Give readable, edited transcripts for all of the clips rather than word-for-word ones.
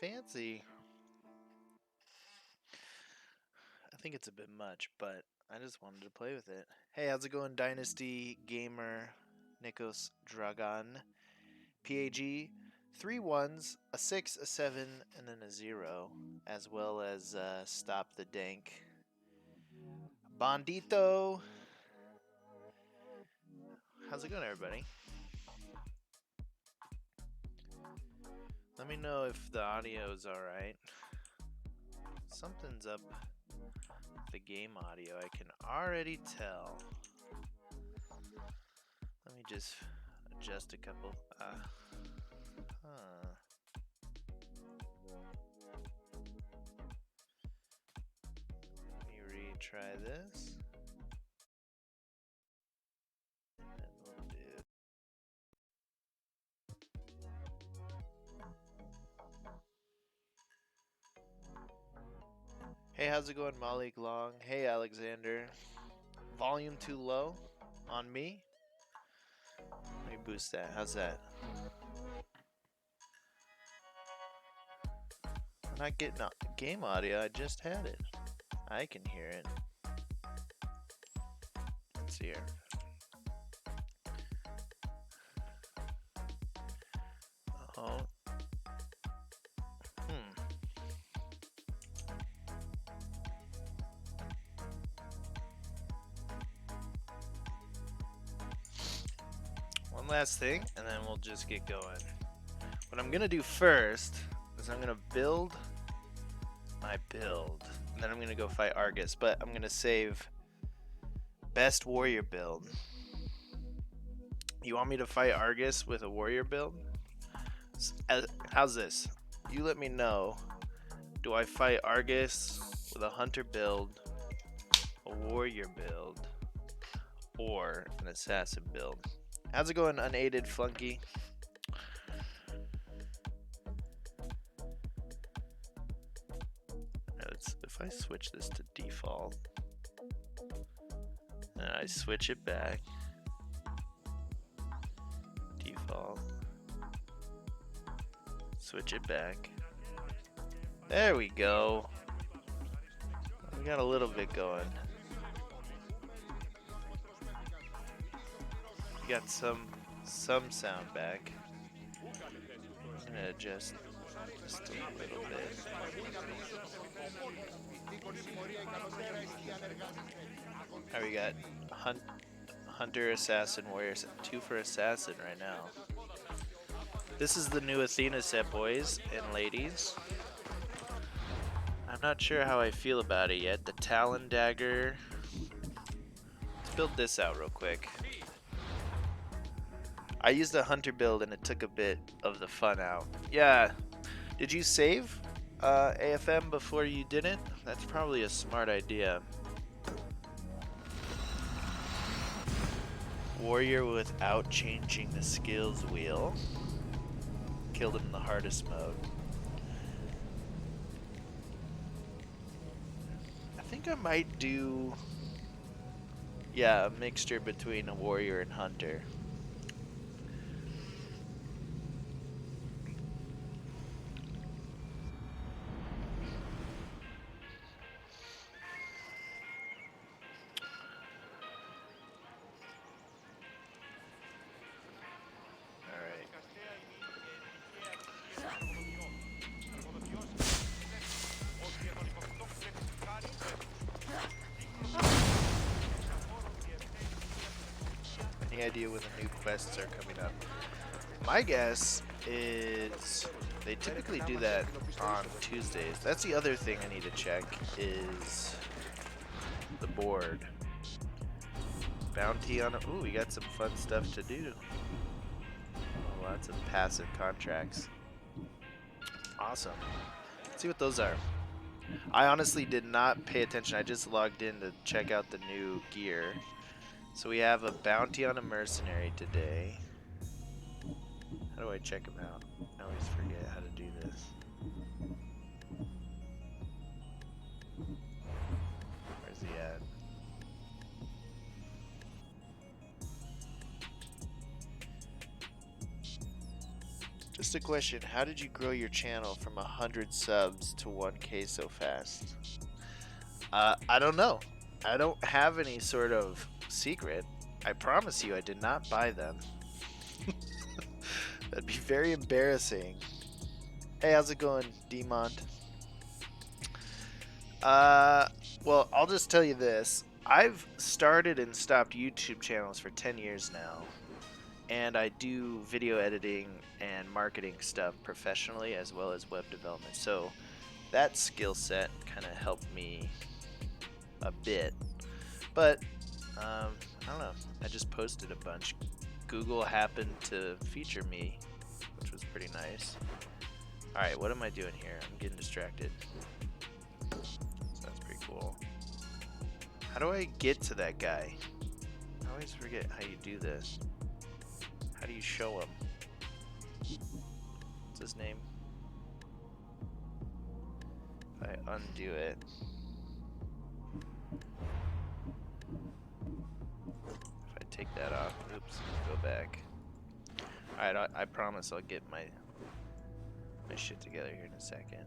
fancy. I think it's a bit much, but I just wanted to play with it. Hey, how's it going, Dynasty Gamer Nikos Dragon? PAG, 3 1s, a 6, a 7, and then a 0, as well as Stop the Dank. Bondito! How's it going, everybody? Let me know if the audio's alright. Something's up with the game audio, I can already tell. Let me just adjust a couple. Let me retry this. And we'll do. Hey, how's it going, Malik Long? Hey, Alexander. Volume too low on me? Let me boost that. How's that? I'm not getting game audio. I just had it. I can hear it. Let's see here. Oh. One last thing, and then we'll just get going. What I'm gonna do first is I'm gonna build my build, and then I'm gonna go fight Arges, but I'm gonna save best warrior build. You want me to fight Arges with a warrior build? How's this? You let me know. Do I fight Arges with a hunter build, a warrior build, or an assassin build? How's it going, unaided flunky? If I switch this to default, and I switch it back, default, switch it back. There we go. We got a little bit going. We got some sound back. I'm gonna adjust just a little bit. Alright, we got hunter, assassin, warrior. 2 for assassin right now. This is the new Athena set, boys and ladies. I'm not sure how I feel about it yet. The Talon Dagger. Let's build this out real quick. I used a hunter build and it took a bit of the fun out. Yeah. Did you save AFM before you did it? That's probably a smart idea. Warrior without changing the skills wheel. Killed him in the hardest mode. I think I might do, yeah, a mixture between a warrior and hunter. Any idea when the new quests are coming up? My guess is they typically do that on Tuesdays. That's the other thing I need to check is the board. Bounty on it. Ooh, we got some fun stuff to do. Lots of passive contracts. Awesome. Let's see what those are. I honestly did not pay attention. I just logged in to check out the new gear. So we have a bounty on a mercenary today. How do I check him out? I always forget how to do this. Where's he at? Just a question, how did you grow your channel from 100 subs to 1K so fast? I don't know. I don't have any sort of secret. I promise you I did not buy them. That'd be very embarrassing. Hey, how's it going, Demont? Well, I'll just tell you this. I've started and stopped YouTube channels for 10 years now. And I do video editing and marketing stuff professionally as well as web development. So that skill set kind of helped me a bit. But I don't know. I just posted a bunch. Google happened to feature me, which was pretty nice. Alright, what am I doing here? I'm getting distracted. That's pretty cool. How do I get to that guy? I always forget how you do this. How do you show him? What's his name? If I undo it. If I take that off. Oops, go back. Alright, I promise I'll get my shit together here in a second.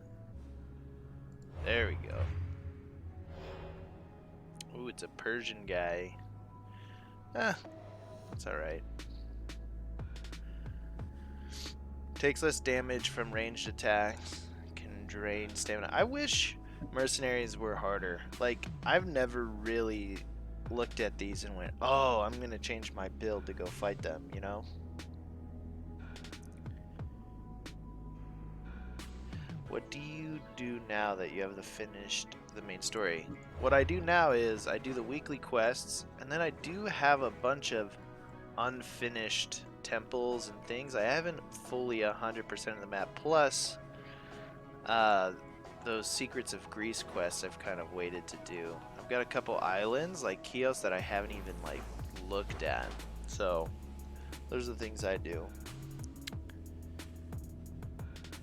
There we go. Ooh, it's a Persian guy. Ah, that's alright. Takes less damage from ranged attacks. Can drain stamina. I wish mercenaries were harder. Like, I've never really looked at these and went, oh, I'm gonna change my build to go fight them, you know? What do you do now that you have the main story? What I do now is I do the weekly quests, and then I do have a bunch of unfinished temples and things. I haven't fully 100% of the map. Plus, those Secrets of Greece quests I've kind of waited to do. I've got a couple islands like Chios that I haven't even like looked at. So those are the things I do.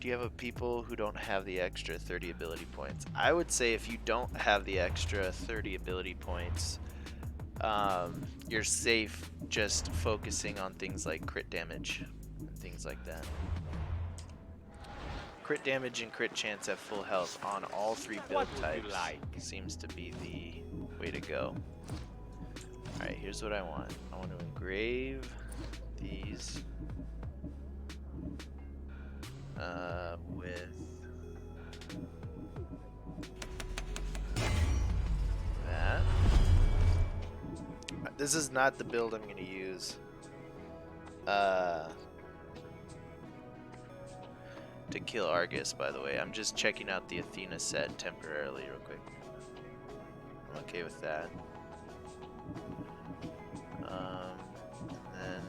Do you have a people who don't have the extra 30 ability points? I would say if you don't have the extra 30 ability points, you're safe just focusing on things like crit damage and things like that. Crit damage and crit chance at full health on all three build types seems to be the way to go. Alright, here's what I want. I want to engrave these with that. This is not the build I'm going to use to kill Arges, by the way. I'm just checking out the Athena set temporarily real quick. I'm okay with that. And then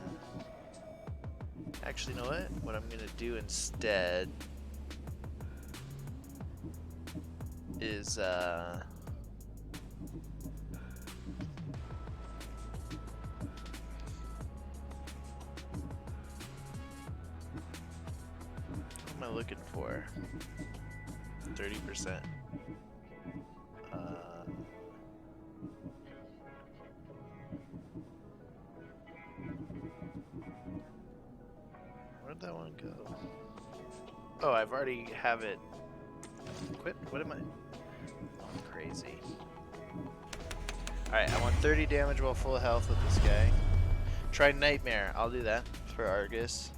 actually, you know what? What I'm going to do instead is what am I looking for? 30%. Where'd that one go? Oh, I've already have it equipped. What am I? Oh, I'm crazy. Alright, I want 30 damage while full health with this guy. Try Nightmare. I'll do that for Arges.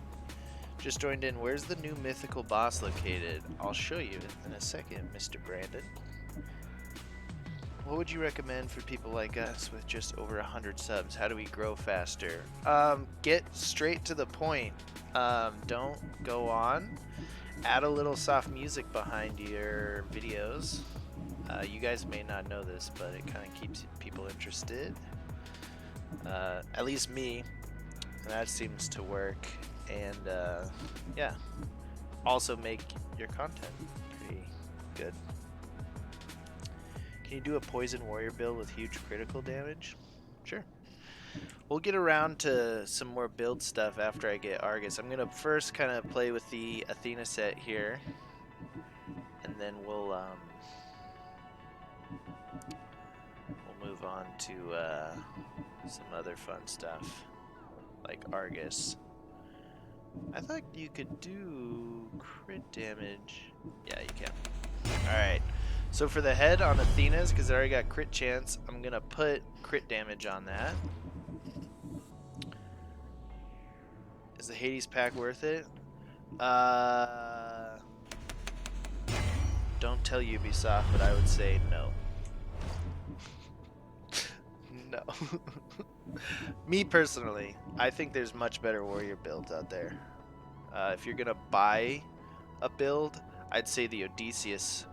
Just joined in. Where's the new mythical boss located? I'll show you in a second, Mr. Brandon. What would you recommend for people like us with just over 100 subs? How do we grow faster? Get straight to the point. Don't go on. Add a little soft music behind your videos. You guys may not know this, but it kind of keeps people interested. At least me. And that seems to work. And yeah, also make your content pretty good. Can you do a poison warrior build with huge critical damage? Sure. We'll get around to some more build stuff after I get Arges. I'm gonna first kind of play with the Athena set here, and then we'll move on to some other fun stuff like Arges. I thought you could do crit damage. Yeah, you can. Alright. So for the head on Athena's, because I already got crit chance, I'm going to put crit damage on that. Is the Hades pack worth it? Don't tell Ubisoft, but I would say no. No. Me personally, I think there's much better warrior builds out there. If you're gonna buy a build, I'd say the Odysseus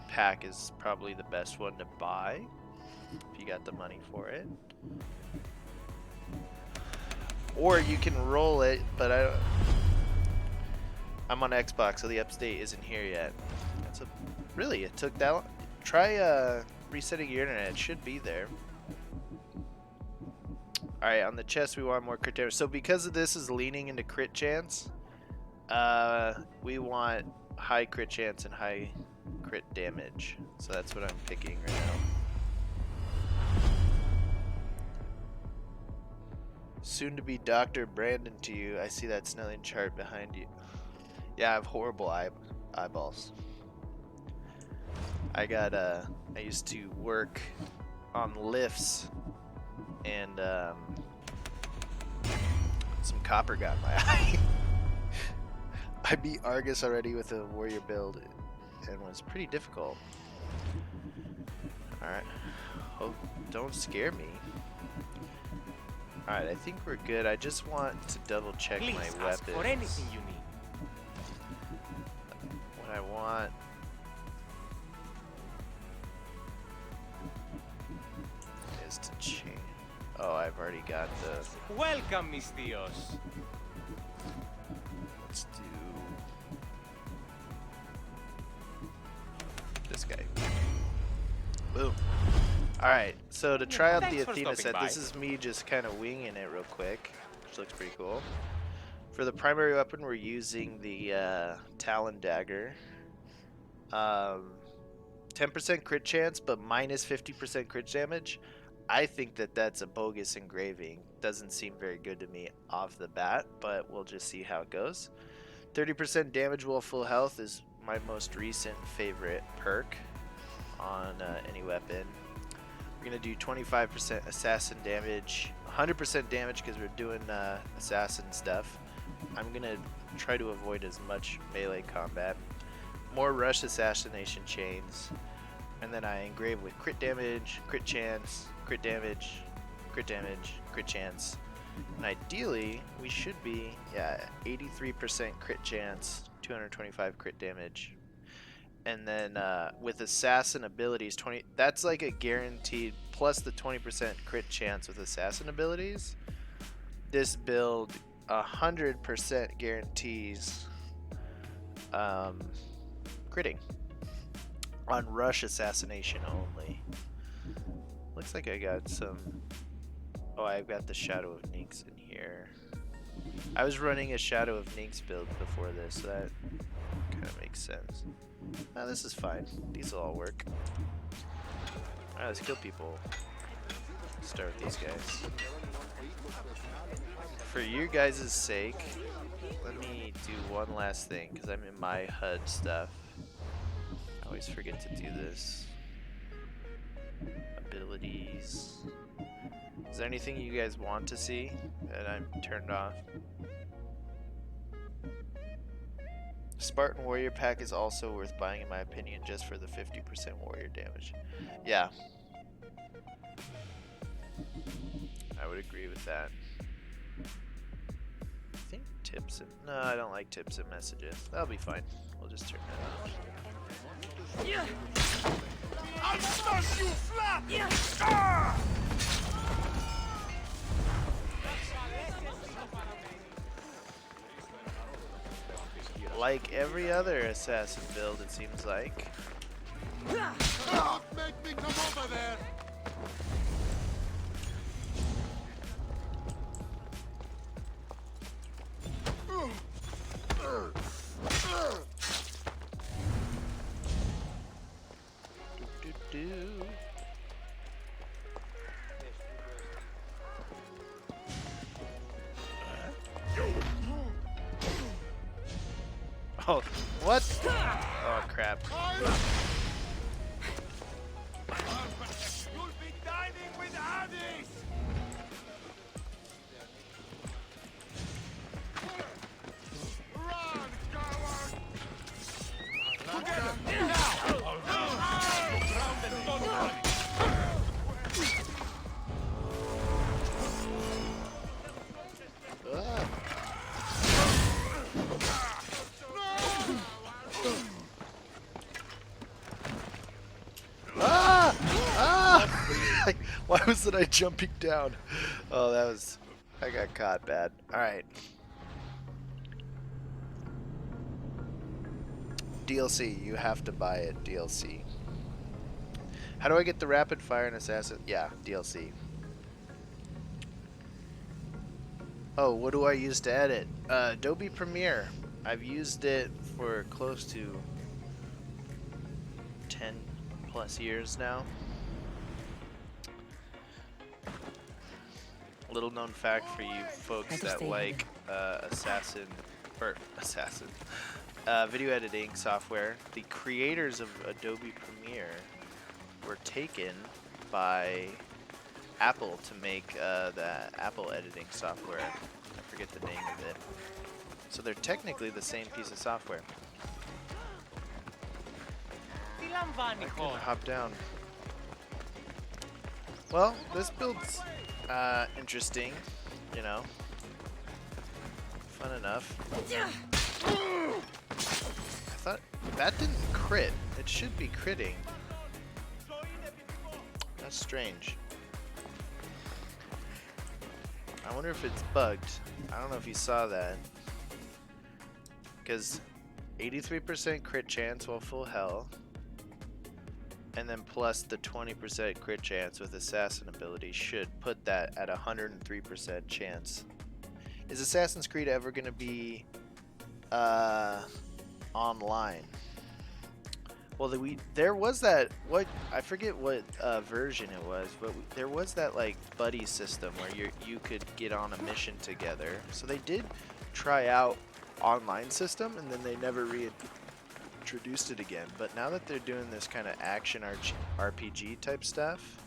pack is probably the best one to buy if you got the money for it. Or you can roll it, but I'm on Xbox, so the update isn't here yet. Really, it took that long? Try resetting your internet. It should be there. Alright, on the chest we want more crit damage. So because of this is leaning into crit chance, we want high crit chance and high crit damage. So that's what I'm picking right now. Soon to be Dr. Brandon to you. I see that Snelling chart behind you. Yeah, I have horrible eyeballs. I used to work on lifts, and some copper got in my eye. I beat Arges already with a warrior build, and was pretty difficult. Alright. Oh, don't scare me. Alright, I think we're good. I just want to double check my weapons. For anything you need. What I want is to change. Oh, I've already got the. Welcome, mis tíos. Let's do this guy. Boom. Alright, so to try out the Athena set, this is me just kind of winging it real quick, which looks pretty cool. For the primary weapon, we're using the Talon Dagger. 10% crit chance, but minus 50% crit damage. I think that that's a bogus engraving. Doesn't seem very good to me off the bat, but we'll just see how it goes. 30% damage while full health is my most recent favorite perk on any weapon. We're going to do 25% assassin damage, 100% damage because we're doing assassin stuff. I'm going to try to avoid as much melee combat. More rush assassination chains. And then I engrave with crit damage, crit chance, crit damage, crit damage, crit chance. And ideally, we should be, 83% crit chance, 225 crit damage. And then with assassin abilities, that's like a guaranteed, plus the 20% crit chance with assassin abilities. This build 100% guarantees critting on rush assassination only. Looks like I got some. Oh, I've got the Shadow of Nyx in here. I was running a Shadow of Nyx build before this, so that kind of makes sense. Oh, this is fine. These will all work. Alright, let's kill people. Start with these guys. For you guys' sake, let me do one last thing, because I'm in my HUD stuff. I always forget to do this. Abilities. Is there anything you guys want to see that I'm turned off? Spartan Warrior pack is also worth buying in my opinion, just for the 50% warrior damage. Yeah. I would agree with that. I think tips and... No, I don't like tips and messages. That'll be fine. We'll just turn that off. Yeah. I'll smash you flat! Yeah. Ah! Like every other assassin build, it seems like. Ah, make me come over there! Oh, what? Oh, crap. You'll be dining with Arges! Run, coward! Together! Now! Ground and thunder! Ah! Ah! Why wasn't I jumping down? Oh, that was... I got caught bad. Alright. DLC. You have to buy it. DLC. How do I get the rapid fire and assassin? Yeah, DLC. Oh, what do I use to edit? Adobe Premiere. I've used it for close to 10 plus years now. Little known fact for you folks that like video editing software. The creators of Adobe Premiere were taken by Apple to make the Apple editing software. I forget the name of it. So they're technically the same piece of software. I can hop down. Well, this build's interesting, you know. Fun enough. I thought that didn't crit. It should be critting. That's strange. I wonder if it's bugged. I don't know if you saw that. Because 83% crit chance while full health. And then plus the 20% crit chance with assassin ability should put that at 103% chance. Is Assassin's Creed ever going to be online? Well, there was that, I forget what version it was, but there was that like buddy system where you could get on a mission together. So they did try out online system, and then they never reintroduced it again. But now that they're doing this kind of action RPG type stuff,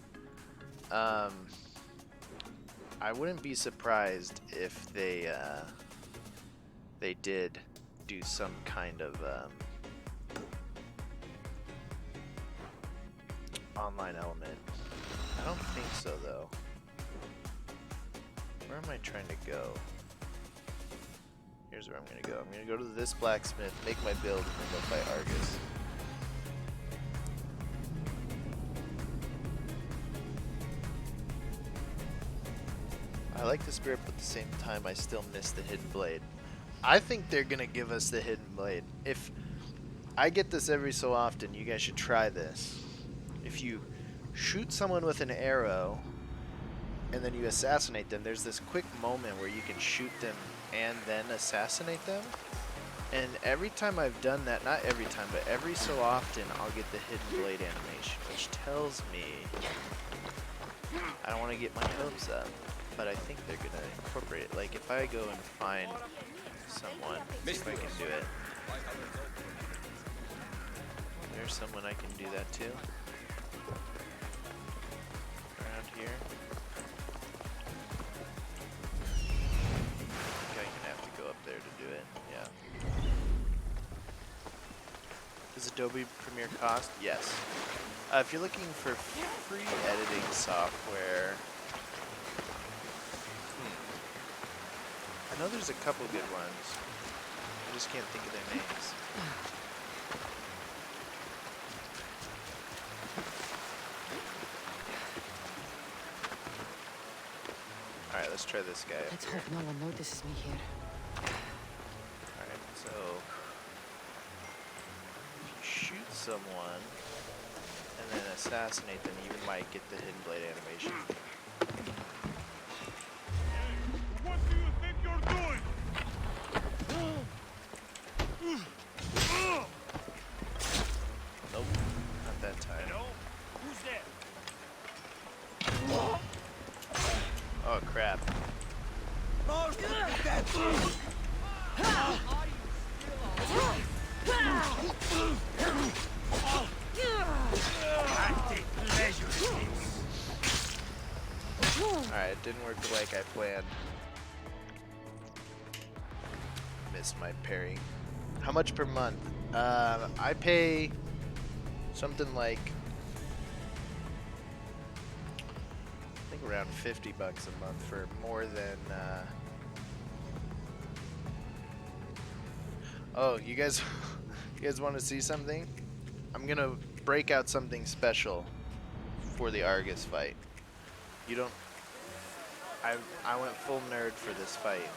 I wouldn't be surprised if they did do some kind of online element. I don't think so though. Where am I trying to go? Here's where I'm gonna go. I'm gonna go to this blacksmith, make my build, and then go fight Arges. I like the spirit, but at the same time I still miss the hidden blade. I think they're gonna give us the hidden blade. If I get this every so often, you guys should try this. If you shoot someone with an arrow and then you assassinate them, there's this quick moment where you can shoot them and then assassinate them. And every time I've done that, not every time, but every so often, I'll get the hidden blade animation, which tells me I don't want to get my hopes up, but I think they're going to incorporate it. Like if I go and find someone, see if I can do it. There's someone I can do that to. Around here. There to do it, yeah. Does Adobe Premiere cost? Yes. If you're looking for free editing software, I know there's a couple good ones. I just can't think of their names. Alright, let's try this guy. Let's hope no one notices me here. Alright, so if you shoot someone and then assassinate them, you might get the hidden blade animation. What do you think you're doing? Nope, not that time. Who's there? Oh crap. Most of the dead. I take pleasure in this. Alright, it didn't work like I planned. Missed my parry. How much per month? I pay something like I think around $50 a month for more than Oh, you guys you guys want to see something? I'm gonna break out something special for the Arges fight. You don't I went full nerd for this fight.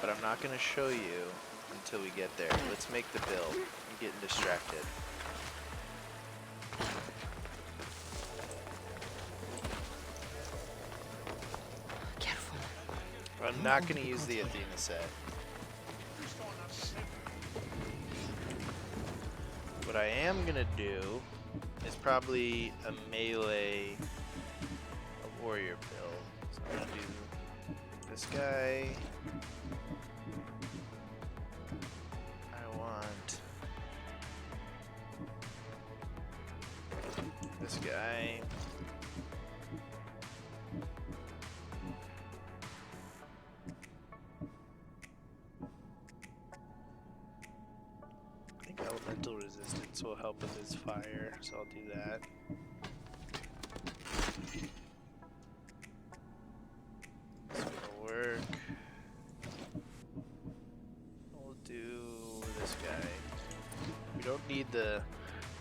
But I'm not gonna show you until we get there. Let's make the build. I'm getting distracted. Careful. I'm not gonna use the Athena set. What I am gonna do is probably a melee, a warrior build. So I'm gonna do this guy. I want this guy. I think elemental resistance will help with his fire, so I'll do that. This will work. We'll do this guy. We don't need the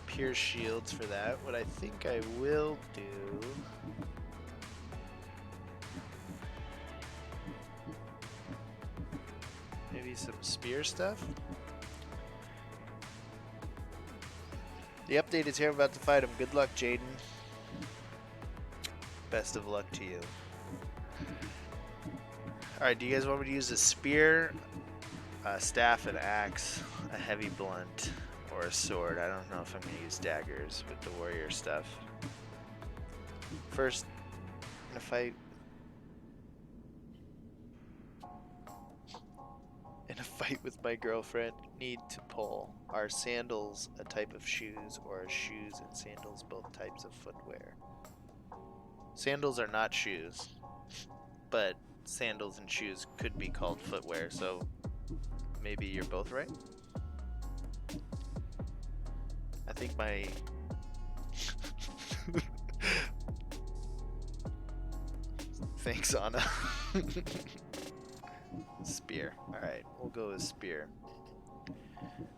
pure shields for that. What I think I will do maybe some spear stuff. The update is here. I'm about to fight him. Good luck, Jaden. Best of luck to you. Alright, do you guys want me to use a spear, a staff, an axe, a heavy blunt, or a sword? I don't know if I'm going to use daggers with the warrior stuff. First, in a fight. In a fight with my girlfriend, need to pull. Are sandals a type of shoes, or are shoes and sandals both types of footwear? Sandals are not shoes, but sandals and shoes could be called footwear, so maybe you're both right? I think my... Thanks, Anna. Spear. Alright, we'll go with spear.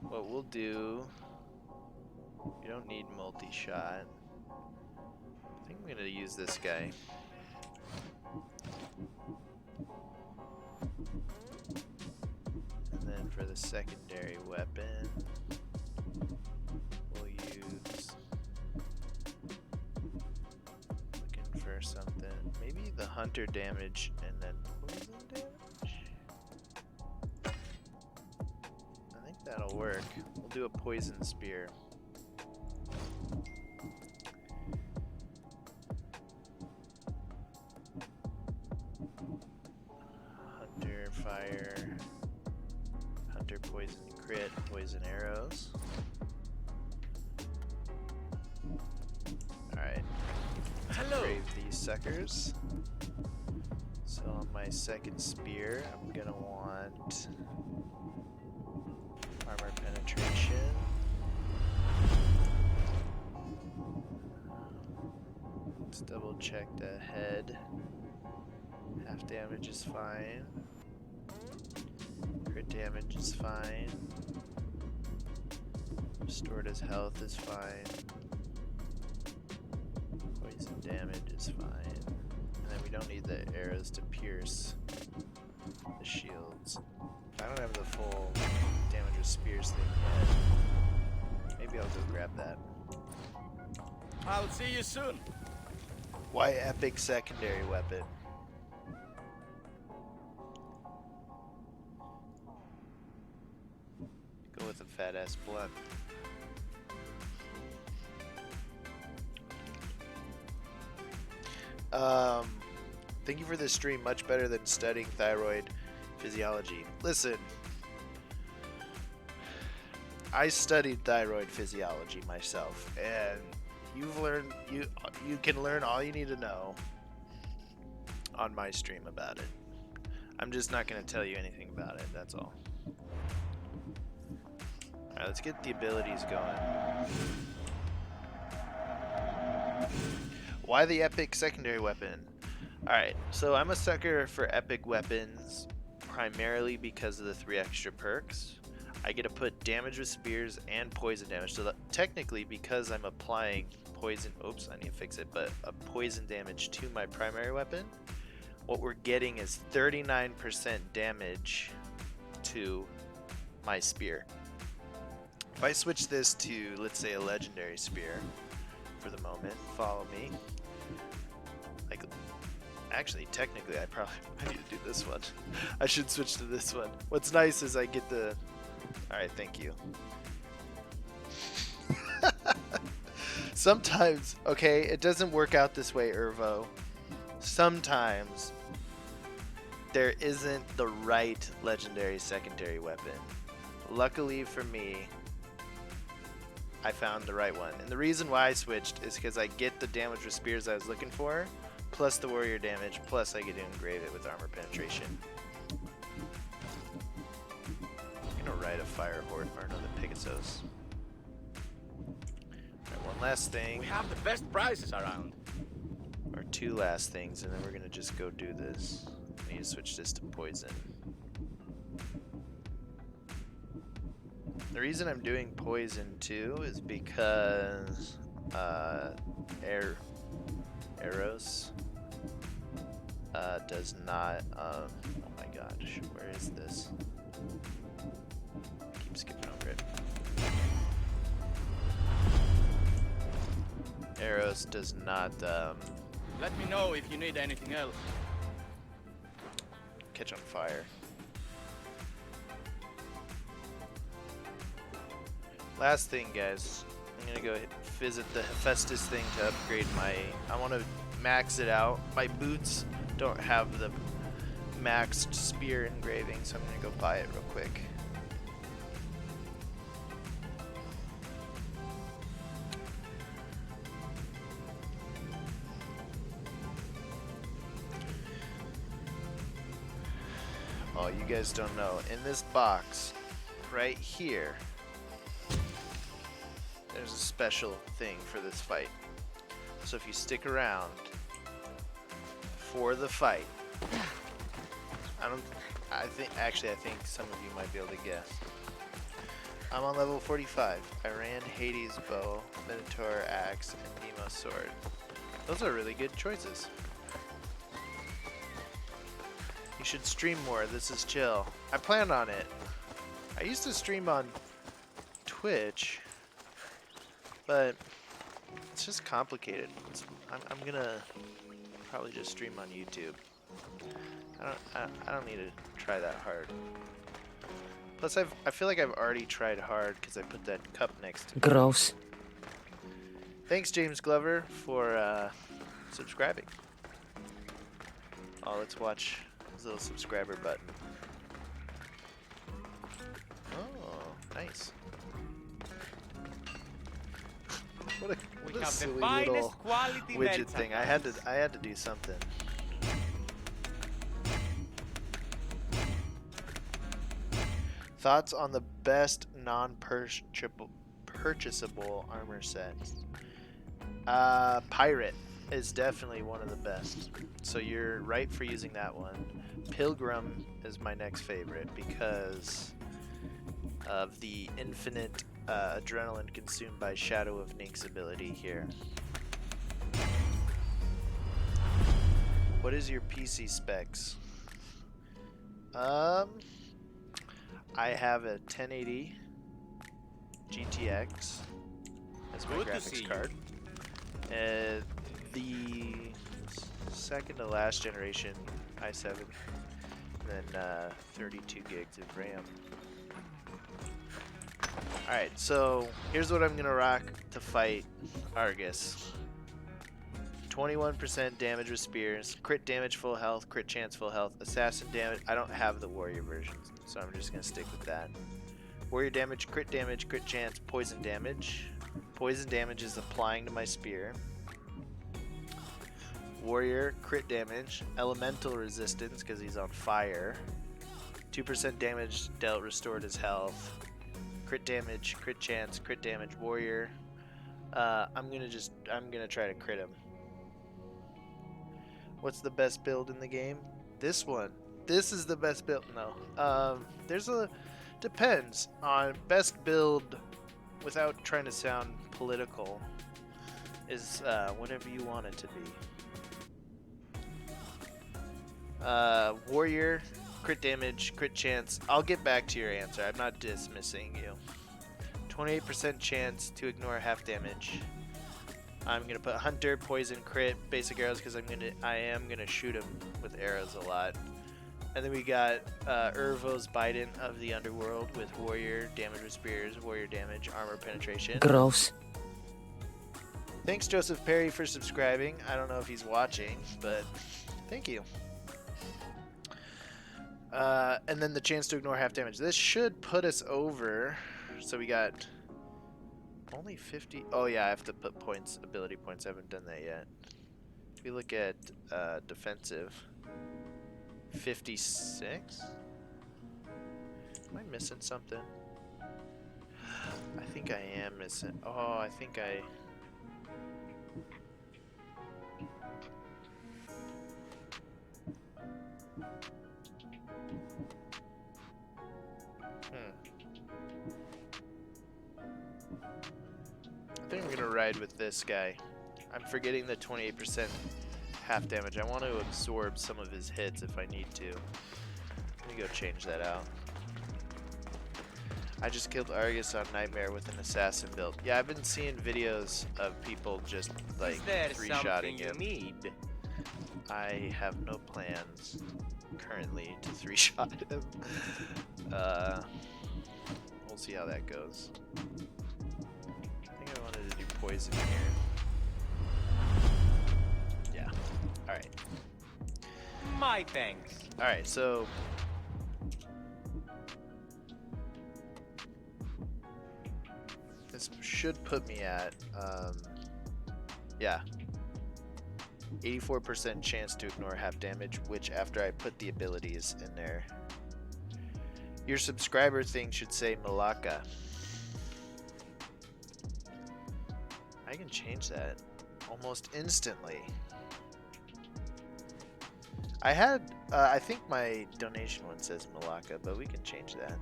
What we'll do... You don't need multi-shot. I think I'm gonna use this guy. And then for the secondary weapon, we'll use... Looking for something. Maybe the hunter damage and then poison damage? I think that'll work. We'll do a poison spear. Hunter fire, hunter poison crit, poison arrows. Alright, crave these suckers. So on my second spear, I'm gonna want armor penetration. Let's double check the head. Half damage is fine. Crit damage is fine. Restored his health is fine. Poison damage is fine. And then we don't need the arrows to pierce the shields. I don't have the full damage with spears thing yet. Maybe I'll go grab that. I'll see you soon. Why epic secondary weapon? Go with a fat ass blunt. Thank you for this stream. Much better than studying thyroid physiology. Listen, I studied thyroid physiology myself, and you can learn all you need to know on my stream about it. I'm just not going to tell you anything about it, that's all. Alright, let's get the abilities going. Why the epic secondary weapon? Alright, so I'm a sucker for epic weapons primarily because of the 3 extra perks. I get to put damage with spears and poison damage. So that, technically, because I'm applying poison, oops, I need to fix it, but a poison damage to my primary weapon, what we're getting is 39% damage to my spear. If I switch this to, let's say, a legendary spear for the moment, follow me. Like, actually, technically, I need to do this one. I should switch to this one. What's nice is I get the... Alright, thank you. Sometimes, okay, it doesn't work out this way, Irvo. Sometimes there isn't the right legendary secondary weapon. Luckily for me, I found the right one. And the reason why I switched is because I get the damage with spears I was looking for, plus the warrior damage, plus I get to engrave it with armor penetration. I'm gonna ride a fire horde, or no, the Pegasus. Alright, one last thing. We have the best prices around. Or 2 last things, and then we're gonna just go do this. I need to switch this to poison. The reason I'm doing poison too is because Arrows does not. Oh my gosh, where is this? I keep skipping over it. Arrows does not. Let me know if you need anything else. Catch on fire. Last thing, guys. I'm gonna go visit the Hephaestus thing to upgrade my... I want to max it out. My boots don't have the maxed spear engraving, so I'm gonna go buy it real quick. Oh, you guys don't know. In this box, right here, there's a special thing for this fight. So if you stick around for the fight, I think some of you might be able to guess. I'm on level 45. I ran Hades bow, Minotaur axe, and Nemo sword. Those are really good choices. You should stream more. This is chill. I plan on it. I used to stream on Twitch, but it's just complicated. I'm gonna probably just stream on YouTube. I don't need to try that hard. Plus, I feel like I've already tried hard because I put that cup next to me. Gross. Thanks, James Glover, for subscribing. Oh, let's watch his little subscriber button. Oh, nice. What a silly little widget thing. I had to do something. Thoughts on the best non-purchasable armor sets? Pirate is definitely one of the best. So you're right for using that one. Pilgrim is my next favorite because of the infinite adrenaline consumed by Shadow of Nink's ability here. What is your PC specs? I have a 1080 GTX as my graphics card. The second to last generation i7, and then 32 gigs of RAM. Alright, so here's what I'm gonna rock to fight Arges. 21% damage with spears, crit damage full health, crit chance full health, assassin damage. I don't have the warrior version, so I'm just gonna stick with that. Warrior damage, crit chance, poison damage. Poison damage is applying to my spear. Warrior, crit damage, elemental resistance because he's on fire. 2% damage dealt, restored his health. Crit damage, crit chance, crit damage, warrior. I'm gonna try to crit him. What's the best build in the game? This one. This is the best build. No. Depends on best build without trying to sound political is whatever you want it to be. Warrior, crit damage, crit chance. I'll get back to your answer. I'm not dismissing you. 28% chance to ignore half damage. I'm gonna put hunter, poison, crit, basic arrows because I am gonna shoot him with arrows a lot. And then we got Ervo's Biden of the Underworld with warrior, damage with spears, warrior damage, armor penetration. Gross. Thanks Joseph Perry for subscribing. I don't know if he's watching, but thank you. And then the chance to ignore half damage. This should put us over. So we got only 50. Oh yeah, I have to put points, ability points. I haven't done that yet. If we look at defensive, 56. Am I missing something? I think I am missing. Oh, I think I. I think I'm gonna ride with this guy. I'm forgetting the 28% half damage. I want to absorb some of his hits if I need to. Let me go change that out. I just killed Arges on Nightmare with an assassin build. Yeah, I've been seeing videos of people just like three-shotting him. I have no plans currently to three-shot him. We'll see how that goes. I think I wanted to do poison here. Yeah. Alright. My thanks. Alright, so this should put me at yeah, 84% chance to ignore half damage, which after I put the abilities in there. Your subscriber thing should say Malaka. I can change that almost instantly. I had, I think my donation one says Malaka, but we can change that.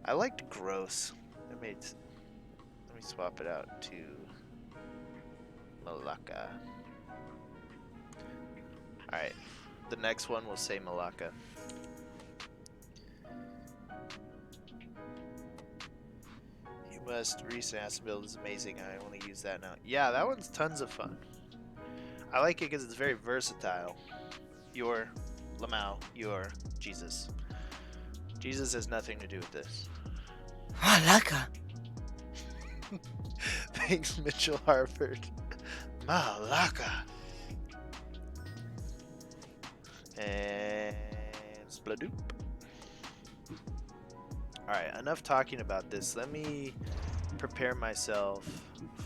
I liked gross. Let me swap it out to Malaka. Alright, the next one will say Malaka. You must recent acid build is amazing. I only use that now. Yeah, that one's tons of fun. I like it because it's very versatile. Your Lamau, your Jesus. Jesus has nothing to do with this. Malaka. Thanks, Mitchell Harford. Malaka. And Spladoop. Alright, enough talking about this. Let me prepare myself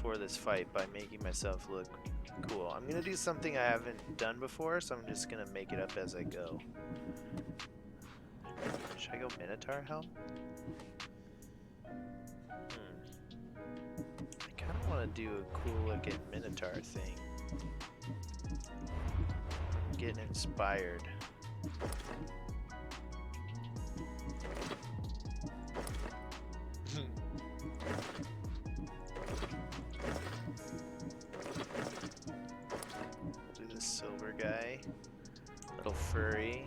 for this fight by making myself look cool. I'm gonna do something I haven't done before, so I'm just gonna make it up as I go. Should I go Minotaur helm? I kinda wanna do a cool looking Minotaur thing. I'm getting inspired. Do this silver guy. Little furry.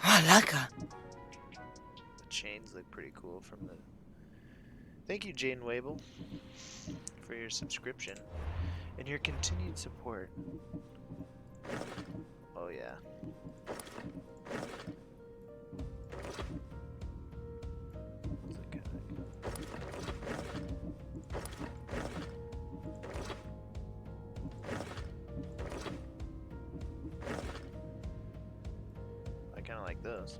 Malaka. The chains look pretty cool from the... Thank you, Jane Wable, for your subscription and your continued support. Oh yeah. those.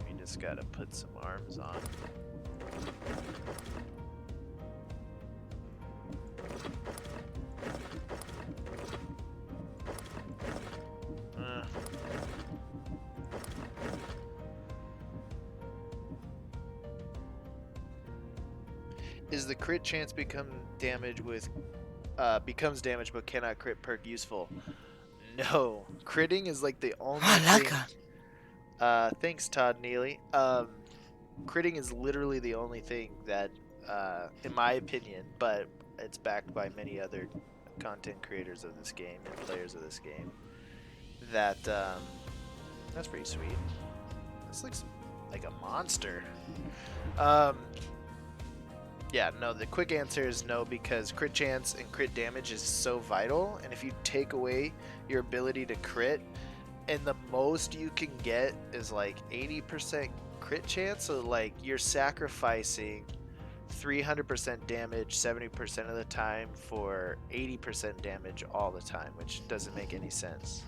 We just gotta put some arms on. Is the crit chance becomes damage but cannot crit perk useful? No, critting is like the only thing. Thanks, Todd Neely. Critting is literally the only thing that, in my opinion, but it's backed by many other content creators of this game and players of this game. That's pretty sweet. This looks like a monster. Yeah, no, the quick answer is no, because crit chance and crit damage is so vital, and if you take away your ability to crit, and the most you can get is like 80% crit chance, so like you're sacrificing 300% damage 70% of the time for 80% damage all the time, which doesn't make any sense.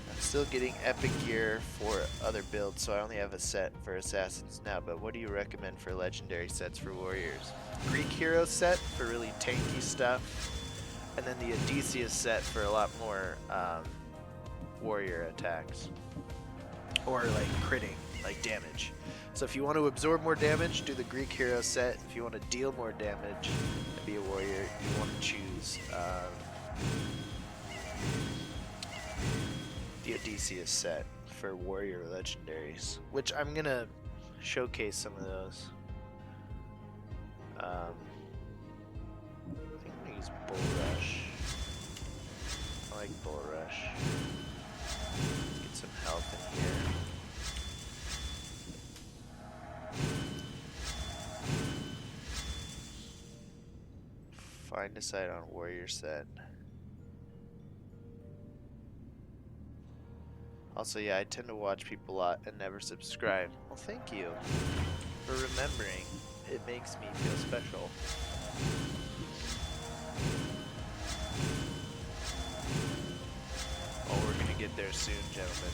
I'm still getting epic gear for other builds, so I only have a set for assassins now, but what do you recommend for legendary sets for warriors? Greek hero set for really tanky stuff, and then the Odyssey set for a lot more warrior attacks, or like critting, like damage. So if you want to absorb more damage, do the Greek hero set. If you want to deal more damage and be a warrior, you want to choose the Odyssey set for warrior legendaries, which I'm gonna showcase some of those. I think I'm gonna use Bull Rush. I like Bull Rush. Let's get some health in here. Find a site on warrior set. Also, yeah, I tend to watch people a lot and never subscribe. Well, thank you for remembering. It makes me feel special. Oh, we're gonna get there soon, gentlemen.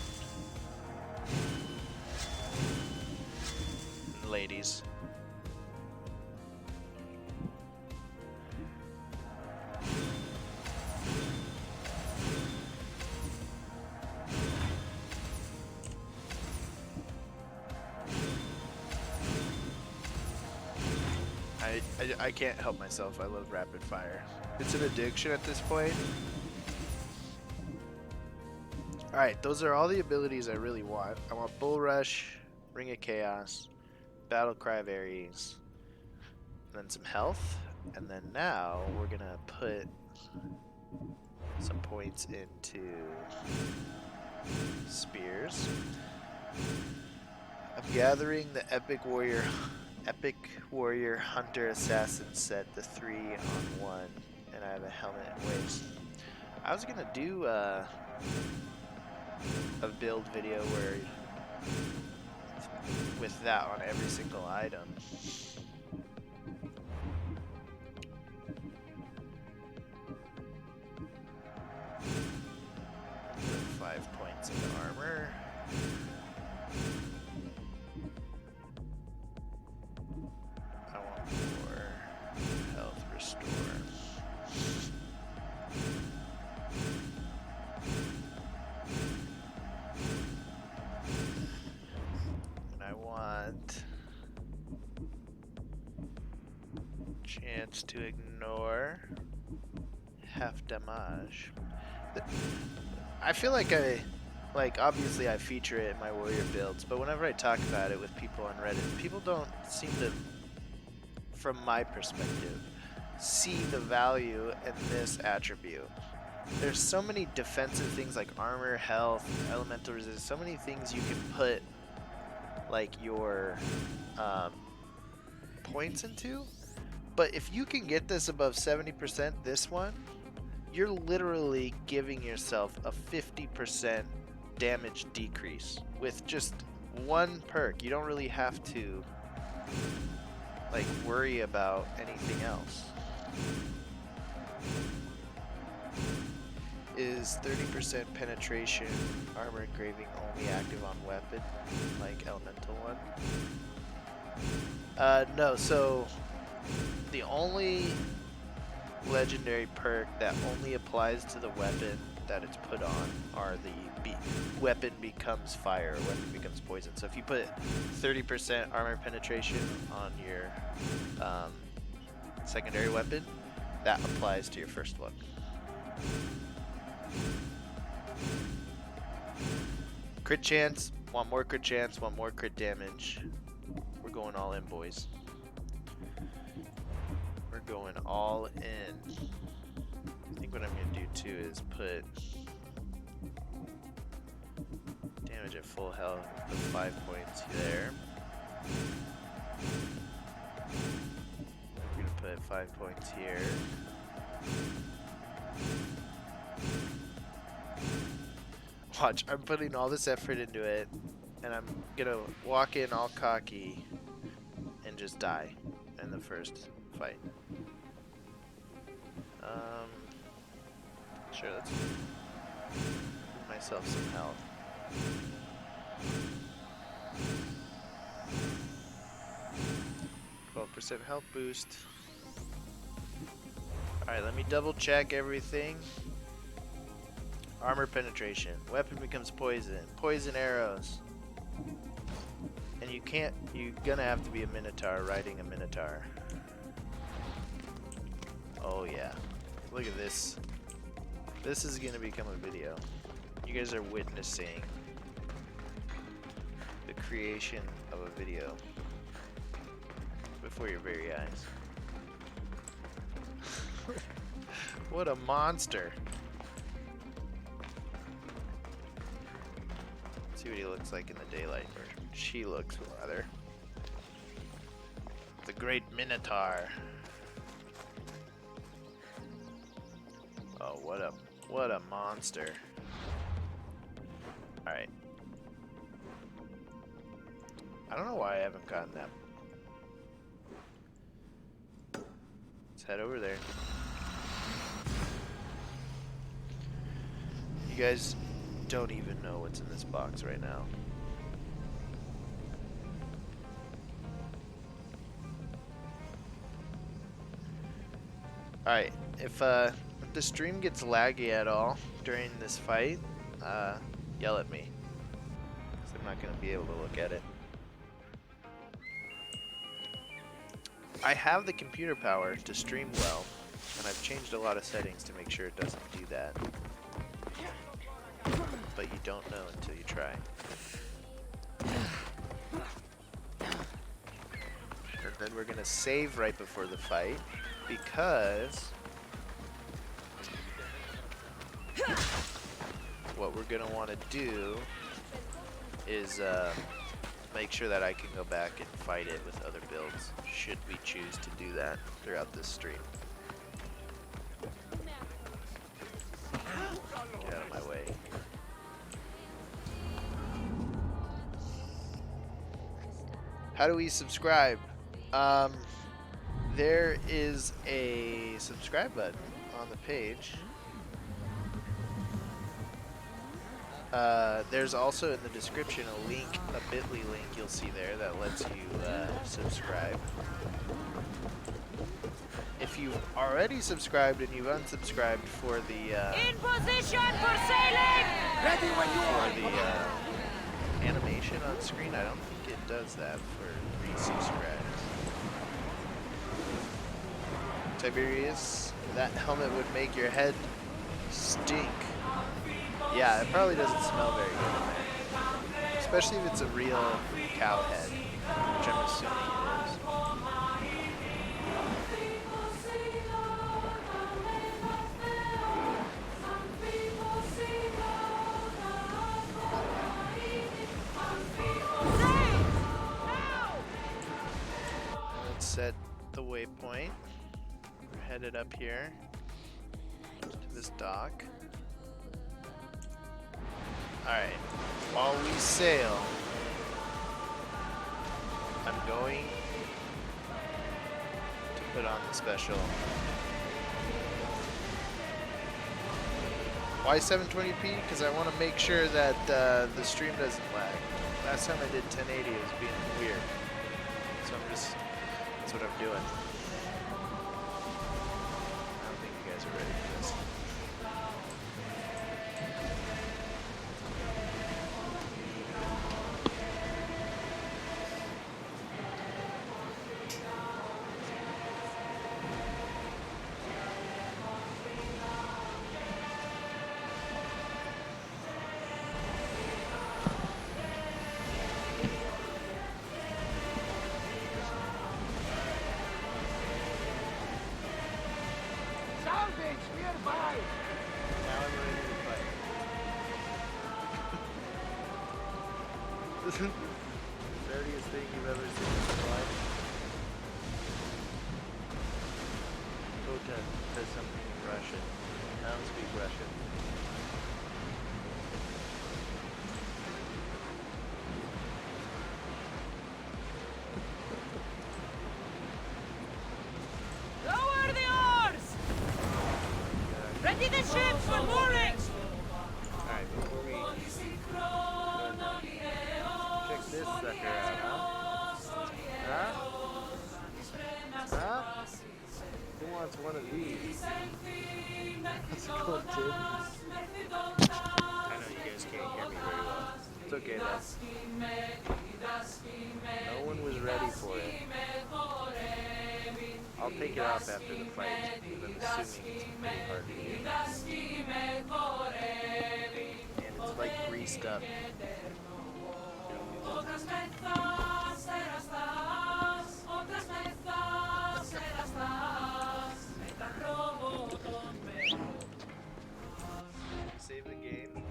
And ladies. I can't help myself. I love rapid fire. It's an addiction at this point. Alright, those are all the abilities I really want. I want Bull Rush, Ring of Chaos, Battle Cry of Ares, and then some health. And then now we're gonna put some points into spears. I'm gathering the Epic Warrior Hunter Assassin set, the 3-on-1, and I have a helmet and waist. I was gonna do a build video where with that on every single item. 5 points into armor. I want more health restore. And I want chance to ignore half damage. I feel like obviously I feature it in my warrior builds, but whenever I talk about it with people on Reddit, people don't seem to, from my perspective, see the value in this attribute. There's so many defensive things like armor, health, elemental resistance, so many things you can put like your points into, but if you can get this above 70%, this one, you're literally giving yourself a 50% damage decrease with just one perk. You don't really have to like worry about anything else. is 30% penetration, armor engraving only active on weapon, like elemental one? No, so the only legendary perk that only applies to the weapon that it's put on are the weapon becomes fire, weapon becomes poison. So if you put 30% armor penetration on your secondary weapon, that applies to your first one. Crit chance, want more crit chance, want more crit damage. We're going all in, boys. We're going all in. I think what I'm gonna do too is put damage at full health, put 5 points there. We're gonna put 5 points here. Watch, I'm putting all this effort into it, and I'm gonna walk in all cocky and just die in the first fight. Sure, let's give myself some health. %12 health boost. Alright, let me double check everything. Armor penetration. Weapon becomes poison. Poison arrows. And you're gonna have to be a Minotaur riding a Minotaur. Oh yeah. Look at this. This is gonna become a video. You guys are witnessing the creation of a video before your very eyes. What a monster. Let's see what he looks like in the daylight, or she looks rather. The great Minotaur. Oh, what a monster. Alright. I don't know why I haven't gotten that. Let's head over there. You guys don't even know what's in this box right now. Alright, if the stream gets laggy at all during this fight, yell at me, 'cause I'm not going to be able to look at it. I have the computer power to stream well, and I've changed a lot of settings to make sure it doesn't do that. But you don't know until you try. And then we're going to save right before the fight, because what we're going to want to do is make sure that I can go back and fight it with other builds, should we choose to do that throughout this stream. Get out of my way. How do we subscribe? There is a subscribe button on the page. There's also in the description a link, a bit.ly link you'll see there that lets you subscribe. If you've already subscribed and you've unsubscribed for the In position for sailing! Ready when you are! for the animation on screen, I don't think it does that for resubscribes. Tiberius, that helmet would make your head stink. Yeah, it probably doesn't smell very good in there. Especially if it's a real cow head, which I'm assuming it is. Let's set the waypoint. We're headed up here to this dock. Alright, while we sail, I'm going to put on the special Why 720p? Because I want to make sure that the stream doesn't lag. Last time I did 1080, it was being weird. So that's what I'm doing. I don't think you guys are ready for this. Salvage nearby! Now I'm ready to fight. This is the dirtiest thing you've ever seen in your life. Kota says something in Russian. I don't speak Russian. Lower the oars! Ready the ships for mooring! Alright, before we check this sucker out, huh? Huh? Who wants one of these? How's it going, Tim? I know you guys can't hear me very well. It's okay though. No one was ready for it. I'll take it off after the fight, because I'm assuming it's pretty hard to hear. And it's like greased up. Save the game.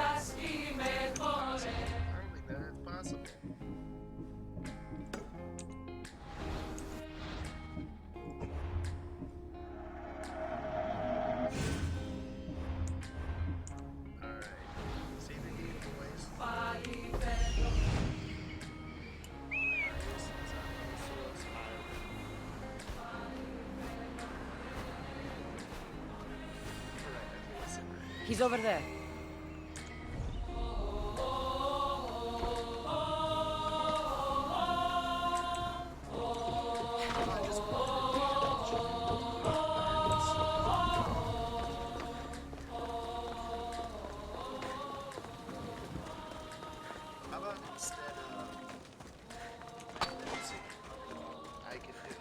Actually, in apparently that is possible. Alright. Save the game, boys. He's over there. How about instead of music, I can do it.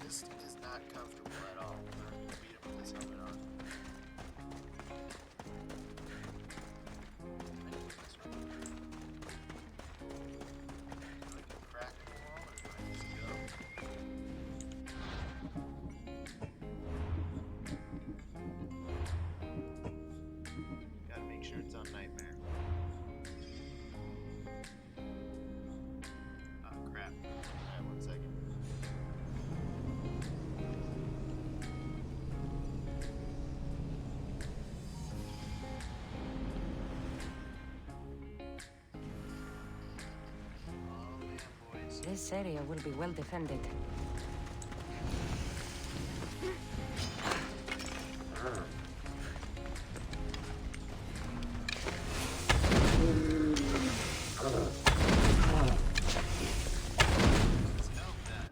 This is not comfortable at all. I'm gonna beat him with this helmet on. Crack in the wall, or do I just go? Gotta make sure it's on Nightmare. Oh crap. Alright, 1 second. Oh man, boys. This area will be well defended. Let's help that.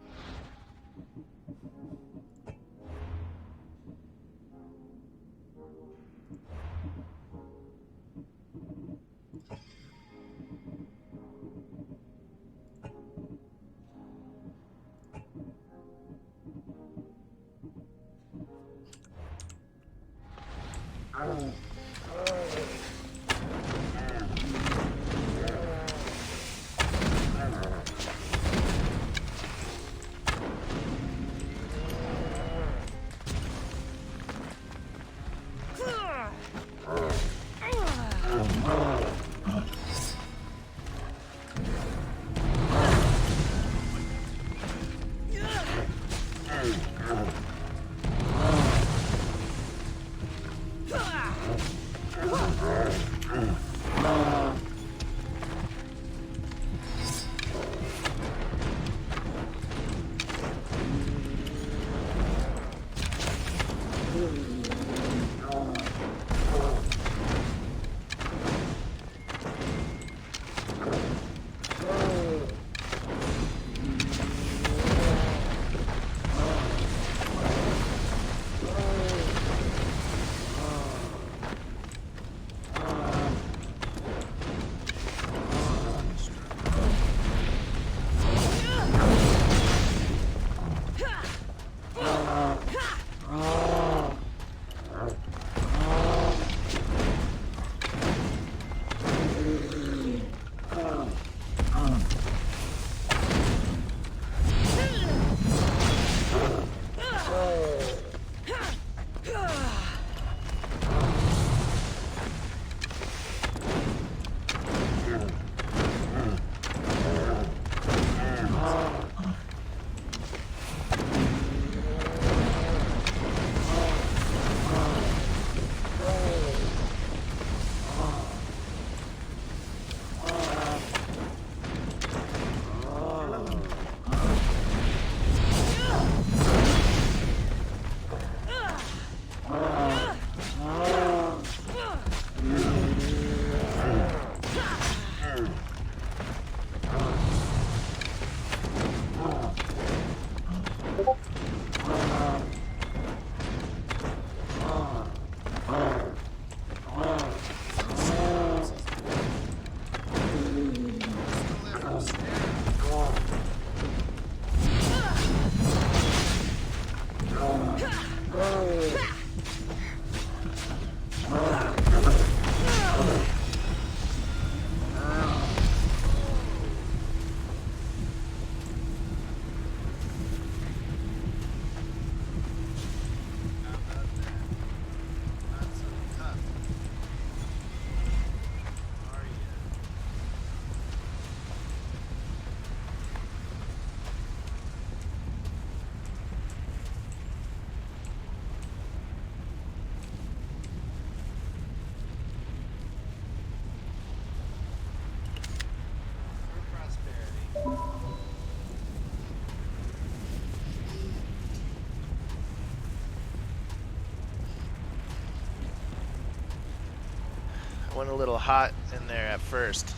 Went a little hot in there at first.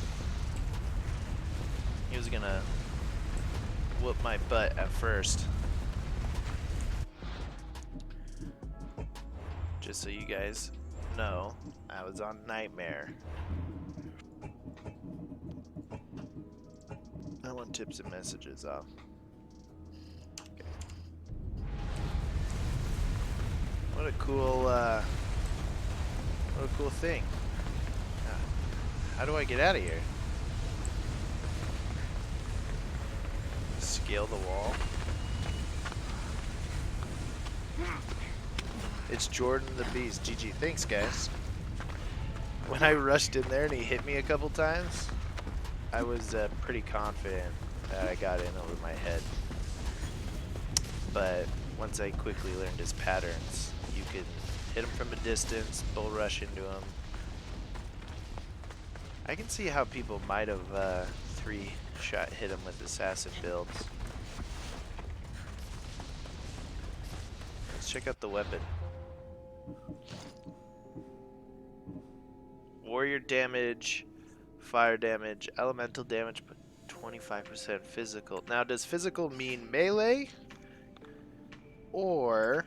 He was gonna whoop my butt at first. Just so you guys know, I was on Nightmare. I want tips and messages off. Okay. What a cool thing. How do I get out of here? Scale the wall. It's Jordan the Beast. GG. Thanks, guys. When I rushed in there and he hit me a couple times, I was pretty confident that I got in over my head. But once I quickly learned his patterns, you could hit him from a distance, bull rush into him. I can see how people might have 3-shot hit him with assassin builds. Let's check out the weapon. Warrior damage, fire damage, elemental damage, but 25% physical. Now, does physical mean melee? Or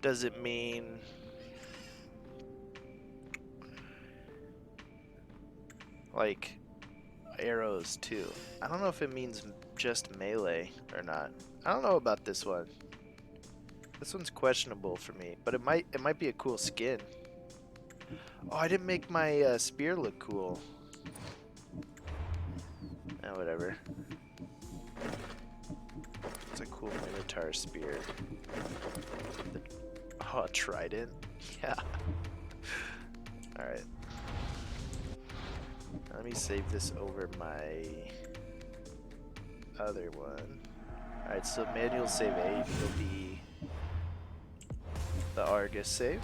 does it mean like arrows too? I don't know if it means just melee or not. I don't know about this one. This one's questionable for me, but it might be a cool skin. Oh, I didn't make my spear look cool. Oh, whatever. It's a cool Minotaur spear. Oh, trident? Yeah. Alright. Let me save this over my other one. Alright, so manual save 8 will be the Arges save.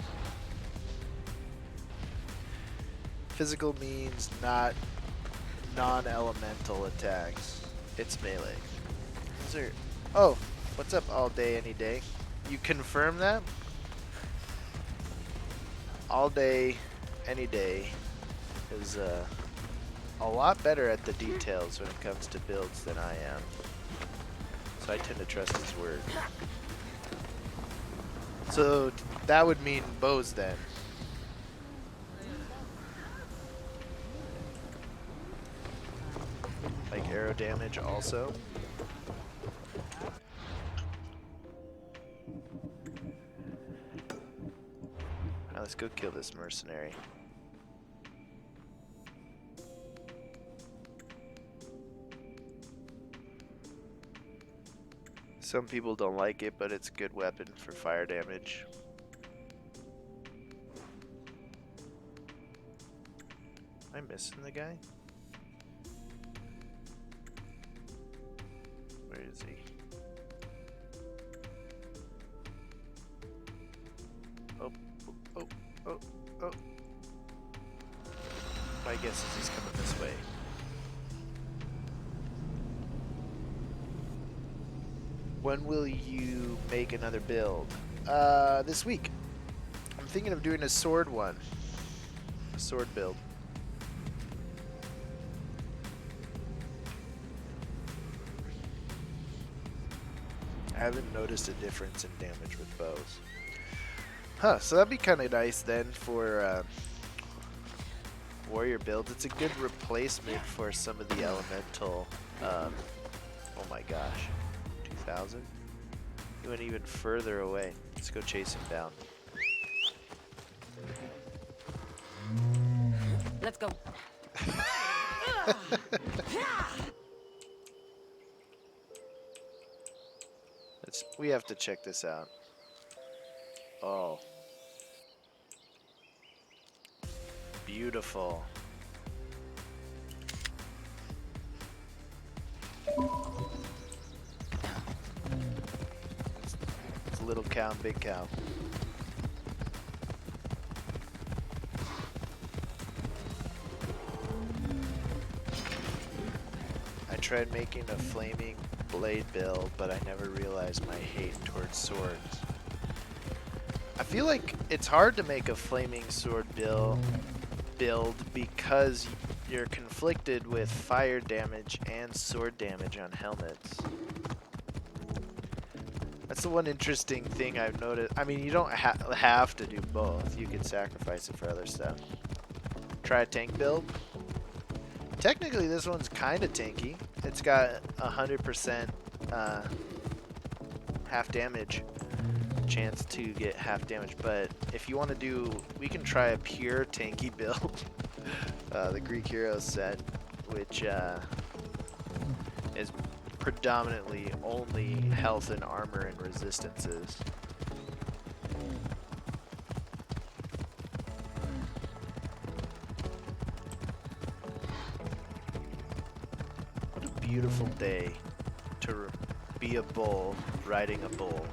Physical means not non-elemental attacks. It's melee. Is there... Oh, what's up all day, any day? You confirm that? All day, any day is a lot better at the details when it comes to builds than I am. So I tend to trust his word. So that would mean bows then. Like arrow damage also. Now let's go kill this mercenary. Some people don't like it, but it's a good weapon for fire damage. Am I missing the guy? Where is he? Oh, oh, oh, oh. My guess is he's coming this way. When will you make another build? This week. I'm thinking of doing a sword one. A sword build. I haven't noticed a difference in damage with bows. Huh, so that'd be kind of nice then for warrior builds. It's a good replacement for some of the elemental. Oh my gosh. 2,000? He went even further away. Let's go chase him down. Let's go. We have to check this out. Oh. Beautiful. It's little cow and big cow. I tried making a flaming blade build, but I never realized my hate towards swords. I feel like it's hard to make a flaming sword build because you're conflicted with fire damage and sword damage on helmets. That's the one interesting thing I've noticed. I mean, you don't have to do both. You could sacrifice it for other stuff. Try a tank build. Technically, this one's kind of tanky. It's got 100% half damage chance to get half damage, but if you want to do, we can try a pure tanky build. The Greek Heroes set, which is predominantly only health and armor and resistances. What a beautiful day to be a bull riding a bull.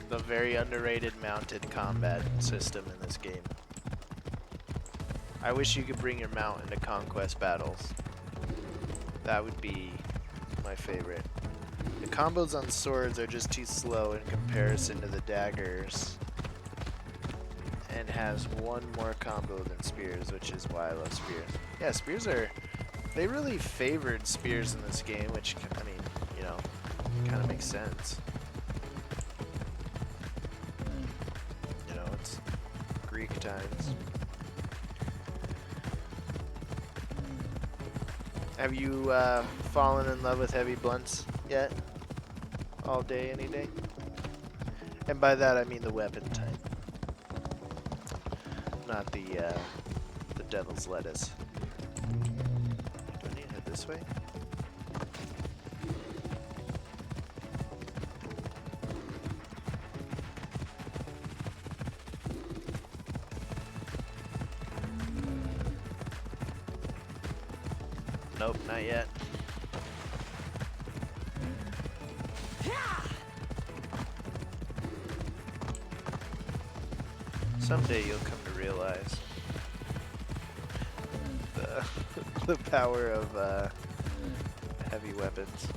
The very underrated mounted combat system in this game. I wish you could bring your mount into conquest battles. That would be my favorite. The combos on swords are just too slow in comparison to the daggers, and has one more combo than spears, which is why I love spears. Yeah, spears are... They really favored spears in this game, which, I mean, you know, kind of makes sense. You know, it's Greek times. Have you fallen in love with heavy blunts yet? All day, any day? And by that I mean the weapon type. Not the devil's lettuce. Do I need to head this way? Nope, not yet. Someday you'll come to realize the power of heavy weapons.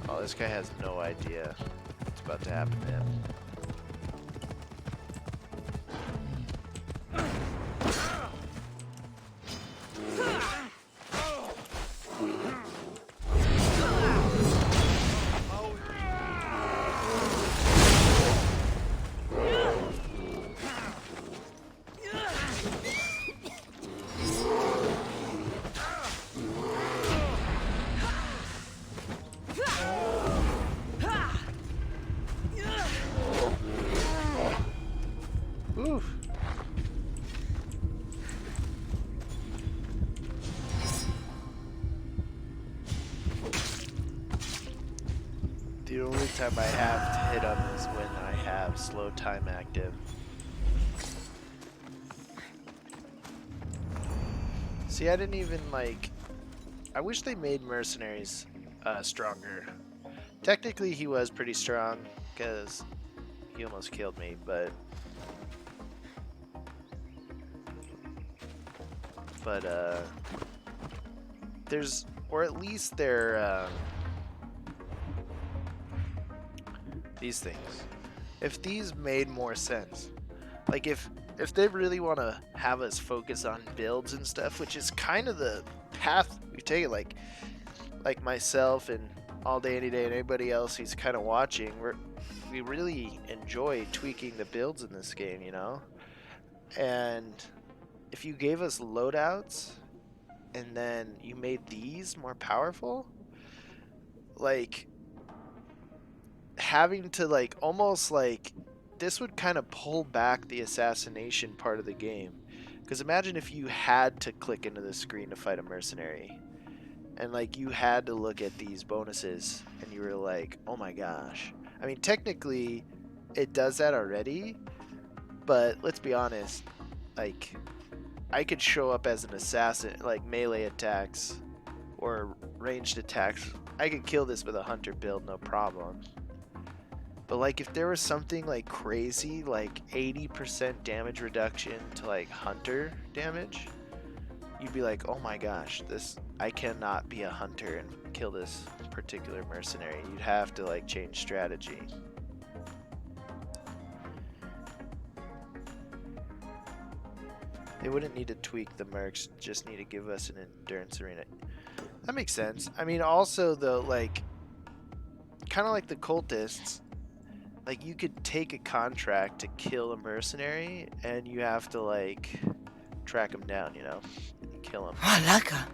Oh, this guy has no idea what's about to happen to him. Oof. The only time I have to hit him is when I have slow time active. See, I didn't even like... I wish they made mercenaries stronger. Technically he was pretty strong because he almost killed me, but there's, or at least they're these things. If these made more sense, like if they really want to have us focus on builds and stuff, which is kind of the path we've taken, like myself and All Day Any Day and anybody else who's kind of watching, we really enjoy tweaking the builds in this game, you know? And if you gave us loadouts and then you made these more powerful, like having to like almost like this would kind of pull back the assassination part of the game. Because imagine if you had to click into the screen to fight a mercenary. And like you had to look at these bonuses and you were like, oh my gosh. I mean, technically it does that already, but let's be honest, like I could show up as an assassin, like melee attacks or ranged attacks. I could kill this with a hunter build, no problem. But like if there was something like crazy, like 80% damage reduction to like hunter damage, you'd be like, oh my gosh, this, I cannot be a hunter and kill this particular mercenary. You'd have to like change strategy. They wouldn't need to tweak the mercs, just need to give us an endurance arena. That makes sense. I mean, also though, like, kind of like the cultists, like you could take a contract to kill a mercenary and you have to like track him down, you know, and kill him. Malaka.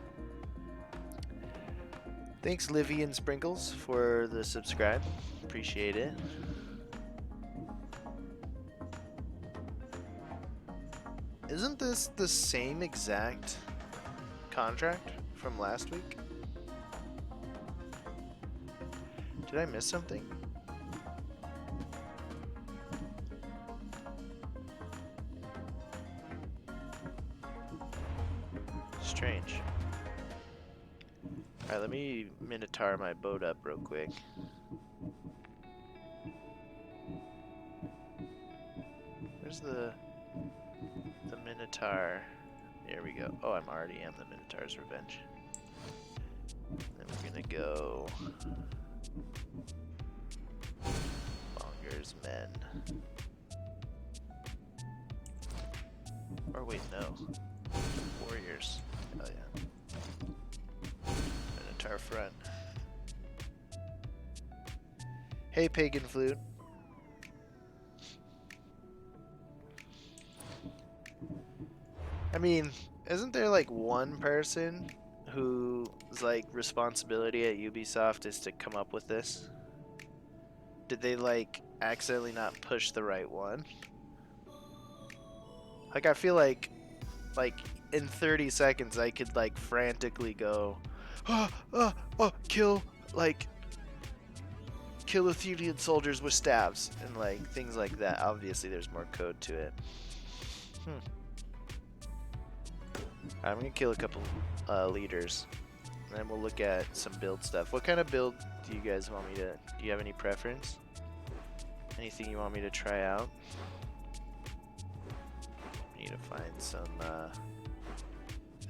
Thanks Livy and Sprinkles for the subscribe. Appreciate it. Isn't this the same exact contract from last week? Did I miss something? Strange. Alright, let me Minotaur my boat up real quick. Where's the Minotaur? There we go. Oh, I'm already am the Minotaur's Revenge. Then we're gonna go Bonger's Men. Or wait, no. Warriors. Oh yeah. Minotaur front. Hey, Pagan Flute. I mean, isn't there like one person whose like responsibility at Ubisoft is to come up with this? Did they like accidentally not push the right one? Like I feel like in 30 seconds I could like frantically go kill Athenian soldiers with staves and like things like that. Obviously there's more code to it. I'm gonna kill a couple leaders, and then we'll look at some build stuff. What kind of build do you guys want me to? Do you have any preference? Anything you want me to try out? I need to find some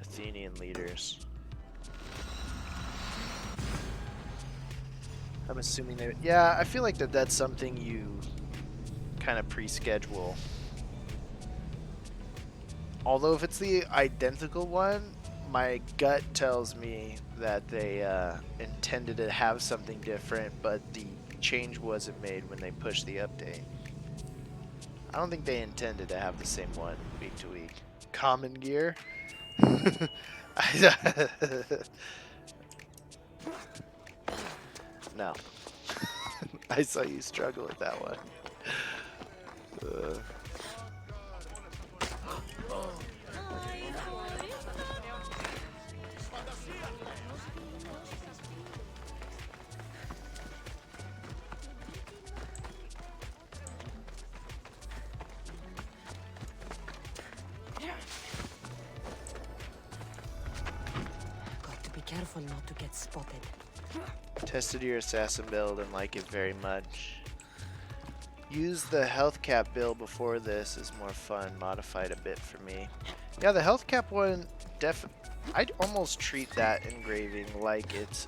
Athenian leaders. I'm assuming they. Yeah, I feel like that's something you kind of pre-schedule. Although if it's the identical one, my gut tells me that they intended to have something different, but the change wasn't made when they pushed the update. I don't think they intended to have the same one week to week. Common gear? No. I saw you struggle with that one. Got to be careful not to get spotted. Tested your assassin build and like it very much. Use the health cap build before this is more fun, modified a bit for me. Yeah, the health cap one, I'd almost treat that engraving like it's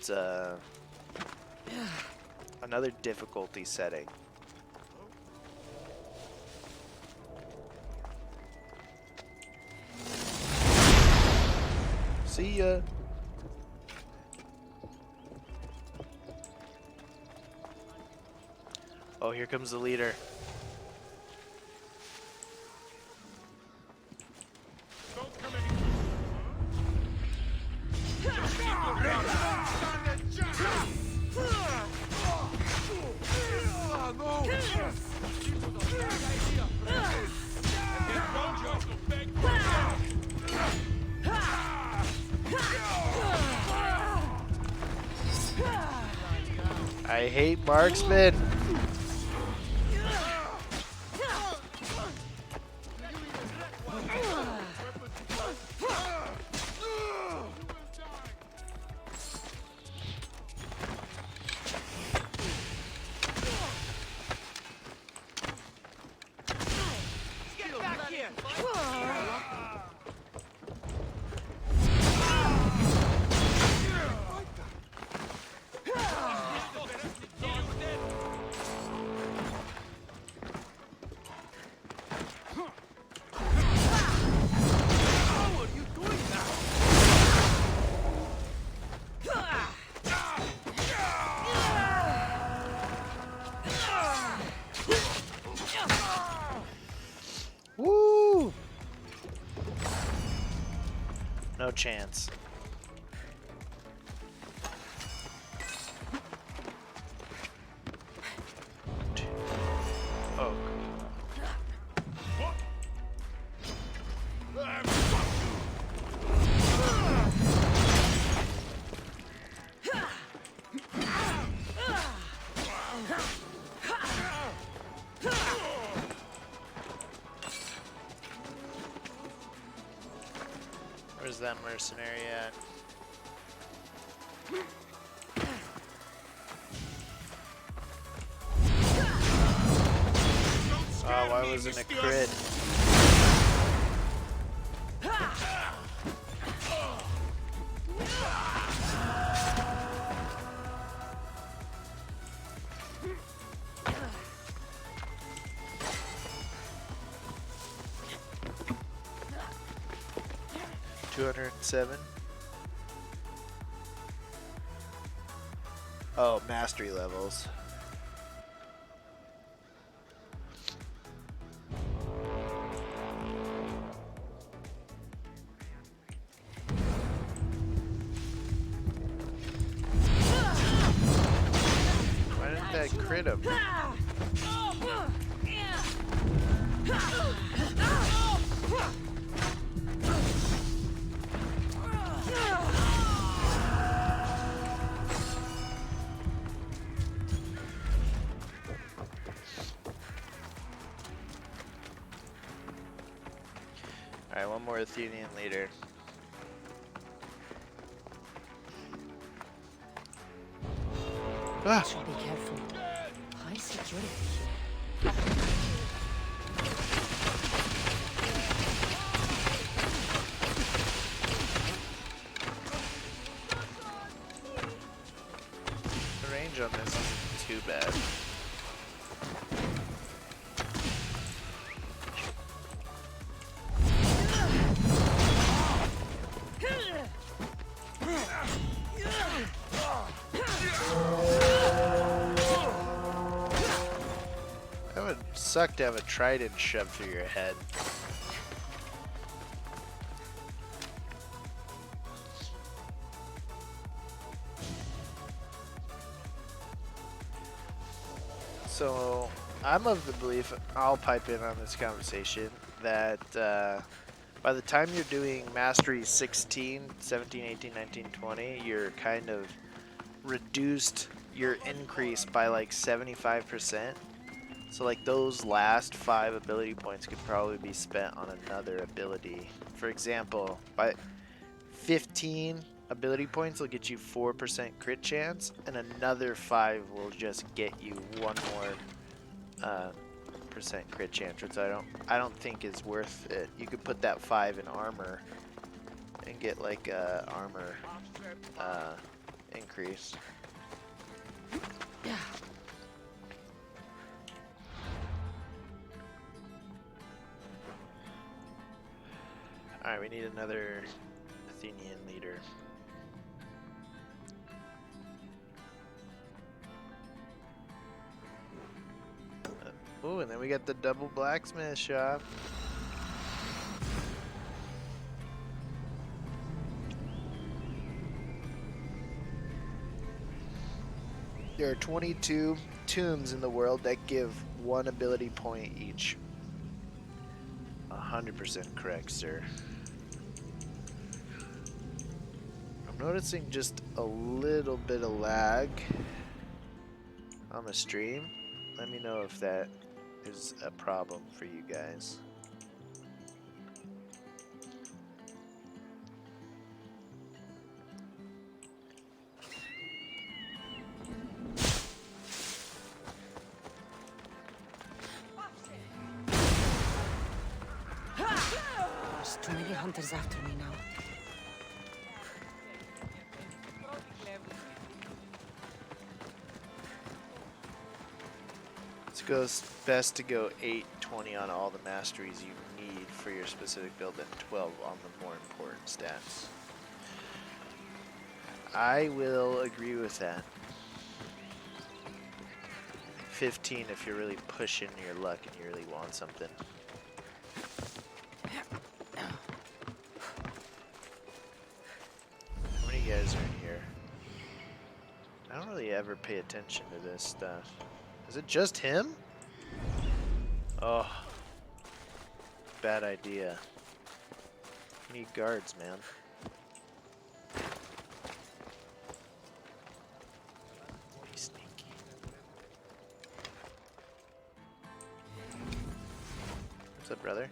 a, another difficulty setting. See ya. Oh, here comes the leader. I hate marksmen. Woo! No chance. Oh. Where's that mercenary at? Oh, why wasn't a crit? $207. Oh, mastery levels. Why didn't that crit him? Alright, one more Athenian leader. Ah! Should be careful. High security here. The range on this isn't too bad. That would suck to have a trident shoved through your head. So, I'm of the belief, I'll pipe in on this conversation, that by the time you're doing Mastery 16, 17, 18, 19, 20, you're kind of reduced your increase by like 75%. So like those last 5 ability points could probably be spent on another ability. For example, by 15 ability points will get you 4% crit chance, and another 5 will just get you 1 more percent crit chance, which I don't think is worth it. You could put that 5 in armor and get like a armor increase. Yeah. Alright, we need another Athenian leader. Oh, and then we got the double blacksmith shop. There are 22 tombs in the world that give 1 ability point each. 100% correct, sir. I'm noticing just a little bit of lag on the stream. Let me know if that is a problem for you guys. There's too many hunters after me now. It's best to go 8-20 on all the masteries you need for your specific build and 12 on the more important stats. I will agree with that. 15 if you're really pushing your luck and you really want something. How many guys are in here? I don't really ever pay attention to this stuff. Is it just him? Oh. Bad idea. You need guards, man. Be sneaky. What's up, brother?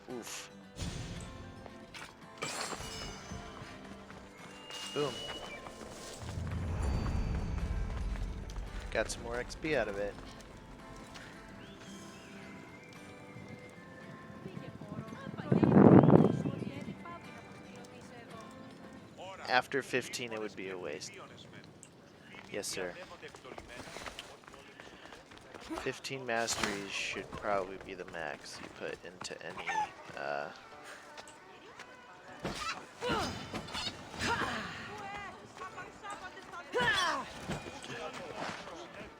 Oof. Boom. Got some more XP out of it. After 15 it would be a waste. Yes, sir. 15 masteries should probably be the max you put into any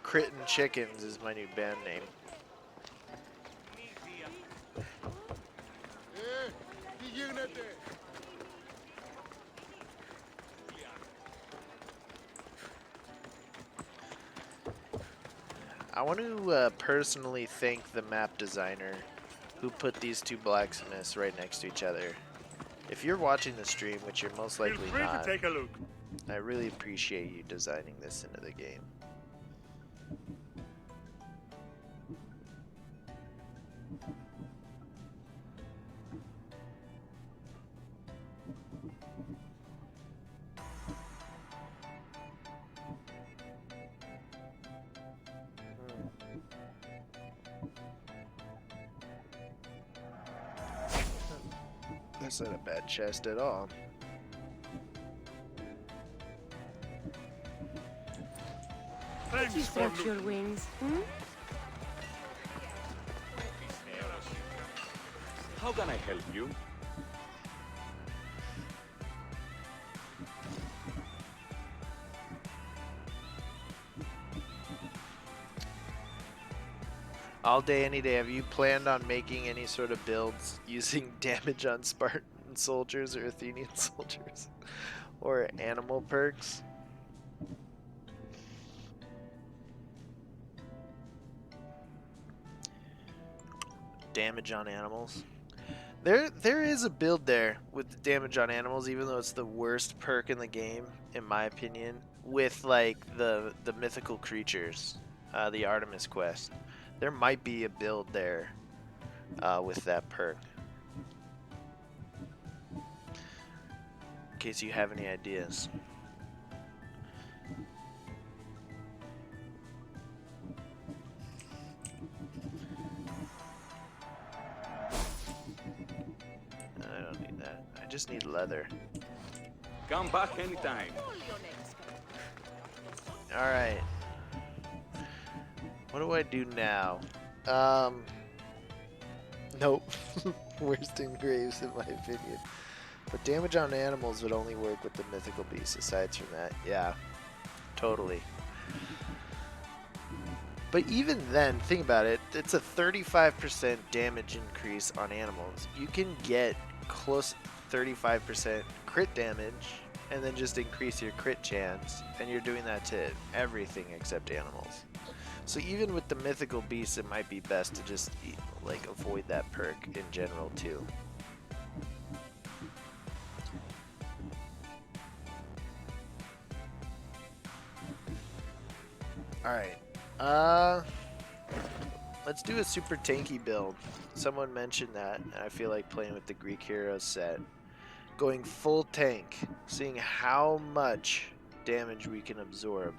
Crittin' Chickens is my new band name. Τι γίνεται? I want to personally thank the map designer who put these two blacksmiths right next to each other. If you're watching the stream, which you're most Feel likely free to not, take a look. I really appreciate you designing this into the game. That's not a bad chest at all. Did you Thanks for stretch your looking. wings? Hmm? How can I help you? All day, any day. Have you planned on making any sort of builds using damage on Spartan soldiers or Athenian soldiers? Or animal perks? Damage on animals. There is a build there with the damage on animals, even though it's the worst perk in the game, in my opinion, with like the mythical creatures, the Artemis quest. There might be a build there with that perk. In case you have any ideas. I don't need that. I just need leather. Come back anytime. Alright. What do I do now? Nope. Worst engraves in my opinion. But damage on animals would only work with the mythical beasts aside from that. Yeah. Totally. But But even then, think about it, it's a 35% damage increase on animals. You can get close 35% crit damage and then just increase your crit chance, and you're doing that to everything except animals. So even with the mythical beasts, it might be best to just like avoid that perk in general too. Alright. Let's do a super tanky build. Someone mentioned that, and I feel like playing with the Greek Heroes set. Going full tank, seeing how much damage we can absorb.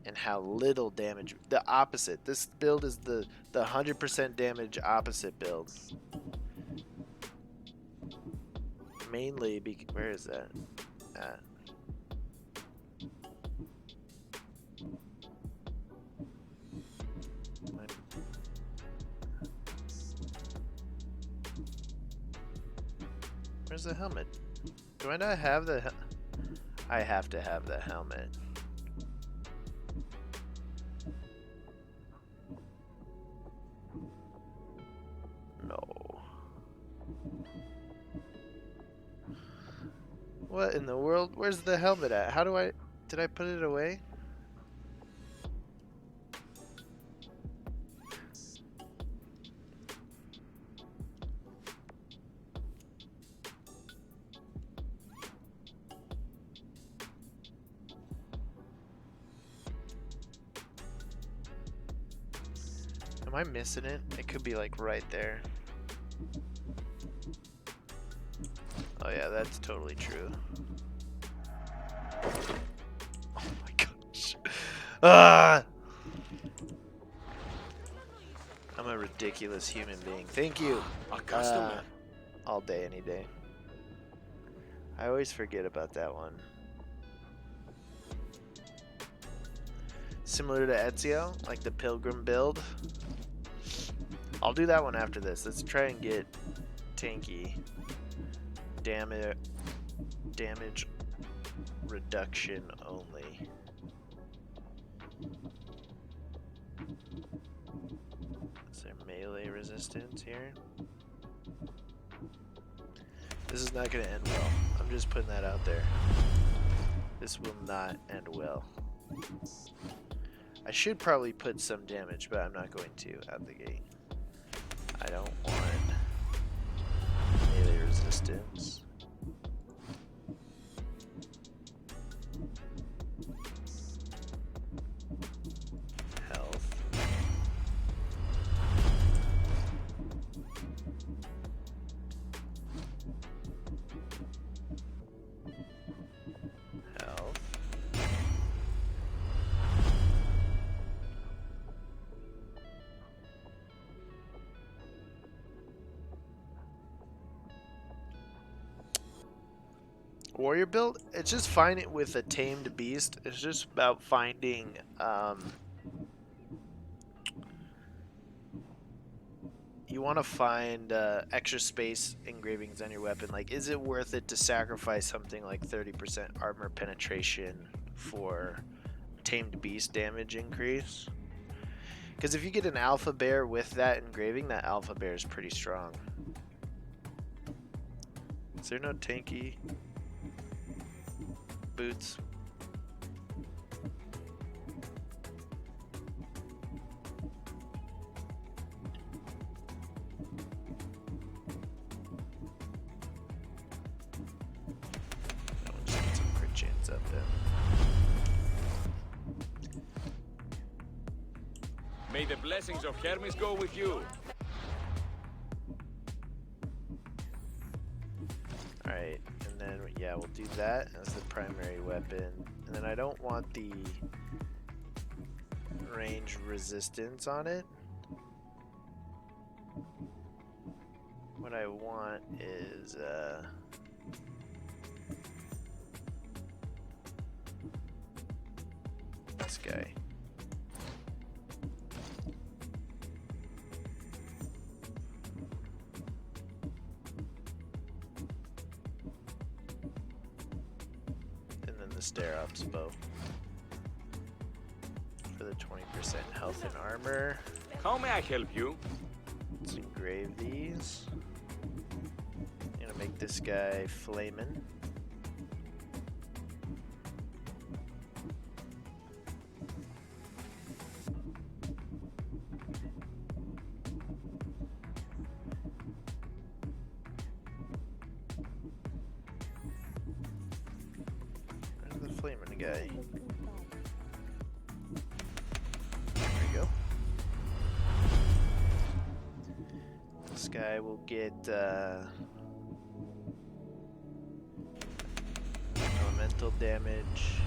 And how little damage. The opposite. This build is the 100% damage opposite build. Mainly because... Where is that at? Where's the helmet? Do I not have the I have to have the helmet. No. What in the world? Where's the helmet at? How do I... Did I put it away? Am I missing it? It could be like right there. Oh yeah, that's totally true. Oh my gosh. Ah! I'm a ridiculous human being. Thank you. A customer. All day, any day. I always forget about that one. Similar to Ezio, like the Pilgrim build. I'll do that one after this. Let's try and get tanky. Damage reduction only. Is there melee resistance here? This is not going to end well. I'm just putting that out there. This will not end well. I should probably put some damage, but I'm not going to out the gate. I don't want melee resistance. Health. Health. Warrior build, it's just find it with a tamed beast. It's just about finding you want to find extra space engravings on your weapon. Like, is it worth it to sacrifice something like 30% armor penetration for tamed beast damage increase? Because if you get an alpha bear with that engraving, that alpha bear is pretty strong. Is there no tanky boots? That one just got some crit chance up there. May the blessings of Hermes go with you. Alright, and then, yeah, we'll do that as the primary weapon. And then I don't want the range resistance on it. What I want is, this guy. Stair-ups bow. for the 20% health and armor. How may I help you? Let's engrave these. I'm gonna make this guy flamin'. Where's the flamin' guy? There we go. This guy will get elemental damage.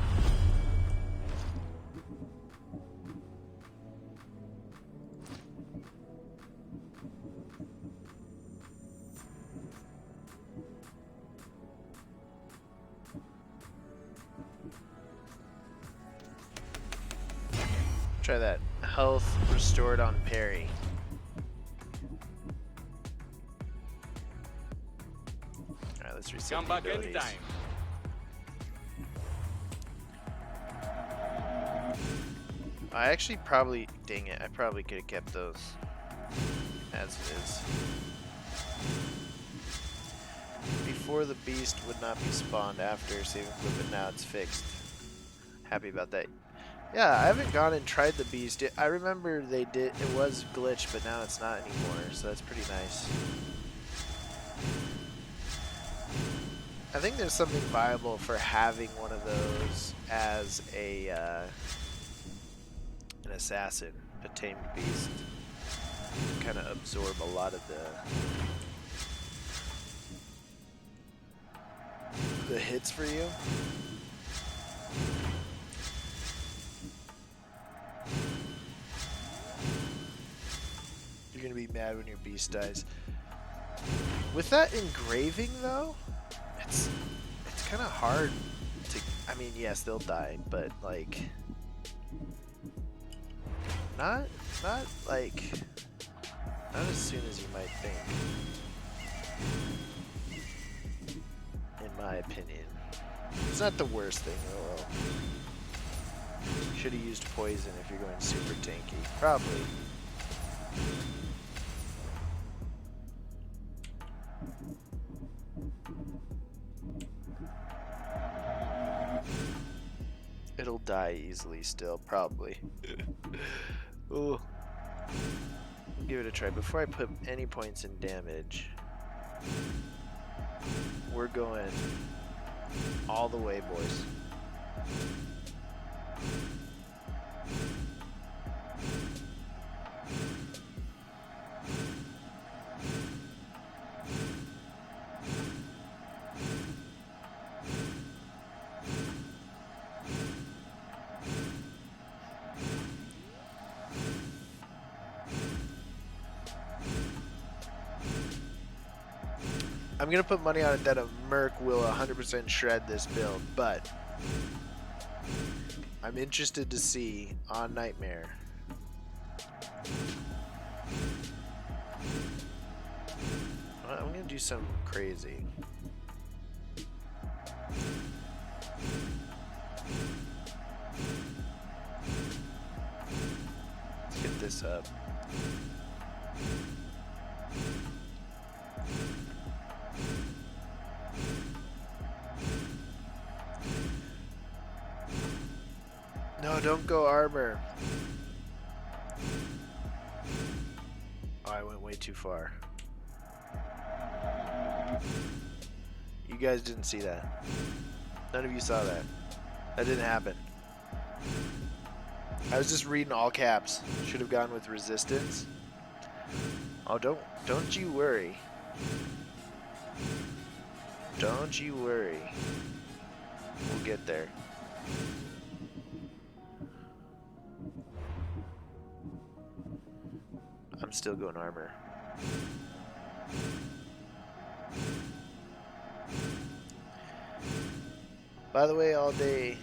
Try that. Health restored on parry. Alright, let's reset Come the back abilities. anytime. I actually probably, dang it, I probably could have kept those as is. Before the beast would not be spawned after saving flip, but now it's fixed. Happy about that. Yeah, I haven't gone and tried the beast yet. I remember they did, it was glitched, but now it's not anymore, so that's pretty nice. I think there's something viable for having one of those as a an assassin, a tamed beast. Kind of absorb a lot of the hits for you. You're gonna be mad when your beast dies. With that engraving though, it's kind of hard to. I mean, yes, they'll die, but like, not like, not as soon as you might think. In my opinion, it's not the worst thing. Oh well. Should have used poison if you're going super tanky. Probably. It'll die easily still, probably. Ooh. Give it a try. Before I put any points in damage, we're going all the way, boys. I'm gonna put money on it that a Merc will 100% shred this build, but I'm interested to see on Nightmare I'm gonna do something crazy. Let's get this up. No, don't go armor. Oh, I went way too far. You guys didn't see that. None of you saw that. That didn't happen. I was just reading all caps. Should have gone with resistance. Oh, don't you worry. Don't you worry. We'll get there. I'm still going armor. By the way, all day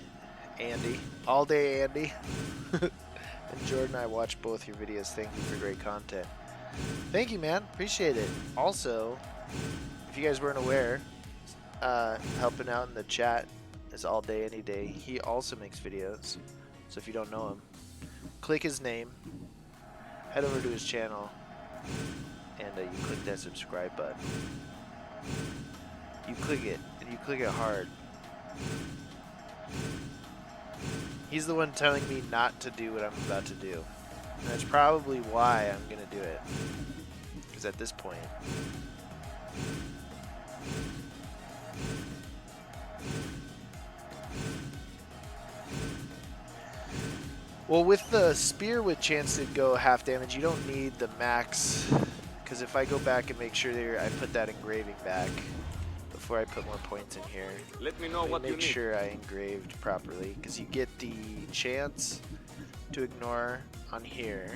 Andy, and Jordan, I watch both your videos. Thank you for great content. Thank you, man. Appreciate it. Also, if you guys weren't aware, helping out in the chat is all day, any day. He also makes videos. So if you don't know him, click his name, head over to his channel, and you click that subscribe button. You click it, and you click it hard. He's the one telling me not to do what I'm about to do. And that's probably why I'm going to do it. Because at this point... Well, with the spear with chance to go half damage, you don't need the max. Because if I go back and make sure that I put that engraving back before I put more points in here, Let me know what you make need. sure I engraved properly. Because you get the chance to ignore on here.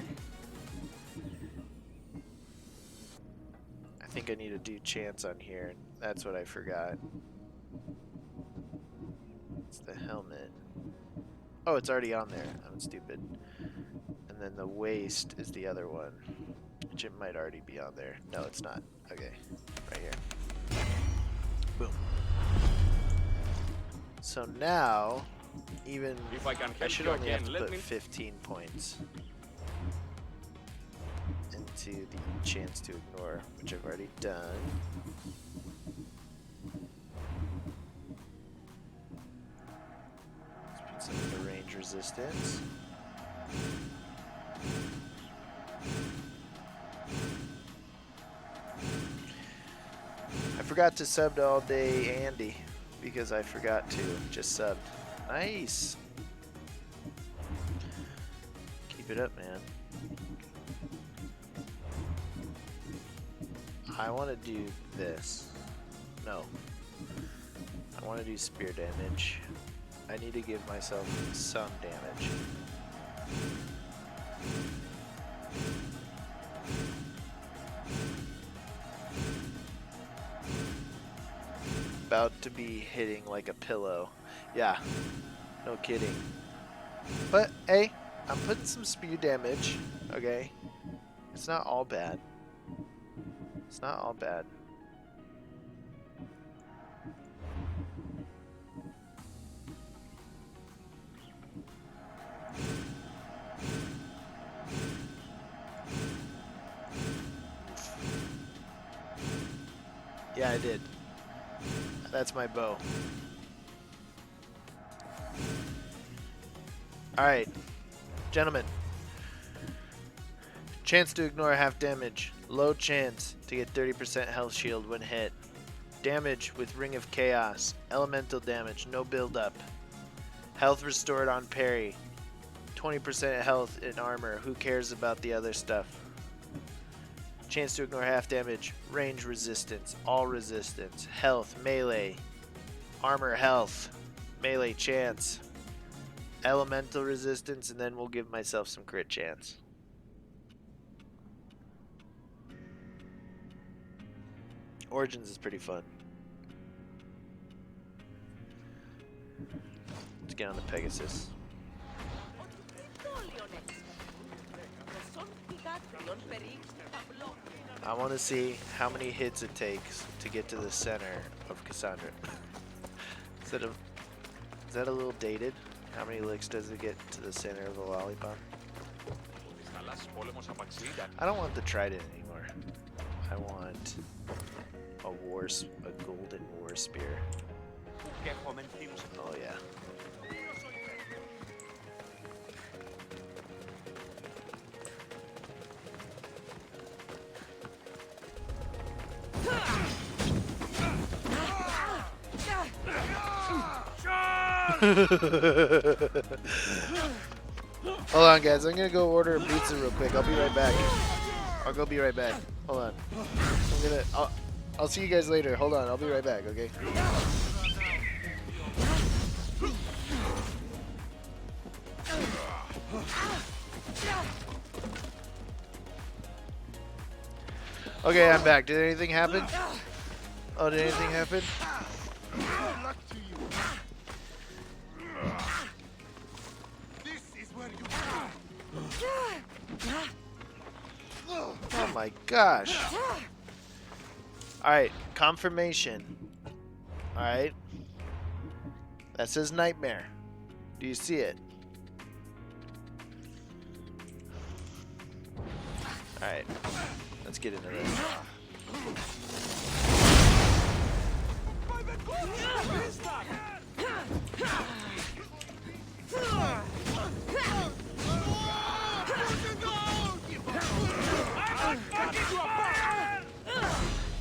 I think I need to do chance on here. That's what I forgot. It's the helmet. Oh, it's already on there. I'm stupid. And then the waist is the other one, which it might already be on there. No, it's not. Okay, right here. Boom. So now, even If I can I help should you only have again, to let put me. 15 points into the chance to ignore, which I've already done. Let's put some of the range resistance. I forgot to sub to All Day Andy because I forgot to. Just subbed. Nice. Keep it up, man. I want to do this. No. I want to do spear damage. I need to give myself some damage. About to be hitting like a pillow. Yeah, no kidding. But hey, I'm putting some spear damage, okay? It's not all bad. It's not all bad. Yeah, I did. That's my bow. Alright, gentlemen. Chance to ignore half damage. Low chance to get 30% health shield when hit. Damage with Ring of Chaos. Elemental damage, no build up. Health restored on parry. 20% health in armor. Who cares about the other stuff? Chance to ignore half damage. Range resistance. All resistance. Health. Melee. Armor health. Melee chance. Elemental resistance, and then we'll give myself some crit chance. Origins is pretty fun. Let's get on the Pegasus. I want to see how many hits it takes to get to the center of Cassandra. Is that a little dated? How many licks does it get to the center of the lollipop? I don't want the trident anymore. I want a golden war spear. Oh yeah. Hold on, guys. I'm gonna go order a pizza real quick. I'll be right back. I'll go be right back. Hold on. I'll see you guys later. Hold on. I'll be right back. Okay. Okay, I'm back. Did anything happen? Oh, did anything happen? Oh my gosh. Alright, confirmation. Alright. That says nightmare. Do you see it? Alright, let's get into this.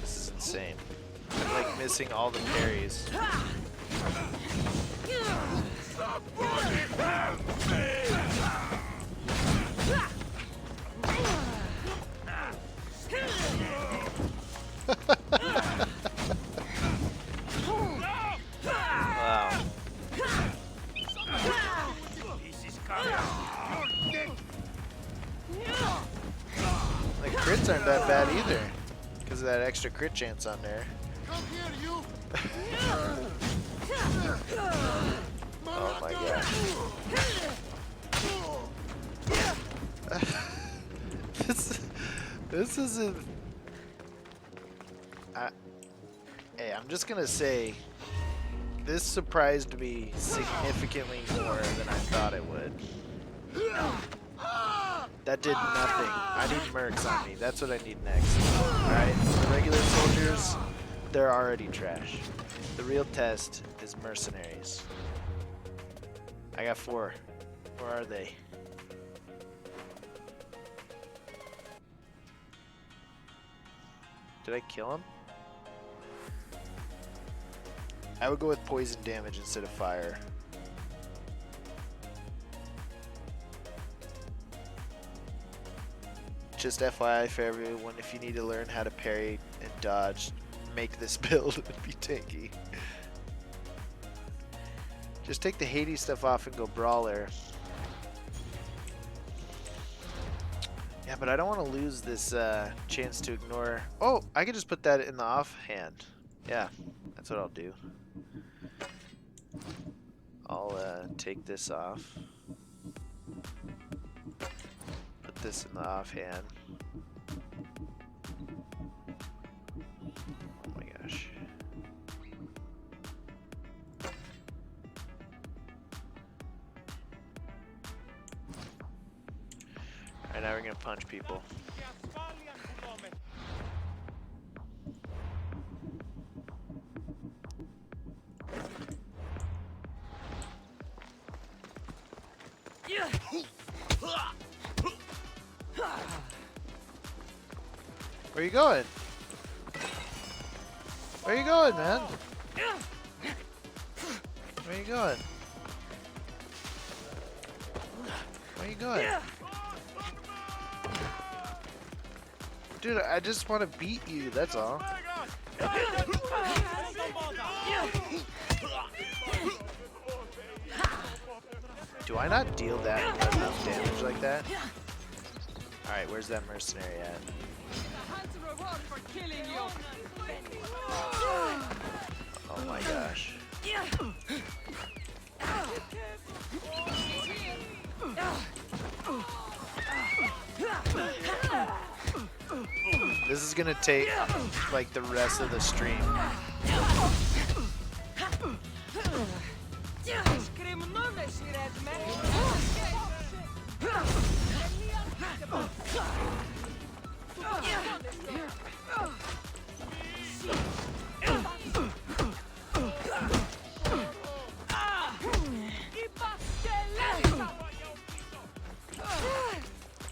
This is insane. I'm like missing all the parries. Wow. The crits aren't that bad either, because of that extra crit chance on there. Come here, you! Oh my god. This isn't. Hey, I'm just gonna say, this surprised me significantly more than I thought it would. That did nothing. I need mercs on me. That's what I need next. Alright, the regular soldiers, they're already trash. The real test is mercenaries. I got 4. Where are they? Did I kill him? I would go with poison damage instead of fire. Just FYI for everyone, if you need to learn how to parry and dodge, make this build and be tanky. Just take the Hades stuff off and go brawler. Yeah, but I don't want to lose this chance to ignore. Oh, I can just put that in the offhand. Yeah, that's what I'll do. I'll take this off. Put this in the offhand. Oh my gosh. Alright, now we're gonna punch people. Where you going? Where you going, man? Where you going? Where you going? Dude, I just want to beat you, that's all. Do I not deal that enough damage like that? Alright, where's that mercenary at? Oh my gosh. This is gonna take like the rest of the stream.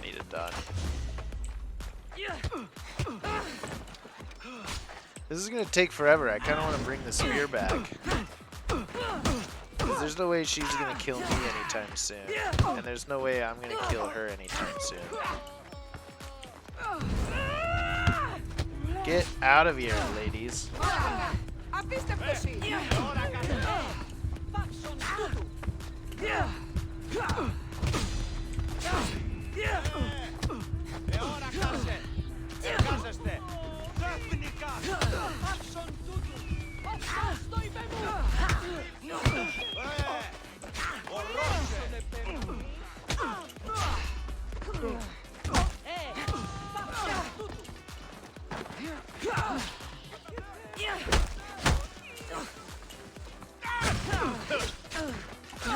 Need it done. This is gonna take forever. I kind of want to bring the spear back. Because there's no way she's gonna kill me anytime soon. And there's no way I'm gonna kill her anytime soon. Get out of here, ladies.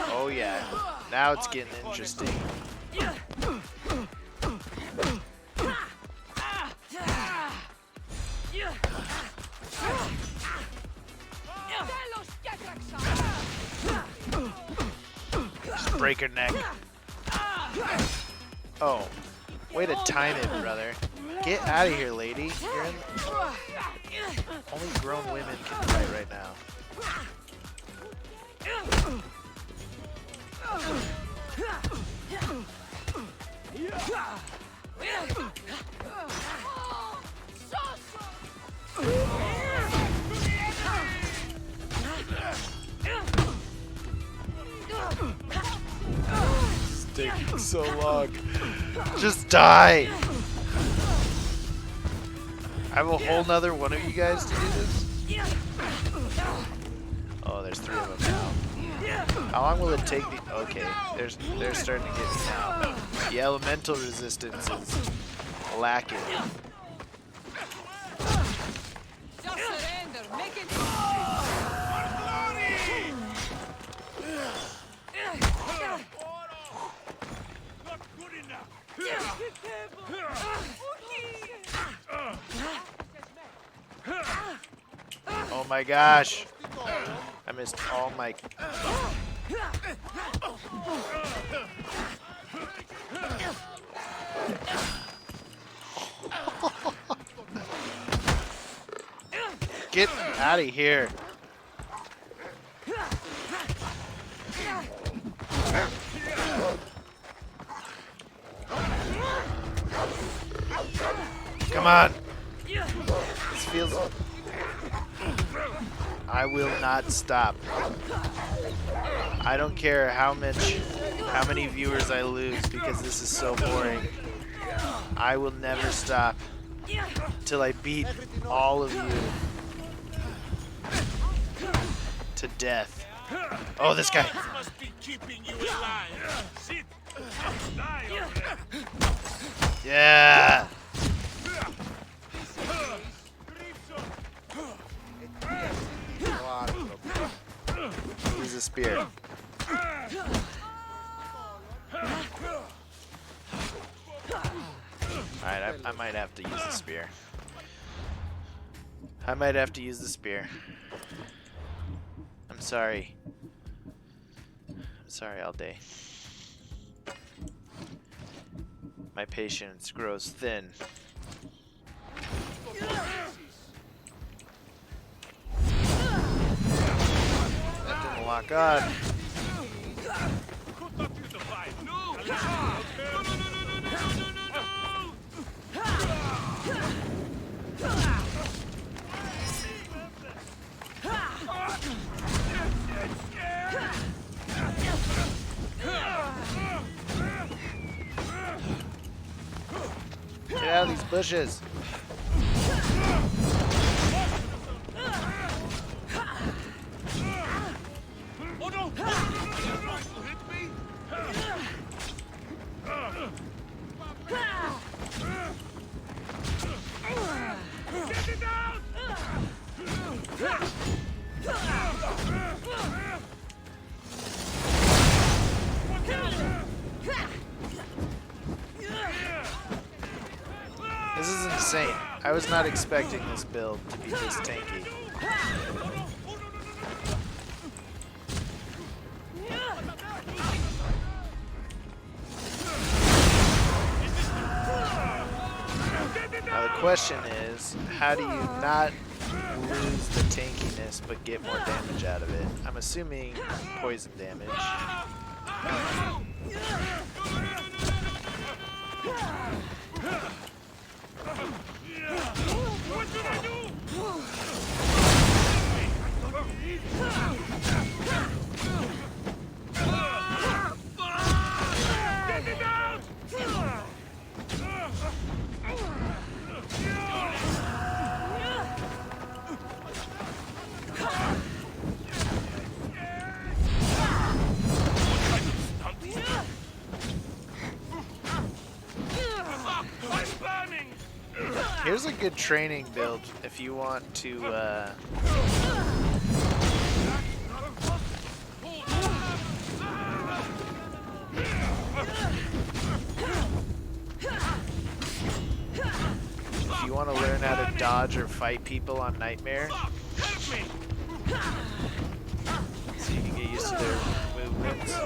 Oh yeah, now it's getting interesting. break her neck. Oh, way to time it, brother. Get out of here, lady. You're in... Only grown women can fight right now. It's taking so long. Just die! I have a whole nother one of you guys to do this? Oh, there's 3 of them now. How long will it take me? Okay, they're starting to get me now. The elemental resistance is lacking. Just surrender. Make it. Not good enough. Oh my gosh! I missed all my... Get out of here! Come on! This feels... I will not stop. I don't care how many viewers I lose because this is so boring. I will never stop till I beat all of you to death. Oh, this guy. Must be keeping you alive. Sit. Die already. Yeah. Use a spear. Alright, I might have to use the spear. I might have to use the spear. I'm sorry. I'm sorry all day. My patience grows thin. That didn't lock on. Get out of these bushes. Oh no! Hit me! Get it out! This is insane. I was not expecting this build to be this tanky. Now the question is, how do you not lose the tankiness but get more damage out of it? I'm assuming poison damage. What should I do? Get it out! I'm burning! Here's a good training build if you want to learn how to dodge or fight people on Nightmare. So you can get used to their movements.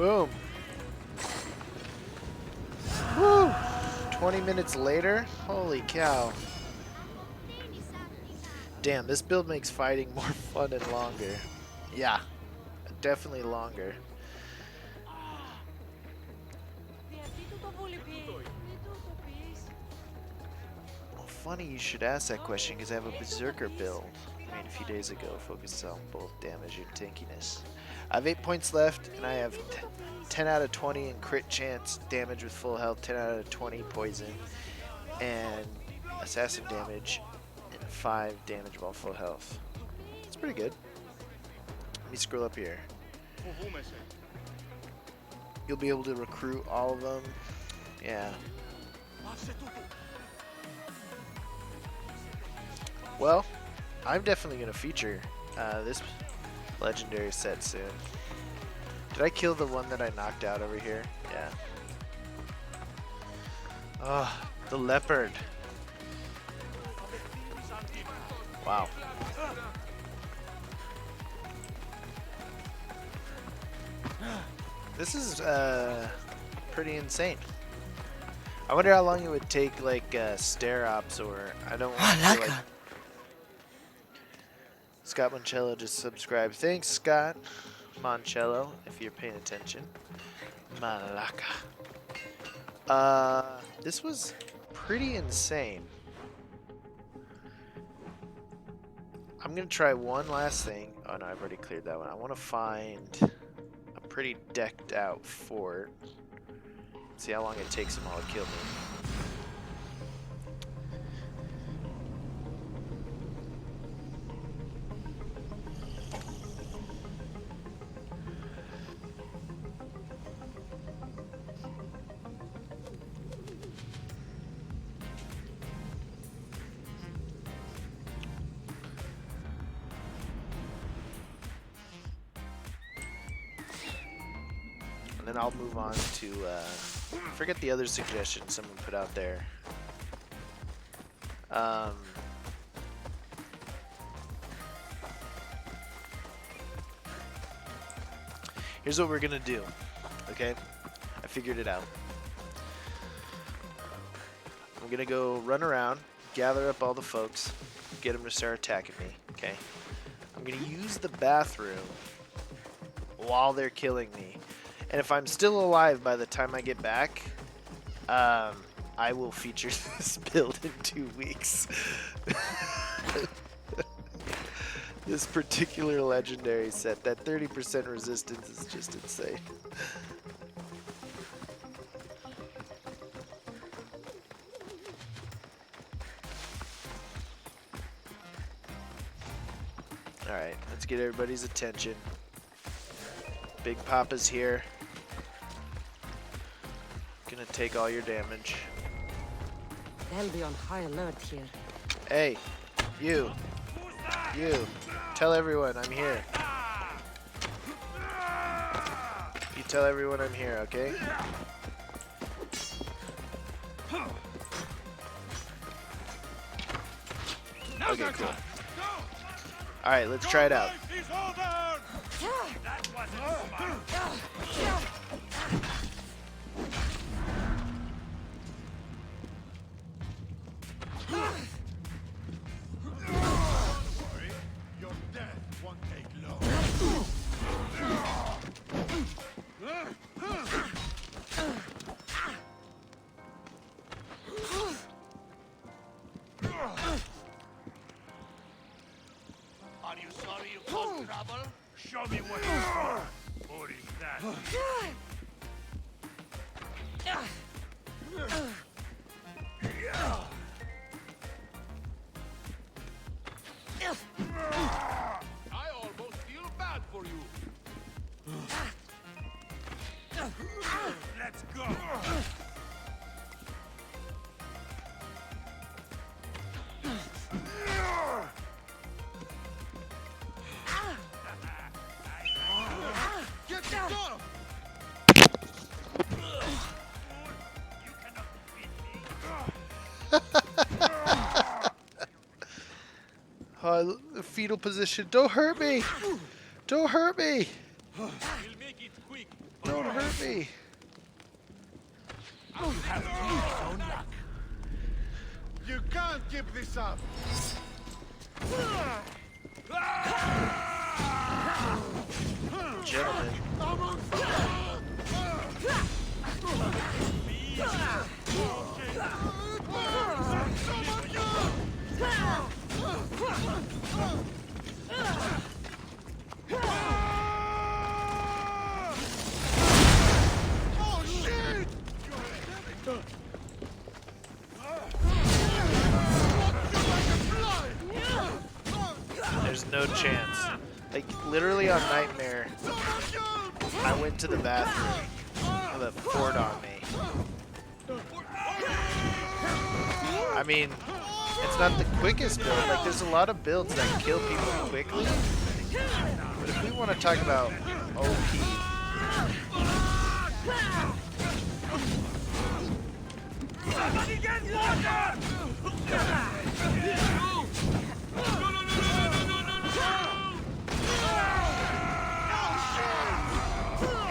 Boom. Woo! 20 minutes later? Holy cow. Damn, this build makes fighting more fun and longer. Yeah, definitely longer. Well, funny you should ask that question because I have a Berserker build. I mean, a few days ago, focused on both damage and tankiness. I have 8 points left, and I have 10 out of 20 in crit chance, damage with full health, 10 out of 20 poison, and assassin damage, and 5 damage while full health. It's pretty good. Let me scroll up here. You'll be able to recruit all of them. Yeah. Well, I'm definitely going to feature this legendary set soon. Did I kill the one that I knocked out over here? Yeah. Oh, the leopard. Wow. This is pretty insane. I wonder how long it would take, like, stair ops, or I don't want to like. Scott Moncello just subscribed. Thanks, Scott Moncello, if you're paying attention. Malaka. This was pretty insane. I'm gonna try one last thing. Oh no, I've already cleared that one. I want to find a pretty decked out fort. See how long it takes them all to kill me. And then I'll move on to, forget the other suggestion someone put out there. Here's what we're gonna do, okay? I figured it out. I'm gonna go run around, gather up all the folks, get them to start attacking me, okay? I'm gonna use the bathroom while they're killing me. And if I'm still alive by the time I get back, I will feature this build in 2 weeks. This particular legendary set, that 30% resistance is just insane. Alright, let's get everybody's attention. Big Papa's here. Gonna take all your damage. They'll be on high alert here. Hey, you. Tell everyone I'm here. You tell everyone I'm here, okay? Okay, cool. Alright, let's try it out. Are you sorry you caused trouble? Show me what you for. Or is that? I almost feel bad for you. Let's go. Fetal position. Don't hurt me. Don't hurt me. We'll make it quick. Don't hurt me. You can't keep this up. Gentlemen. Oh shit! There's no chance. Like, literally on Nightmare, I went to the bathroom with a fort on me. I mean, it's not the quickest build. Like, there's a lot of builds that kill people quickly. But if we want to talk about OP,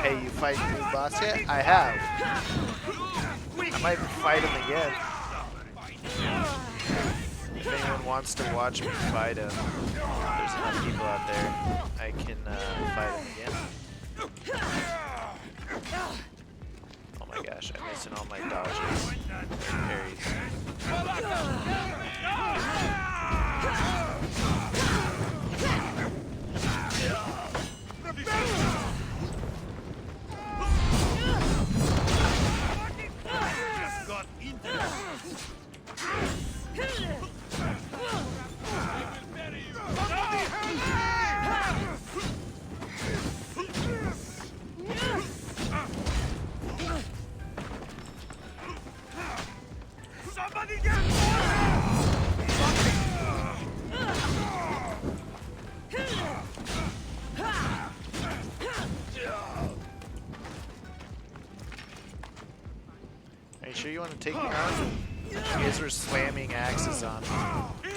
hey, you fight the new boss yet? I have. I might fight him again. If anyone wants to watch me fight him, there's enough people out there, I can fight him again. Oh my gosh, I'm missing all my dodges and parries. Are you sure you want to take me on? You guys were slamming axes on me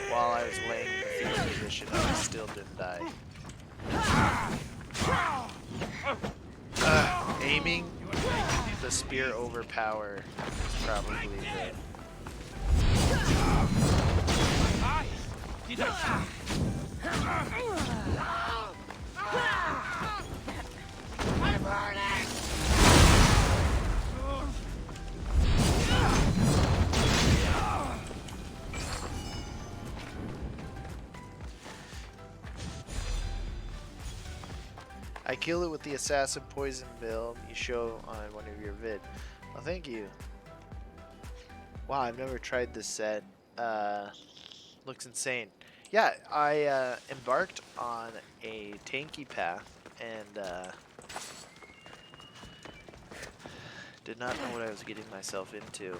while I was laying in the fetal position and I still didn't die. Aiming the spear overpower is probably the... I kill it with the assassin poison build you show on one of your vid. Well, thank you. Wow, I've never tried this set. Looks insane. Yeah, I embarked on a tanky path and did not know what I was getting myself into. In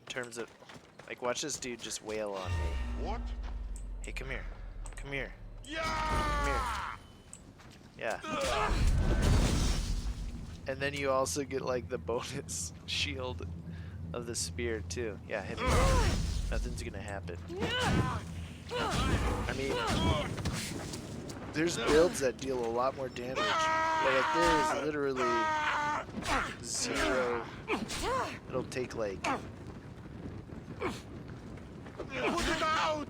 terms of, like, watch this dude just wail on me. What? Hey, come here. Come here. Yeah! Come here. Yeah. And then you also get like the bonus shield of the spear too. Yeah, hit me. Nothing's gonna happen. I mean, there's builds that deal a lot more damage. But like there is literally 0. It'll take like... Put it out!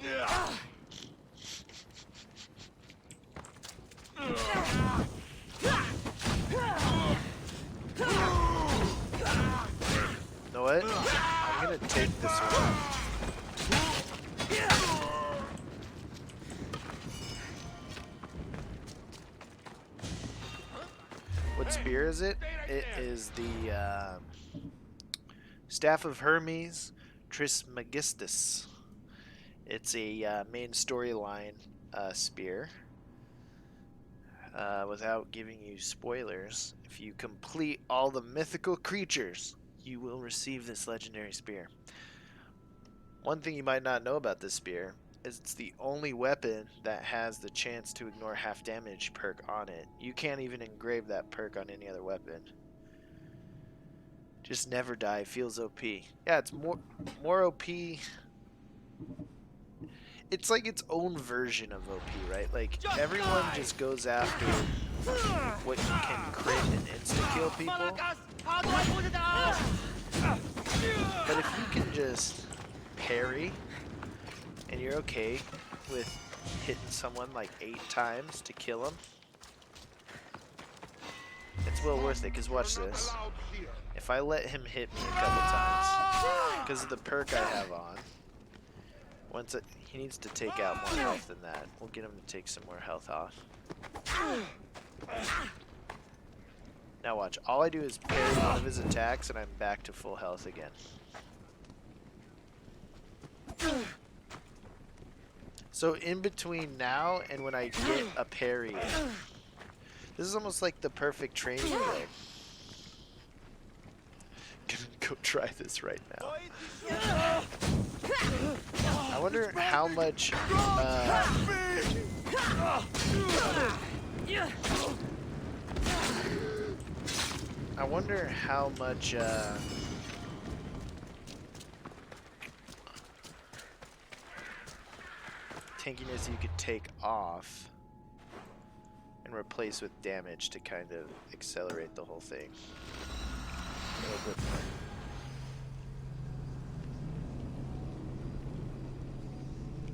Yeah! You know what? I'm gonna take this one. What spear is it? It is the Staff of Hermes Trismegistus. It's a main storyline spear. Without giving you spoilers, if you complete all the mythical creatures, you will receive this legendary spear. One thing you might not know about this spear is it's the only weapon that has the chance to ignore half damage perk on it. You can't even engrave that perk on any other weapon. Just never die feels OP. Yeah, it's more OP. it's like its own version of OP, right? Like everyone just goes after what you can crit and insta kill people. But if you can just parry and you're okay with hitting someone like 8 times to kill them, it's well worth it. Cause watch this. If I let him hit me a couple times, because of the perk I have on, he needs to take out more health than that. We'll get him to take some more health off. Now watch. All I do is parry one of his attacks, and I'm back to full health again. So in between now and when I get a parry in, this is almost like the perfect training build. Gonna go try this right now. I wonder how much tankiness you could take off and replace with damage to kind of accelerate the whole thing a little bit more.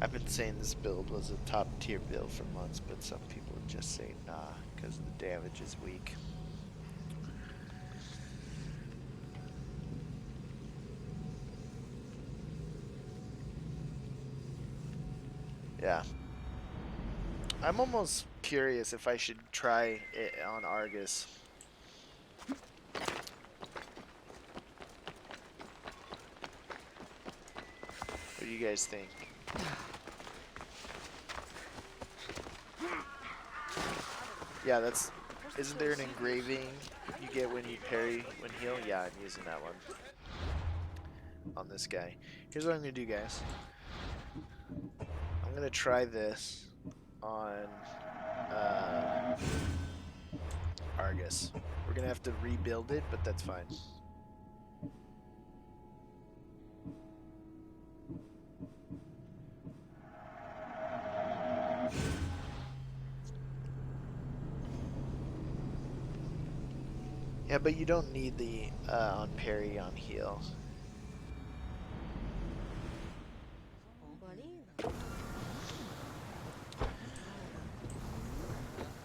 I've been saying this build was a top tier build for months, but some people just say nah because the damage is weak. Yeah. I'm almost curious if I should try it on Arges. What do you guys think? Yeah, that's... Isn't there an engraving you get when you parry, when heal? Yeah, I'm using that one. On this guy. Here's what I'm going to do, guys. I'm going to try this on Arges. We're going to have to rebuild it, but that's fine. Yeah, but you don't need the on parry on heal.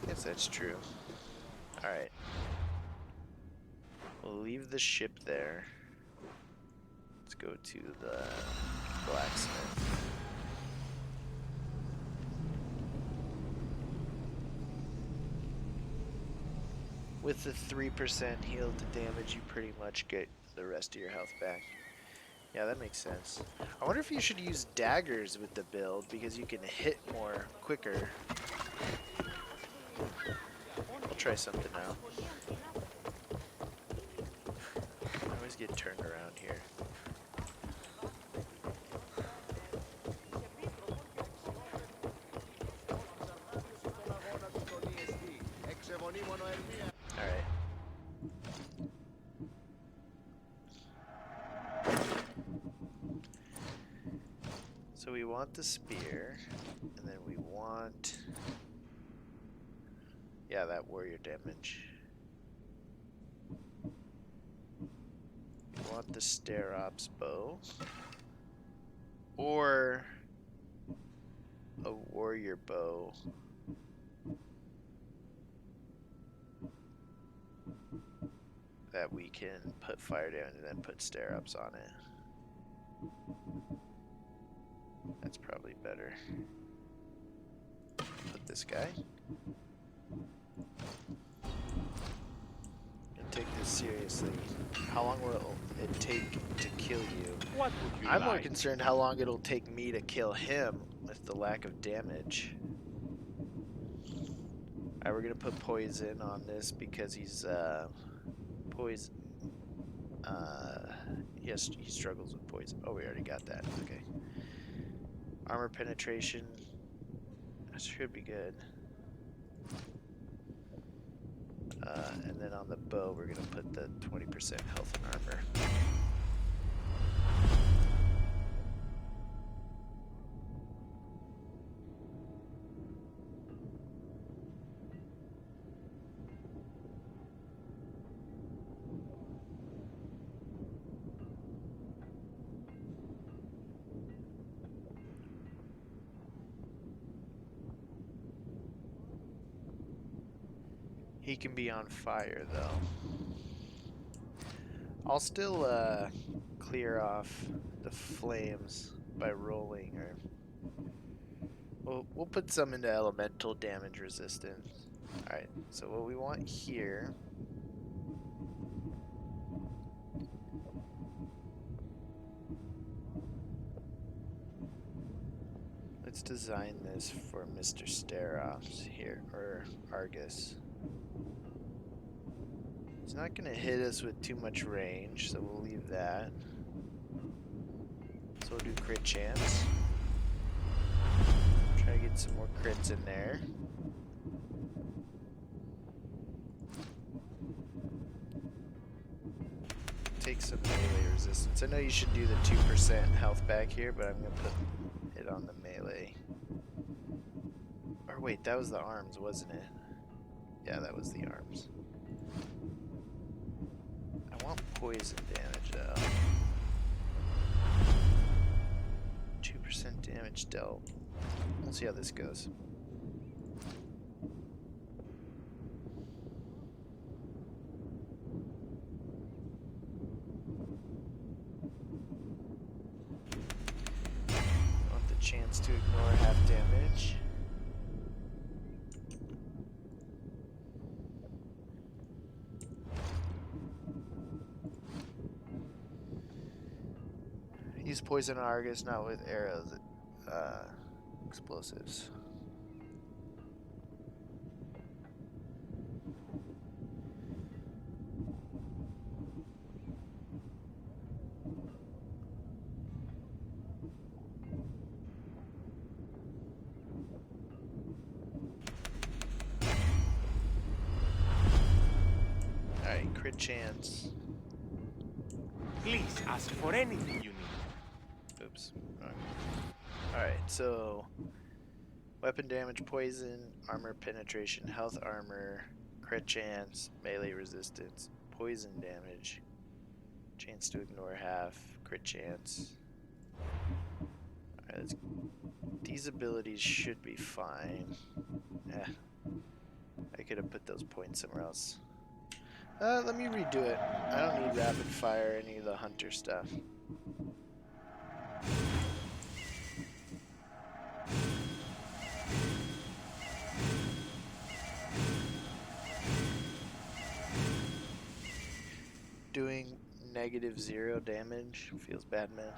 Guess that's true. Alright. We'll leave the ship there. Let's go to the blacksmith. With the 3% heal to damage, you pretty much get the rest of your health back. Yeah, that makes sense. I wonder if you should use daggers with the build, because you can hit more quicker. I'll try something out. I always get turned around here. Alright. So we want the spear, and then we want... Yeah, that warrior damage. We want the Stair Ops bow. Or a warrior bow. That we can put fire down and then put Stair Ups on it. That's probably better. Put this guy. And take this seriously. How long will it take to kill you? What would you I'm more like? concerned how long it'll take me to kill him with the lack of damage. Alright, we're gonna put poison on this because he's poison. Yes, he struggles with poison. Oh, we already got that. Okay. Armor penetration. That should be good. And then on the bow, we're gonna put the 20% health and armor. He can be on fire though. I'll still clear off the flames by rolling, or we'll put some into elemental damage resistance. Alright, so what we want here, let's design this for Mr. Steros here, or Arges. He's not going to hit us with too much range, so we'll leave that. So we'll do crit chance. Try to get some more crits in there. Take some melee resistance. I know you should do the 2% health back here, but I'm going to put it on the melee. Or wait, that was the arms, wasn't it? Yeah, that was the arms. I want poison damage though. 2% damage dealt. We'll see how this goes. Want the chance to ignore half damage. Use poison on Argus, not with arrows, explosives. Alright, crit chance. Please ask for anything you need. Oops. Alright, so weapon damage, poison, armor penetration, health armor, crit chance, melee resistance, poison damage, chance to ignore half, crit chance. Alright, these abilities should be fine. I could have put those points somewhere else. Let me redo it. I don't need rapid fire or any of the hunter stuff. Doing -0 damage feels bad, man.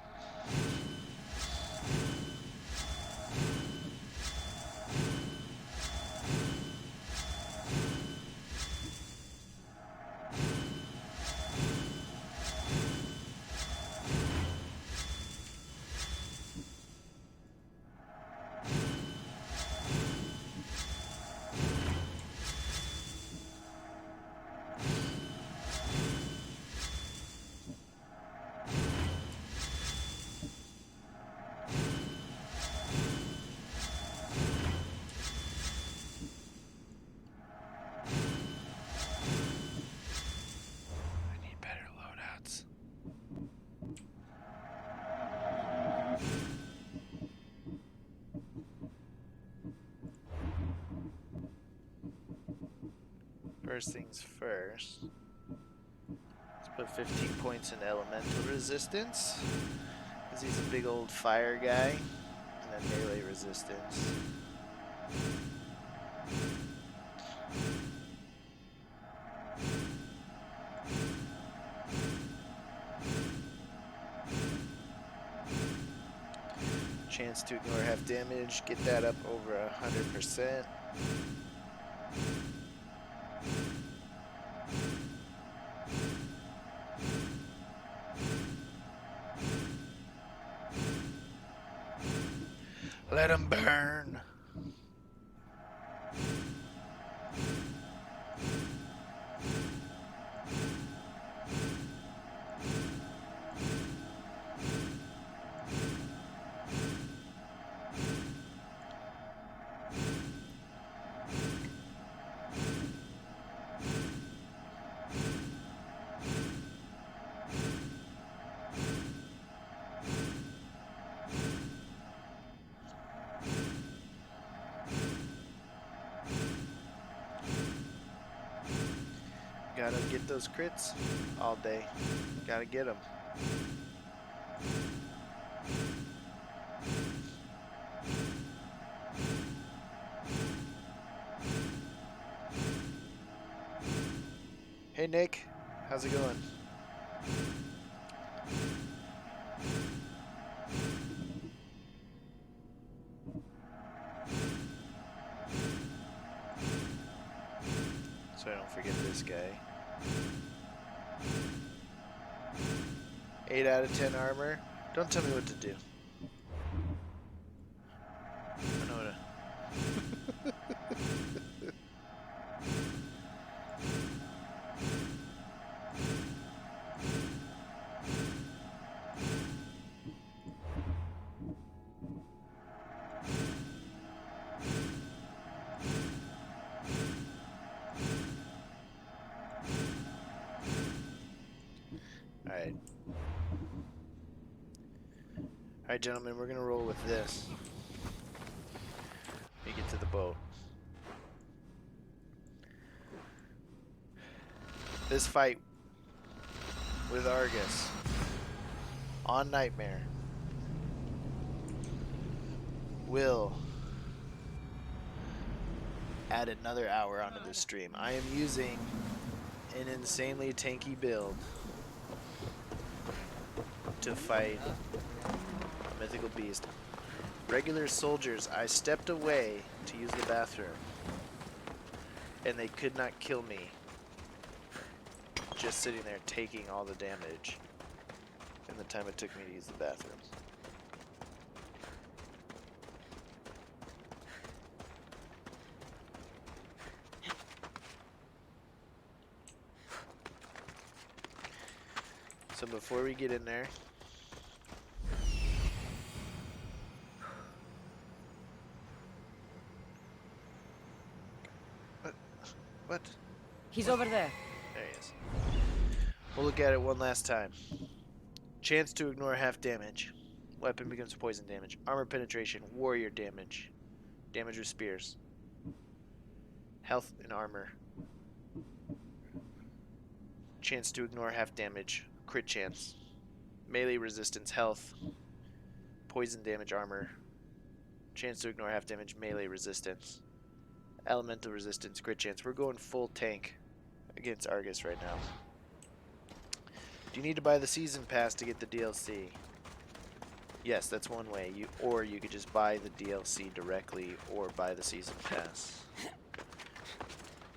First things first, let's put 15 points in elemental resistance, because he's a big old fire guy, and then melee resistance. Chance to ignore half damage, get that up over 100%. Let him burn. Gotta get those crits all day. Gotta get them. Hey Nick, how's it going? So I don't forget this guy. 8 out of 10 armor. Don't tell me what to do. I know what to... Alright. Alright, gentlemen, we're gonna roll with this. Let me get to the boat. This fight with Arges on Nightmare will add another hour onto the stream. I am using an insanely tanky build to fight a mythical beast. Regular soldiers, I stepped away to use the bathroom, and they could not kill me. Just sitting there taking all the damage in the time it took me to use the bathroom. So before we get in there, what? He's over there. There he is. We'll look at it one last time. Chance to ignore half damage. Weapon becomes poison damage. Armor penetration. Warrior damage. Damage with spears. Health and armor. Chance to ignore half damage. Crit chance. Melee resistance. Health. Poison damage. Armor. Chance to ignore half damage. Melee resistance. Elemental resistance. Crit chance. We're going full tank against Arges right now. Do you need to buy the season pass to get the DLC? Yes, that's one way. Or you could just buy the DLC directly or buy the season pass.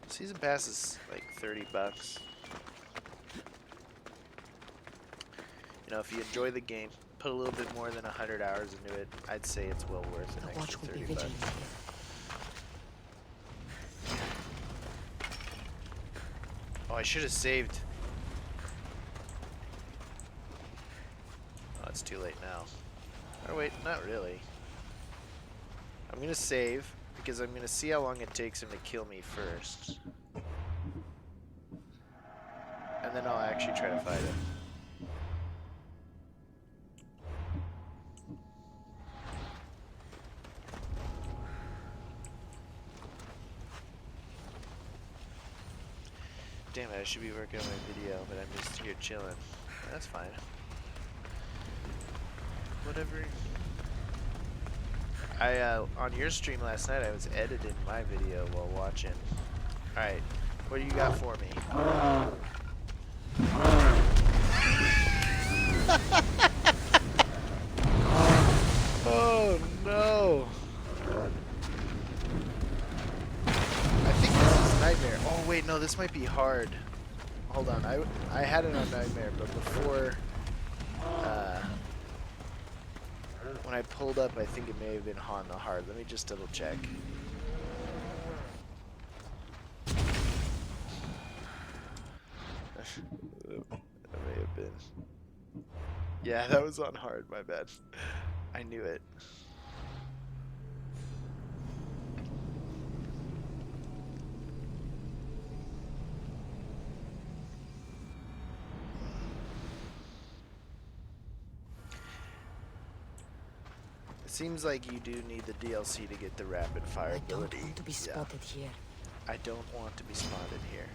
Season pass is like 30 bucks. You know, if you enjoy the game, put a little bit more than 100 hours into it, I'd say it's well worth an The watch extra will be 30 bucks. vigilant here. Oh, I should have saved. Oh, it's too late now. Oh wait, not really. I'm gonna save because I'm gonna see how long it takes him to kill me first. And then I'll actually try to fight him. Damn it, I should be working on my video, but I'm just here chilling. That's fine. Whatever. On your stream last night, I was editing my video while watching. Alright, what do you got for me? Oh no! I think this is Nightmare. Oh wait, no, this might be hard. Hold on, I had it on Nightmare, but before, when I pulled up, I think it may have been on the hard. Let me just double check. That may have been. Yeah, that was on hard, my bad. I knew it. It seems like you do need the DLC to get the rapid fire I don't ability. want to be spotted here. I don't want to be spotted here.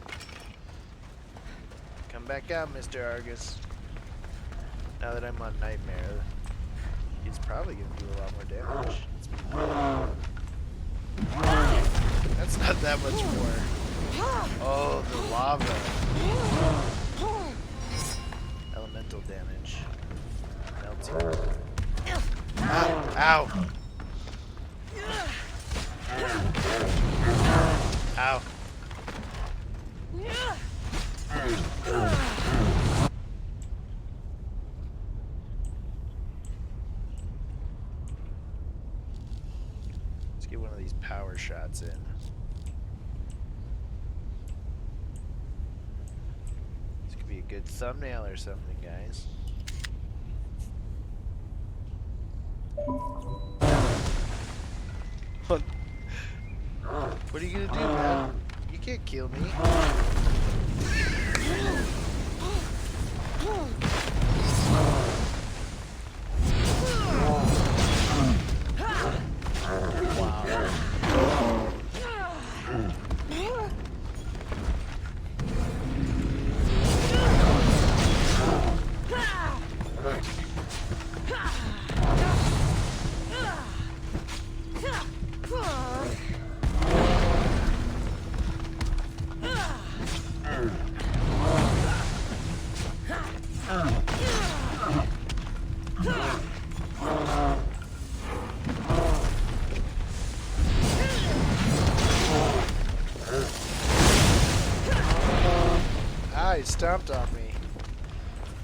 Come back out, Mr. Arges. Now that I'm on Nightmare, he's probably gonna do a lot more damage. That's not that much more. Oh, the lava. Elemental damage. Melting. Ow! Ow! Ow! Let's get one of these power shots in. This could be a good thumbnail or something, guys. What are you gonna do, man? You can't kill me. He stomped on me.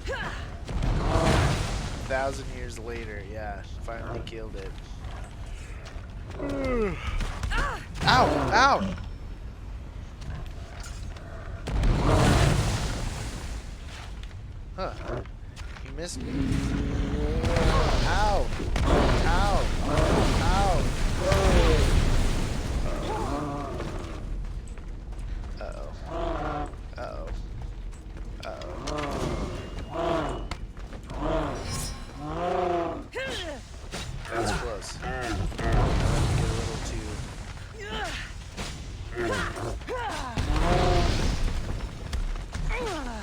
1,000 years later, yeah, finally killed it. Ow! Ow! Huh. He missed me. Ow! Ow! Ow! Uh-oh. Uh-oh. That's close. Get a little too.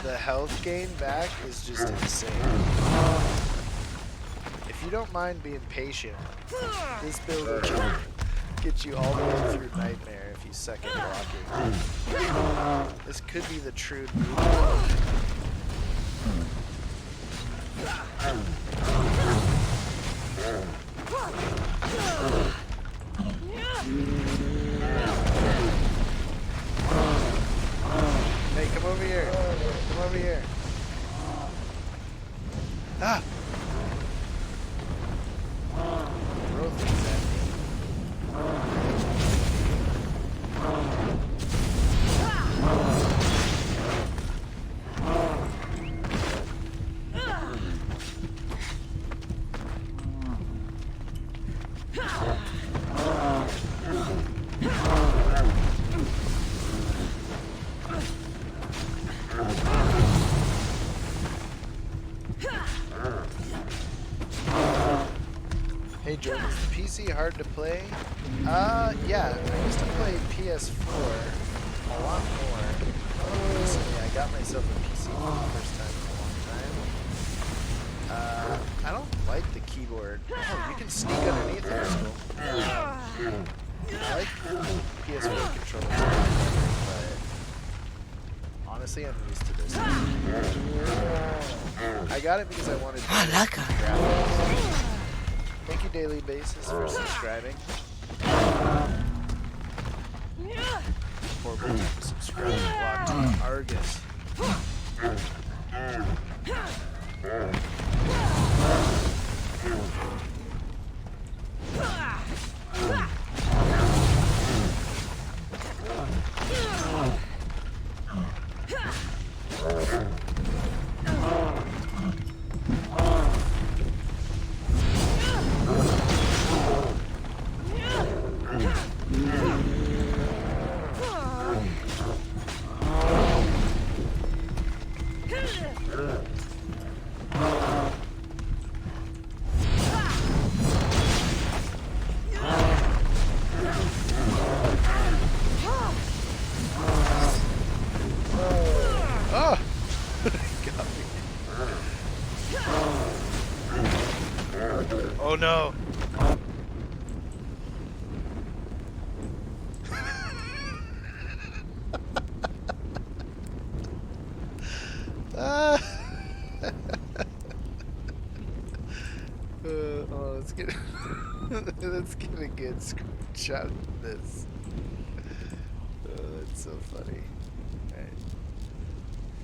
The health gain back is just insane. If you don't mind being patient, this build will get you all the way through Nightmare if you suck at blocking. This could be the true move. Hey, come over here. Come over here. Ah! Throw things at me. Hey Jordan, is the PC hard to play? Yeah, I used to play PS4 a lot more. Recently, I got myself a PC for the first time in a long time. I don't like the keyboard. Oh, you can sneak underneath it, that's cool. I like PS4 controllers, but honestly, I'm used to this. I got it because I wanted to graphics. Thank you, Daily Basis, for subscribing. Horrible time to subscribe. Blocked Arges. Oh no! Ah. Oh, let's get let's get a good screenshot of this. Oh, that's so funny. Alright.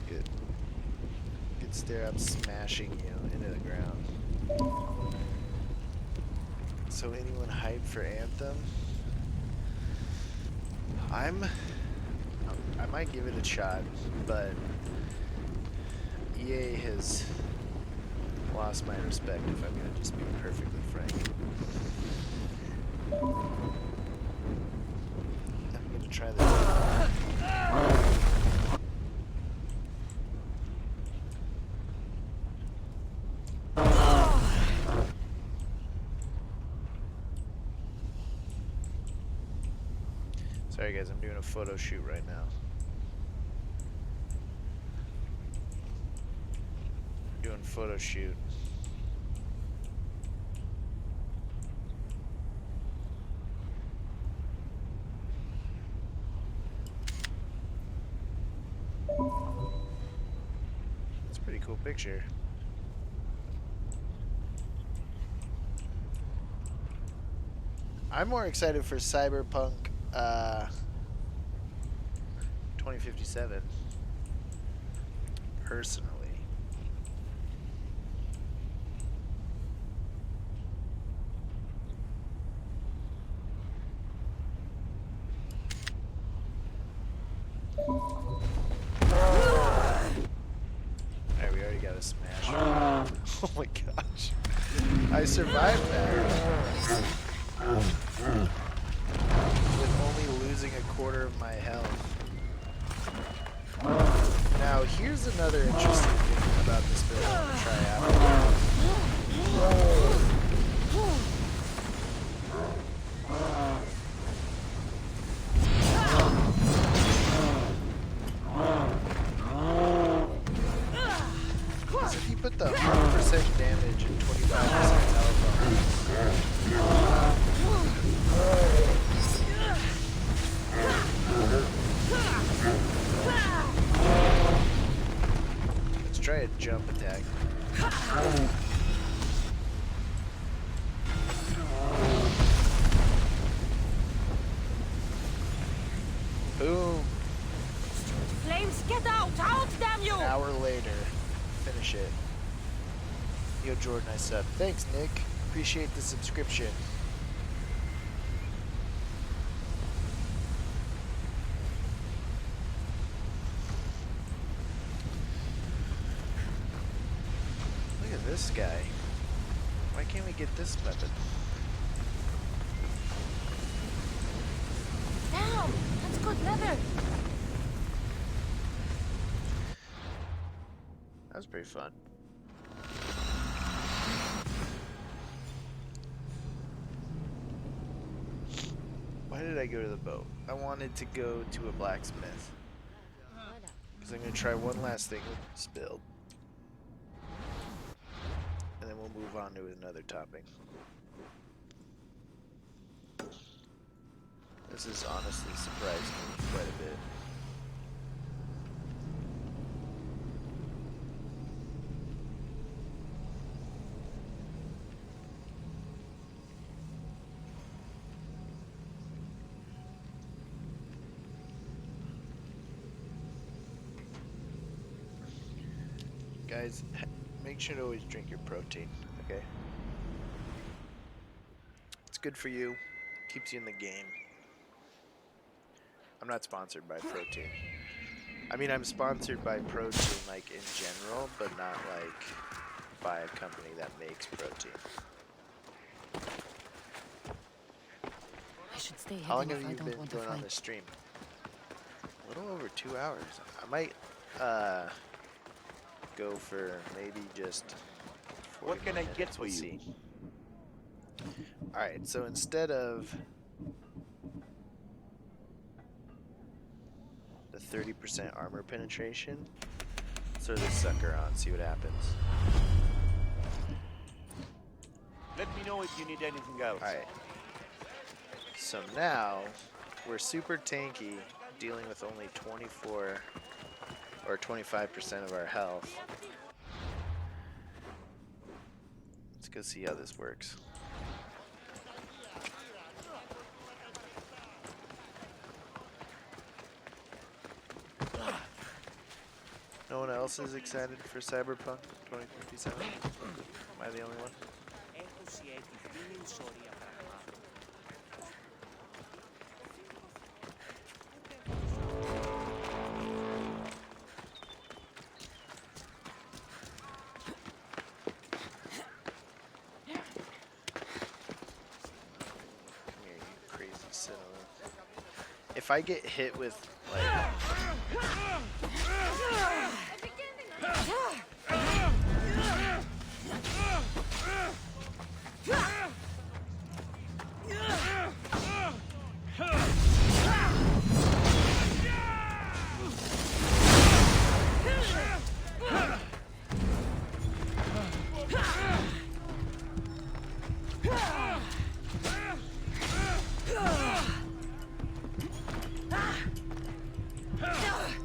Good stare up smashing you into the ground. So anyone hyped for Anthem? I might give it a shot, but EA has lost my respect if I'm gonna just be perfectly frank. I'm gonna try this. Sorry guys, I'm doing a photo shoot right now. Doing photo shoot. It's a pretty cool picture. I'm more excited for Cyberpunk 2057 personally. Alright, we already got a smash. Oh my gosh. I survived that. With only losing a quarter of my health. Now, here's another interesting thing about this build I'm going to try out. Because if you put the 100% damage and 25% health on let's try a jump attack. Boom. Flames, get out! Out, damn you! An hour later. Finish it. Yo, Jordan, I sub. Thanks, Nick. Appreciate the subscription. Look at this guy. Why can't we get this weapon? Damn! That's good leather! That was pretty fun. Why did I go to the boat? I wanted to go to a blacksmith. Because I'm going to try one last thing with this build. And then we'll move on to another topic. This has honestly surprised me quite a bit. Guys, make sure to always drink your protein, okay? It's good for you, keeps you in the game. I'm not sponsored by protein. I mean, I'm sponsored by protein, like, in general, but not, like, by a company that makes protein. I should stay How long hidden have if I you don't been want to going on fight. this stream? A little over 2 hours. I might, go for maybe just 40 What can I minutes. get for We'll you? see. Alright, so instead of the 30% armor penetration, let's throw this sucker on, see what happens. Let me know if you need anything else. Alright. So now, we're super tanky, dealing with only 24 or 25% of our health. Let's go see how this works. No one else is excited for Cyberpunk 2057? Am I the only one? Come here, you crazy son of a... If I get hit with, like...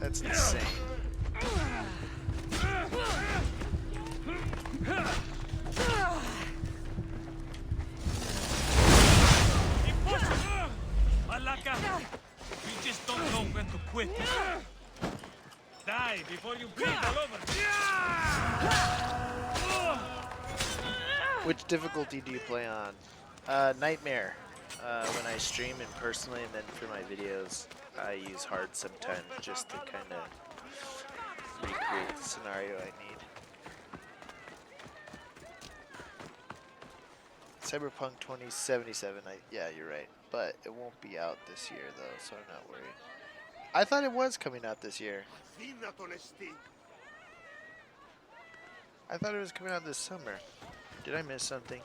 That's insane. Malaka, you just don't know when to quit. Die before you bleed all over. Which difficulty do you play on? Nightmare. When I stream and personally, and then for my videos, I use hard sometimes just to kind of recreate the scenario I need. Cyberpunk 2077, yeah, you're right. But it won't be out this year, though, so I'm not worried. I thought it was coming out this year. I thought it was coming out this summer. Did I miss something?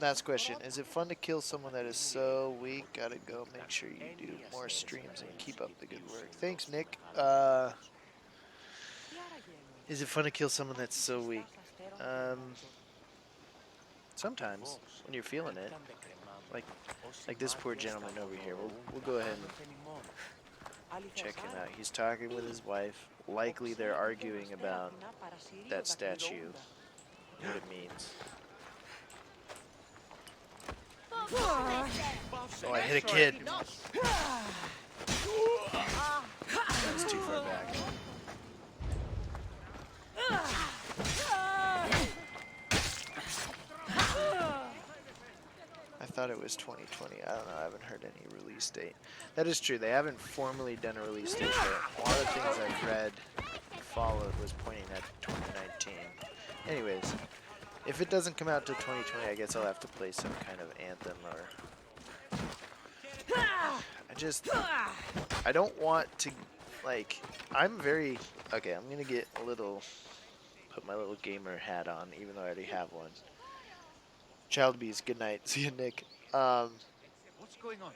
Last question. Is it fun to kill someone that is so weak? Gotta go. Make sure you do more streams and keep up the good work. Thanks, Nick. Is it fun to kill someone that's so weak? Sometimes, when you're feeling it. Like this poor gentleman over here. We'll go ahead and check him out. He's talking with his wife. Likely they're arguing about that statue. What it means. Oh, I hit a kid. That's too far back. I thought it was 2020. I don't know. I haven't heard any release date. That is true. They haven't formally done a release date yet. All the things I've read and followed was pointing at 2019. Anyways, if it doesn't come out till 2020, I guess I'll have to play some kind of anthem or... I don't want to, like, I'm very... Okay, I'm gonna get a little... Put my little gamer hat on, even though I already have one. Child bees, good night. See you, Nick. What's going on?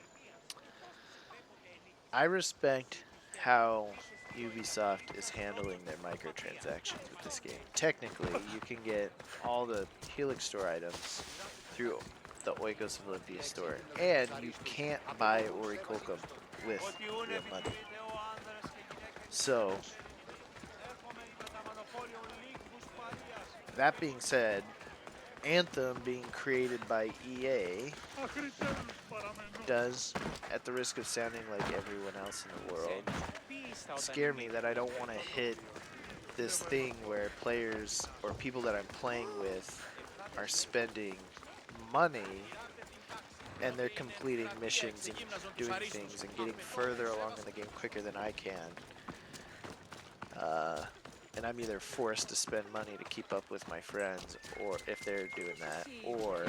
I respect how Ubisoft is handling their microtransactions with this game. Technically, you can get all the Helix store items through the Oikos of Olympia store, and you can't buy Orichalcum with real money. So, that being said, Anthem being created by EA does, at the risk of sounding like everyone else in the world, scare me that I don't want to hit this thing where players or people that I'm playing with are spending money and they're completing missions and doing things and getting further along in the game quicker than I can. And I'm either forced to spend money to keep up with my friends, or if they're doing that, or...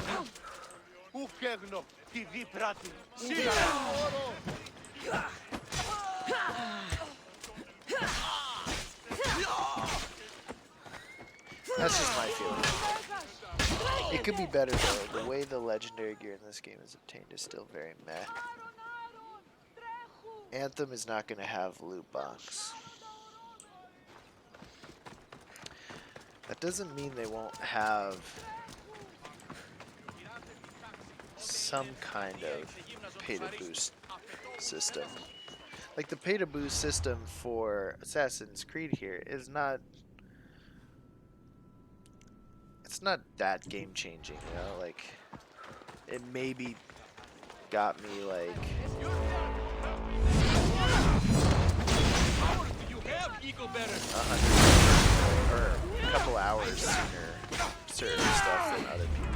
That's just my feeling. It could be better though. The way the legendary gear in this game is obtained is still very meh. Anthem is not going to have loot box. That doesn't mean they won't have some kind of pay-to-boost system. Like the pay-to-boost system for Assassin's Creed here is not... It's not that game-changing, you know? Like, it maybe got me, like... or a couple hours sooner certain stuff than other people.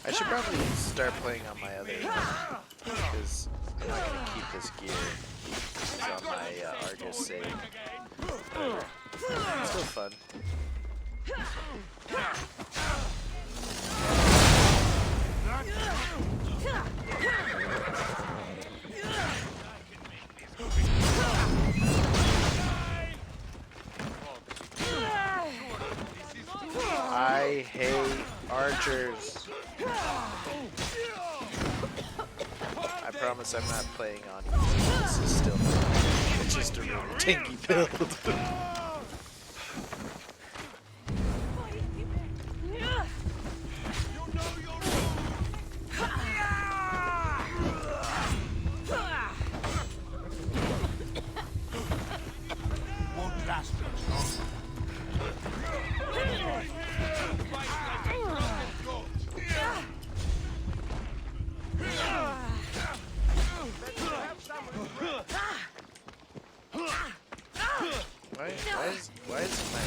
I should probably start playing on my other because I'm not going to keep this gear. It's on my Arges save. Whatever. It's still fun. I hate archers. I promise I'm not playing on easy. This is still it's just a really tanky build. Why is my...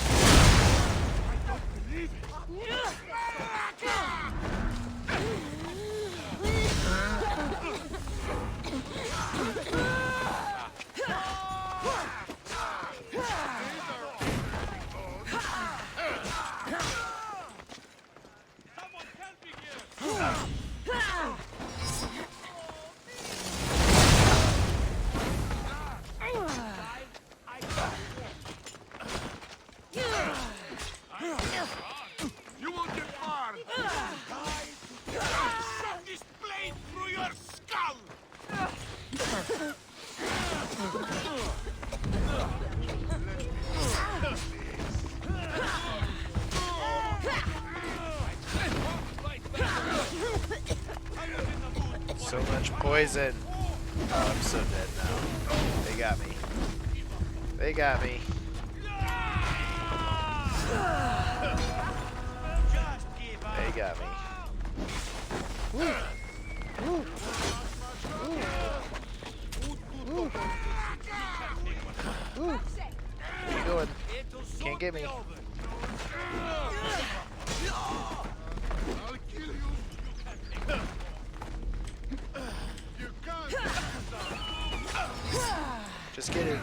You won't get far! Shove this blade through your skull! So much poison. Oh, I'm so dead now. They got me. They got me. They got me. Woo. Woo. Woo. Woo. Where you going? Can't get me. I'll kill you! You can't! Just kidding.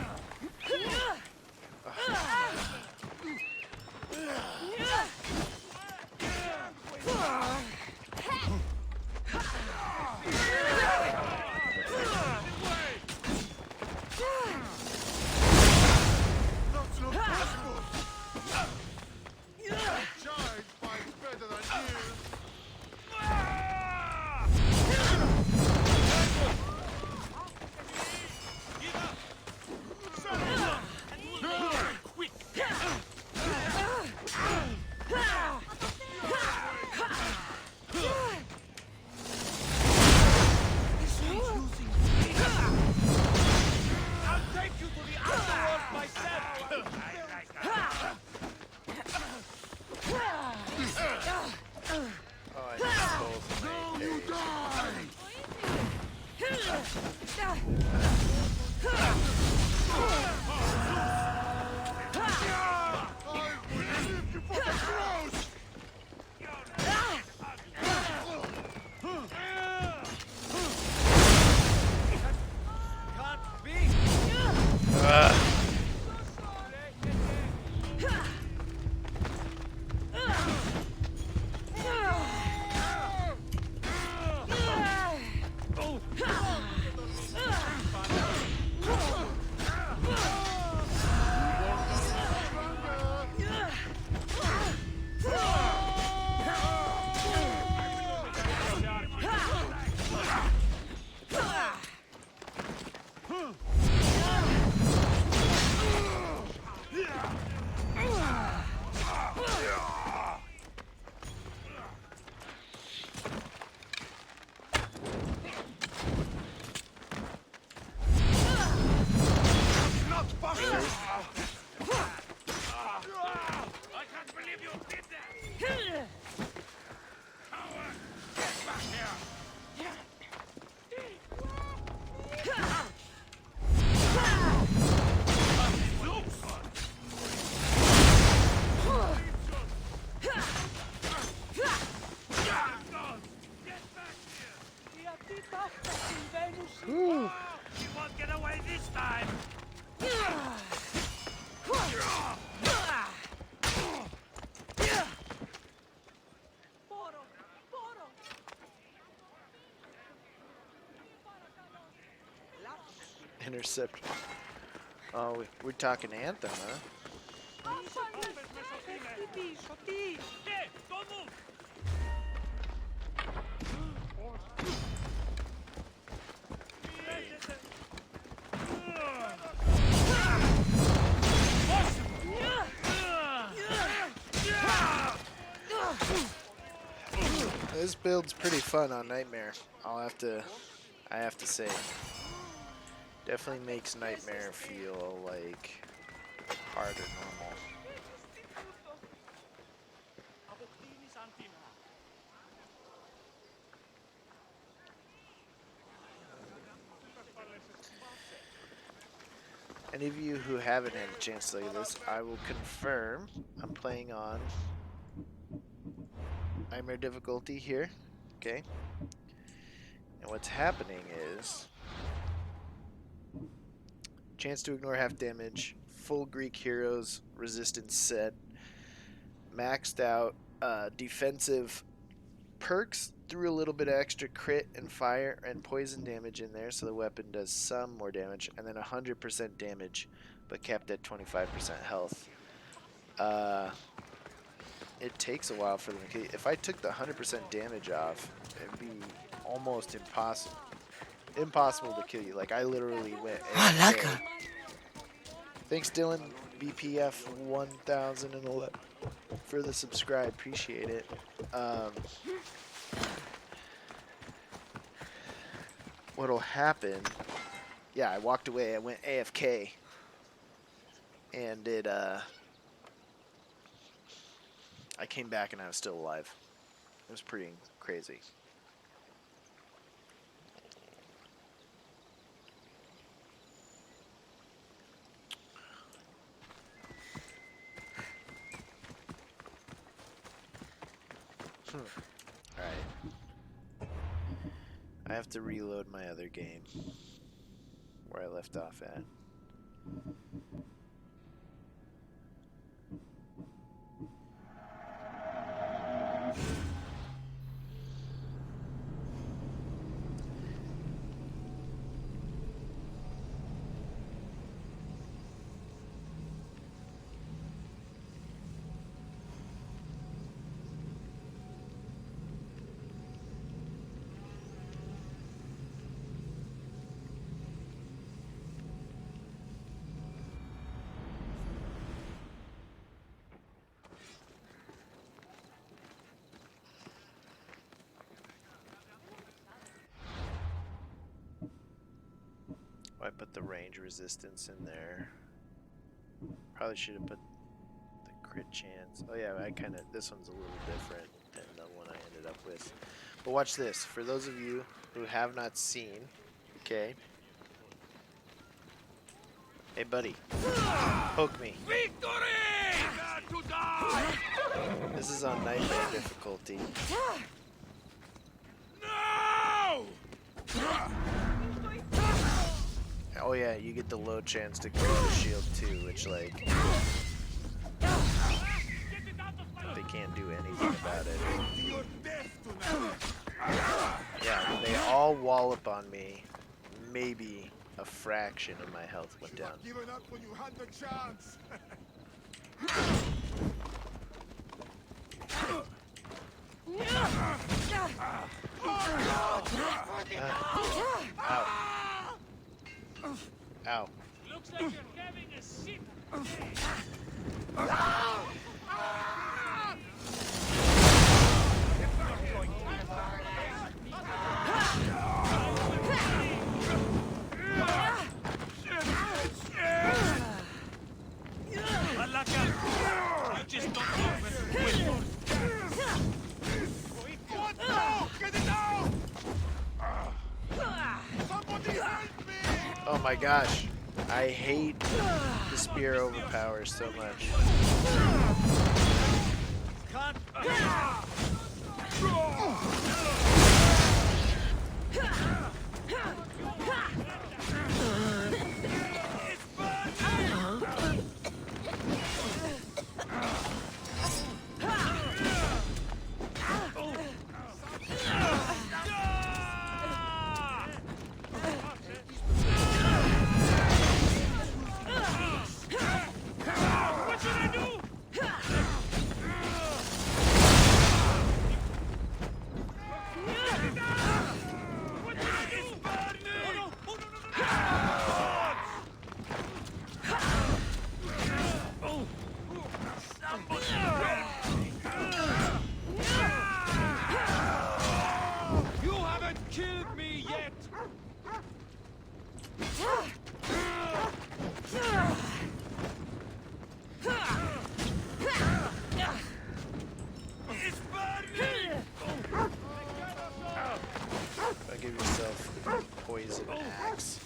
That's not possible! Giant fights better than you! Woo. You won't get away this time. Intercept. Oh, we're talking Anthem, huh? Hey, don't move. This build's pretty fun on Nightmare. I have to say. Definitely makes Nightmare feel like harder normal. Any of you who haven't had a chance to look at this, I will confirm I'm playing on Nightmare difficulty here. Okay. And what's happening is chance to ignore half damage, full Greek heroes resistance set, maxed out defensive perks, threw a little bit of extra crit and fire and poison damage in there so the weapon does some more damage, and then 100% damage but kept at 25% health. It takes a while for them to kill you. If I took the 100% damage off, it'd be almost impossible to kill you. Like, I literally went AFK. Thanks, Dylan, BPF 1011 for the subscribe. Appreciate it. What'll happen? Yeah, I walked away. I went AFK, and I came back and I was still alive. It was pretty crazy. Alright. I have to reload my other game where I left off at. I put the range resistance in there. Probably should have put the crit chance. Oh yeah, this one's a little different than the one I ended up with. But watch this. For those of you who have not seen Okay. Hey, buddy. Poke me. Victory! Prepare to die! This is on nightmare difficulty. No! Oh yeah, you get the low chance to clear the shield too, which like they can't do anything about it. Your death tonight! Yeah, when they all wallop on me, maybe a fraction of my health went down. Given up when you had the chance! Ow. Ow. Looks like you're having a shit. You just don't know when What? No! Get it out! Somebody help me! Oh my gosh. I hate the spear overpowers so much. you haven't killed me yet. Give yourself poison axe.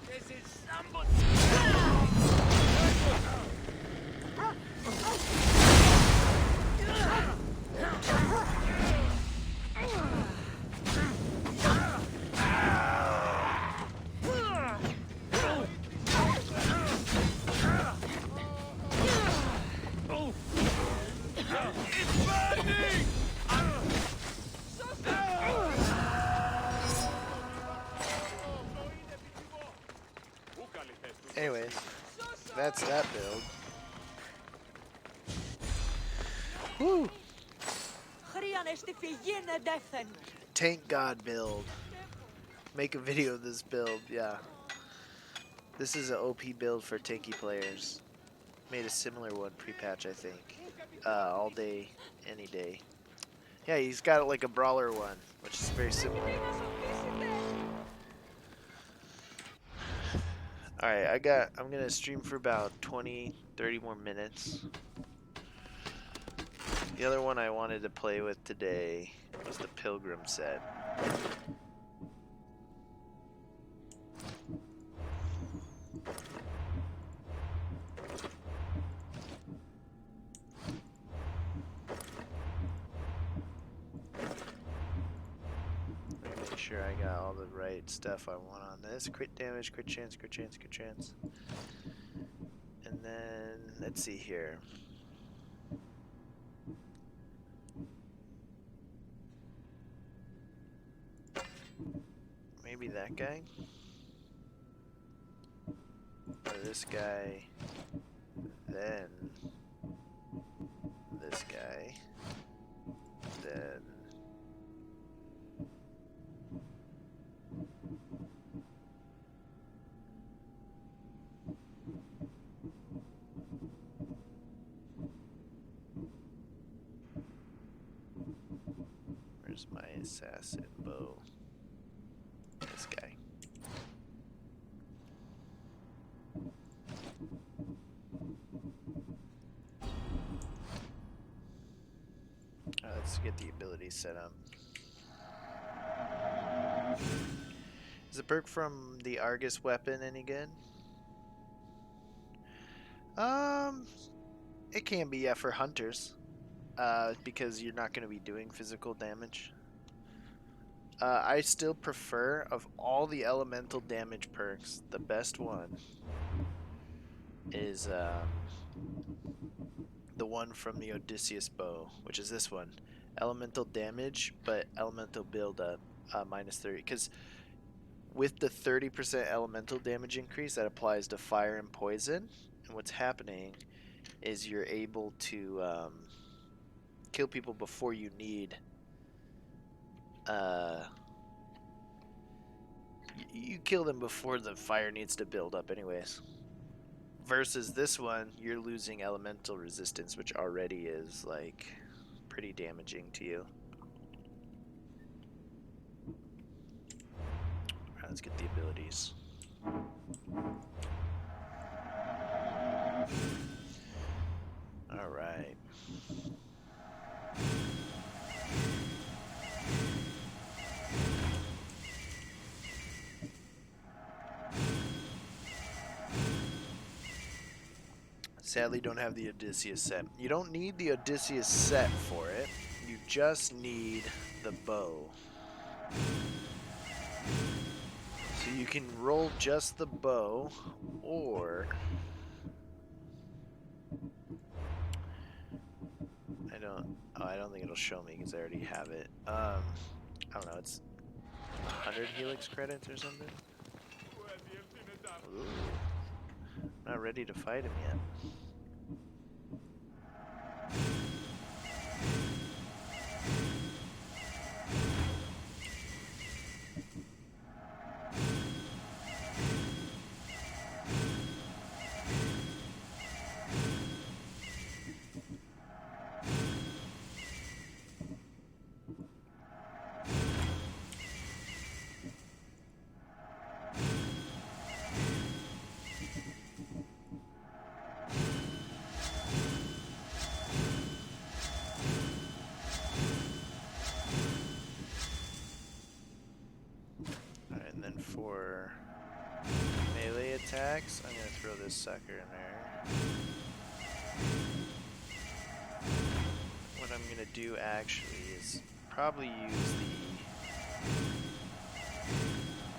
This is somebody. Anyways, that's that build. Woo! Tank God build. Make a video of this build, yeah. This is an OP build for tanky players. Made a similar one pre-patch, I think. All day, any day. Yeah, he's got like a brawler one, which is very similar. Alright, I'm gonna stream for about 20-30 more minutes. The other one I wanted to play with today was the Pilgrim set. Make sure I got all the right stuff I want on this. Crit damage, crit chance, crit chance, crit chance. And then, let's see here. Maybe that guy? Or this guy. Then this guy. Then where's my assassin bow? This guy. Let's get the ability set up. Is the perk from the Arges weapon any good? It can be, yeah, for hunters. Because you're not going to be doing physical damage. I still prefer, of all the elemental damage perks, the best one is the one from the Odysseus bow, which is this one. Elemental damage, but elemental build-up, minus 30. Because with the 30% elemental damage increase, that applies to fire and poison. And what's happening is you're able to kill people before you need... you kill them before the fire needs to build up anyways. Versus this one, you're losing elemental resistance, which already is, like, pretty damaging to you. Alright, let's get the abilities. Alright. Sadly, don't have the Odysseus set. You don't need the Odysseus set for it. You just need the bow. So you can roll just the bow, or... I don't think it'll show me because I already have it. I don't know, it's 100 Helix credits or something? Ooh. Not ready to fight him yet. For melee attacks, I'm going to throw this sucker in there. What I'm going to do actually is probably use the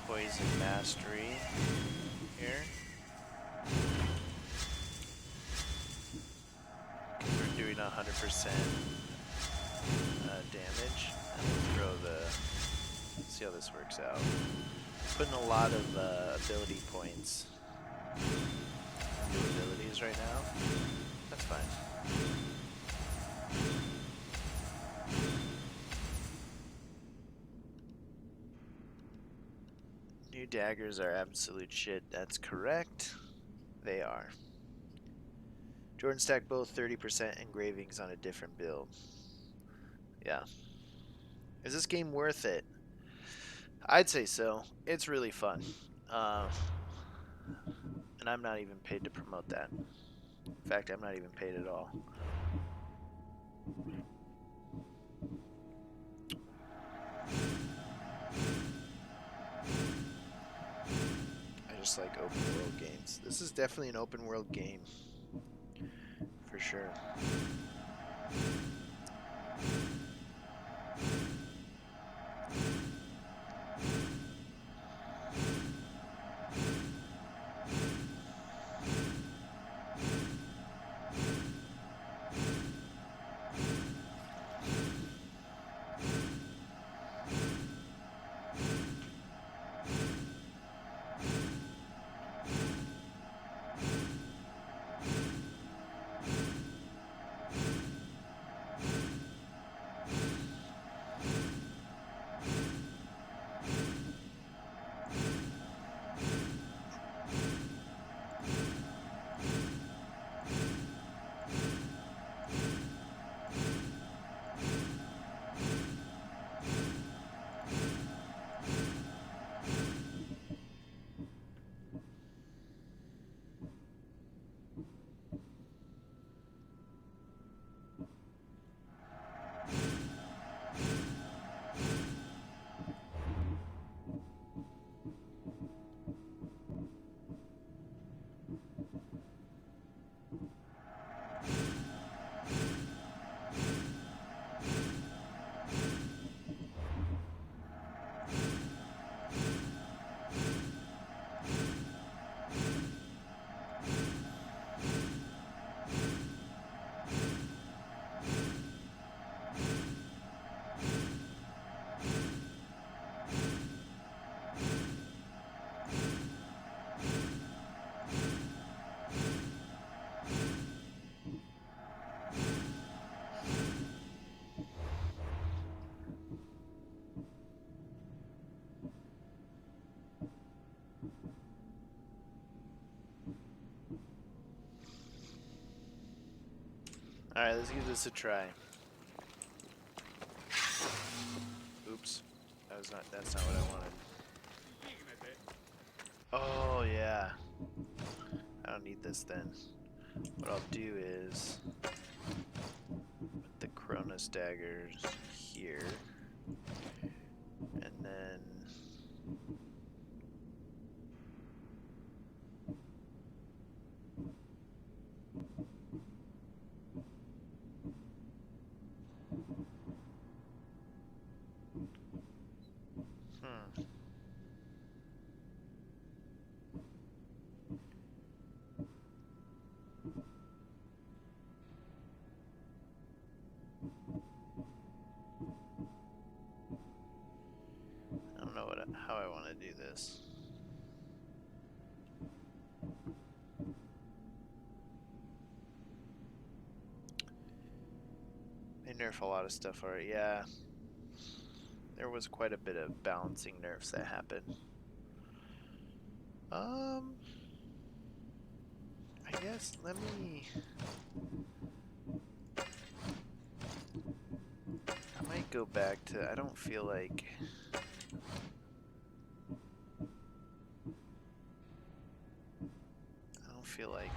Poison Mastery here. Because we're doing 100% damage. And we'll throw the... Let's see how this works out. Putting a lot of ability points. New abilities right now. That's fine. New daggers are absolute shit. That's correct. They are. Jordan stack both 30% engravings on a different build. Yeah. Is this game worth it? I'd say so. It's really fun. And I'm not even paid to promote that. In fact, I'm not even paid at all. I just like open world games. This is definitely an open world game. For sure. Alright, let's give this a try. Oops. That's not what I wanted. Oh yeah. I don't need this then. What I'll do is put the Cronus daggers here. And then I don't know how I want to do this. They nerf a lot of stuff already. Yeah. There was quite a bit of balancing nerfs that happened. I guess let me. I might go back to. I don't feel like. I don't feel like.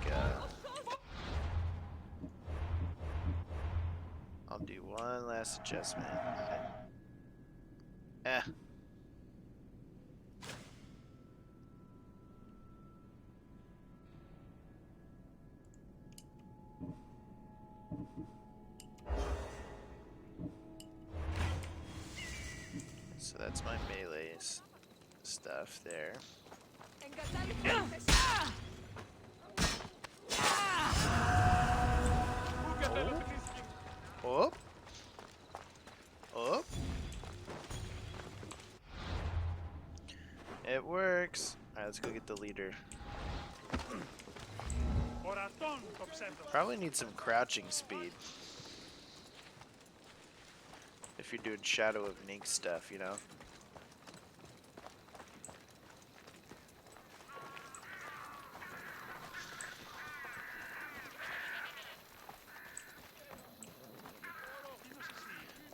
I'll do one last adjustment. So that's my melee stuff there. Oh. Oh. It works. Alright, let's go get the leader. Probably need some crouching speed. If you're doing Shadow of Nink stuff, you know?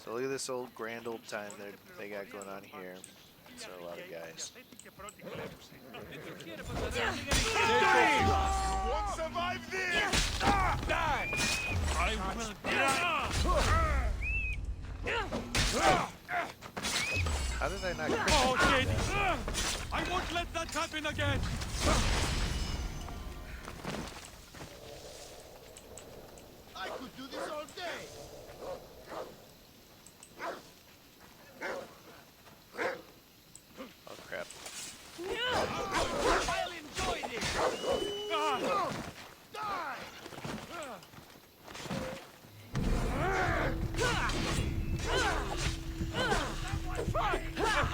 So look at this old grand old time they got going on here. So a lot of guys. You won't survive this! Die! I will die! How did I not crit Oh, that? Jade! I won't let that happen again! I could do this all day! Oh crap. I'll enjoy this! Die!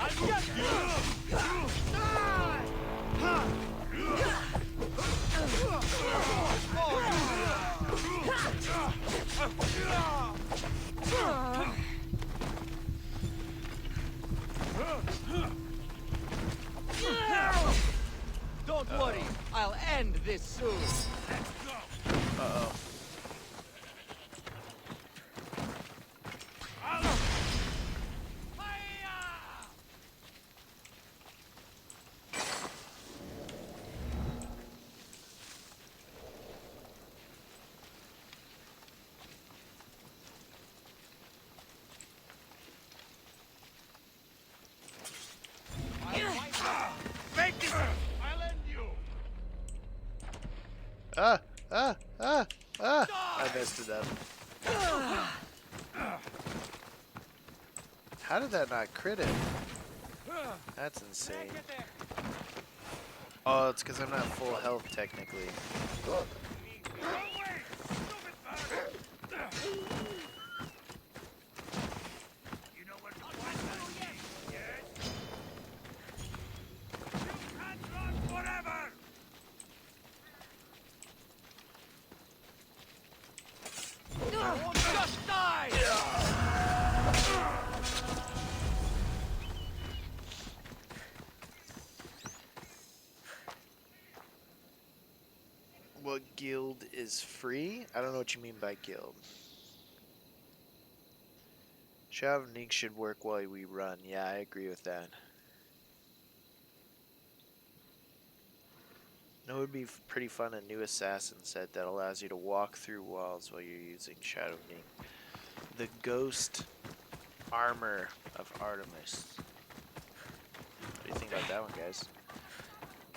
I've got you! Don't worry, I'll end this soon. Uh-oh. I messed it up. How did that not crit it? That's insane. Oh, it's because I'm not full health technically. You know where to find that shit, yes? You can't run forever! Just die! What guild is free? I don't know what you mean by guild. Shadow of Ning should work while we run. Yeah, I agree with that. It would be pretty fun, a new assassin set that allows you to walk through walls while you're using Shadow of Ning. The Ghost Armor of Artemis. What do you think about that one, guys?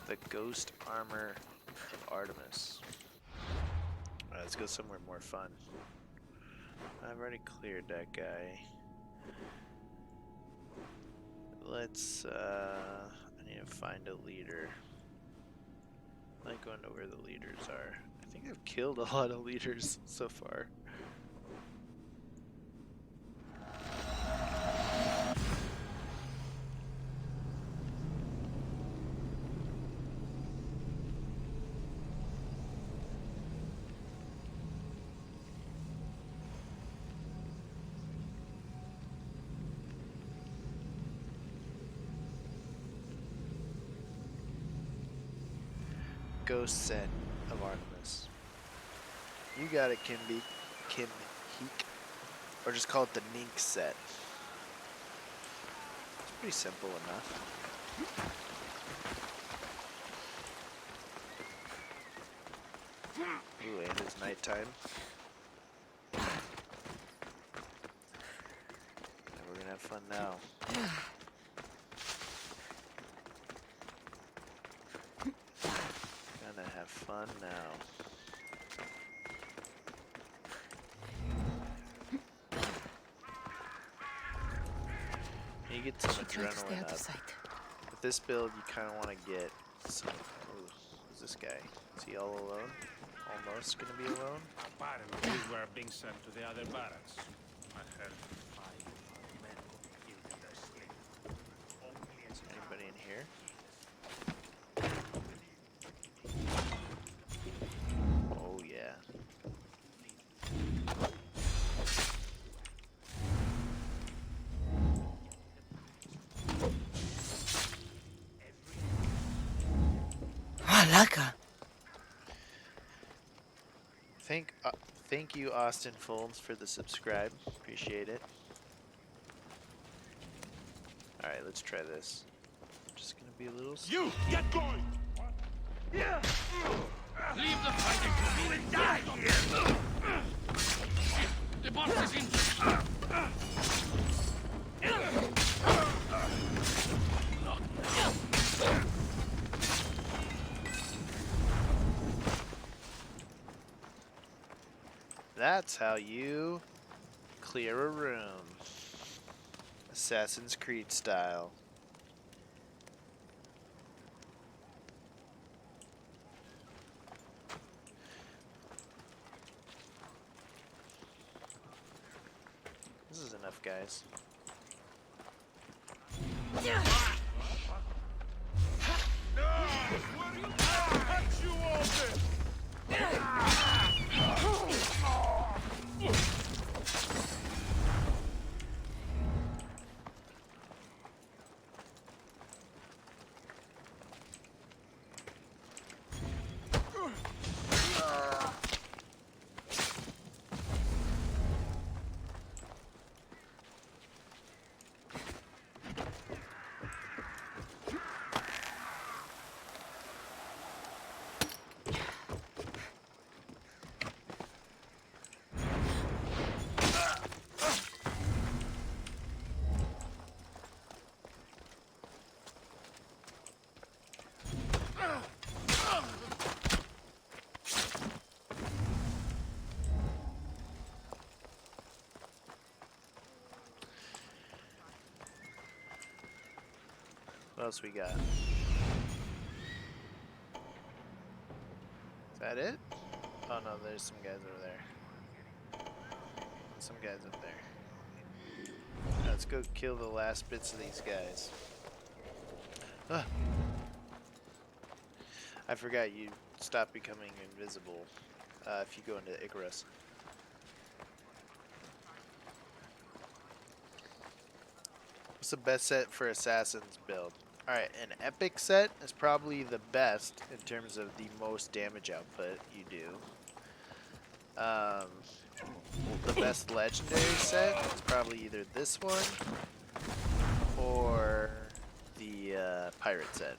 The Ghost Armor of Artemis. Alright, let's go somewhere more fun. I've already cleared that guy. Let's, I need to find a leader. I like going to where the leaders are. I think I've killed a lot of leaders so far. Ghost set of Artemis. You got it, Kimby. Kim Heek. Or just call it the Nink set. It's pretty simple enough. Ooh, and it's nighttime. And we're gonna have fun now. Gonna have fun now. You get some adrenaline up. With this build, you kind of want to get some. Ooh, who's this guy? Is he all alone? Almost gonna be alone? Apparently, we were being sent to the other barracks. I heard 5 men killed in their sleep. Is there anybody in here? Oh yeah. Malaka. Thank you, Austin Folds, for the subscribe. Appreciate it. All right, let's try this. Just gonna be a little. You get going! Yeah! Leave the fighting to me and die here! Shit! The boss is in! That's how you clear a room. Assassin's Creed style. This is enough, guys. What else we got? Is that it? Oh no, there's some guys over there. Some guys up there. Let's go kill the last bits of these guys. Ah. I forgot you stop becoming invisible if you go into Icarus. What's the best set for Assassin's build? Alright, an epic set is probably the best in terms of the most damage output you do. Um, the best legendary set is probably either this one or the pirate set.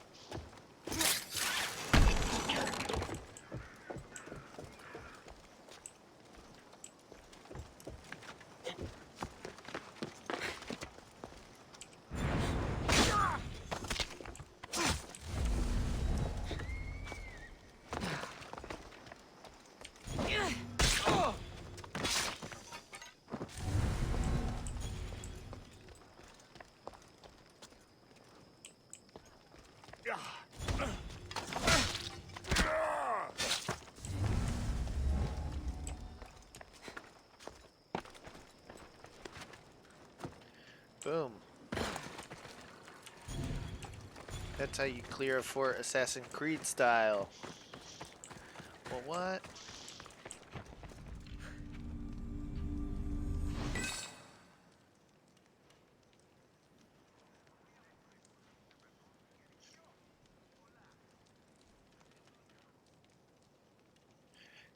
Boom. That's how you clear a fort Assassin's Creed style. Well, what?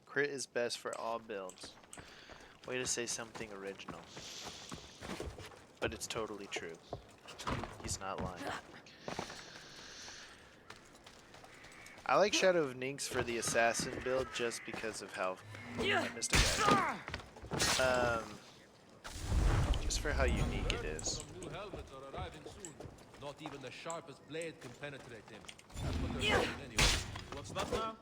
Crit is best for all builds. Way to say something original. But it's totally true. He's not lying. I like Shadow of Nyx for the assassin build just because of how I missed a guy. Just for how unique it is. Some new helmets are arriving soon. Not even the sharpest blade can penetrate them. That's what they're saying anyway. What's that now?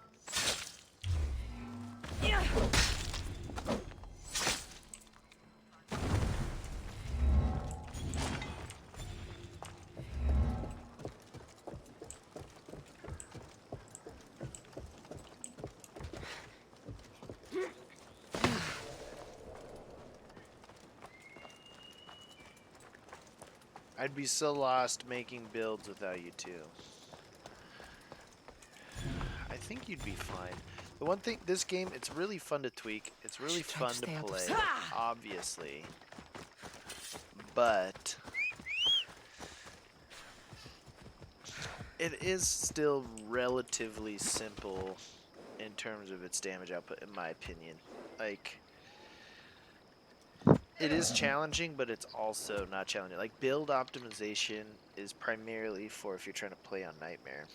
I'd be so lost making builds without you two. I think you'd be fine. The one thing, this game, it's really fun to tweak. It's really fun to play, obviously. But it is still relatively simple in terms of its damage output, in my opinion. Like, it is challenging, but it's also not challenging. Like, build optimization is primarily for if you're trying to play on Nightmare.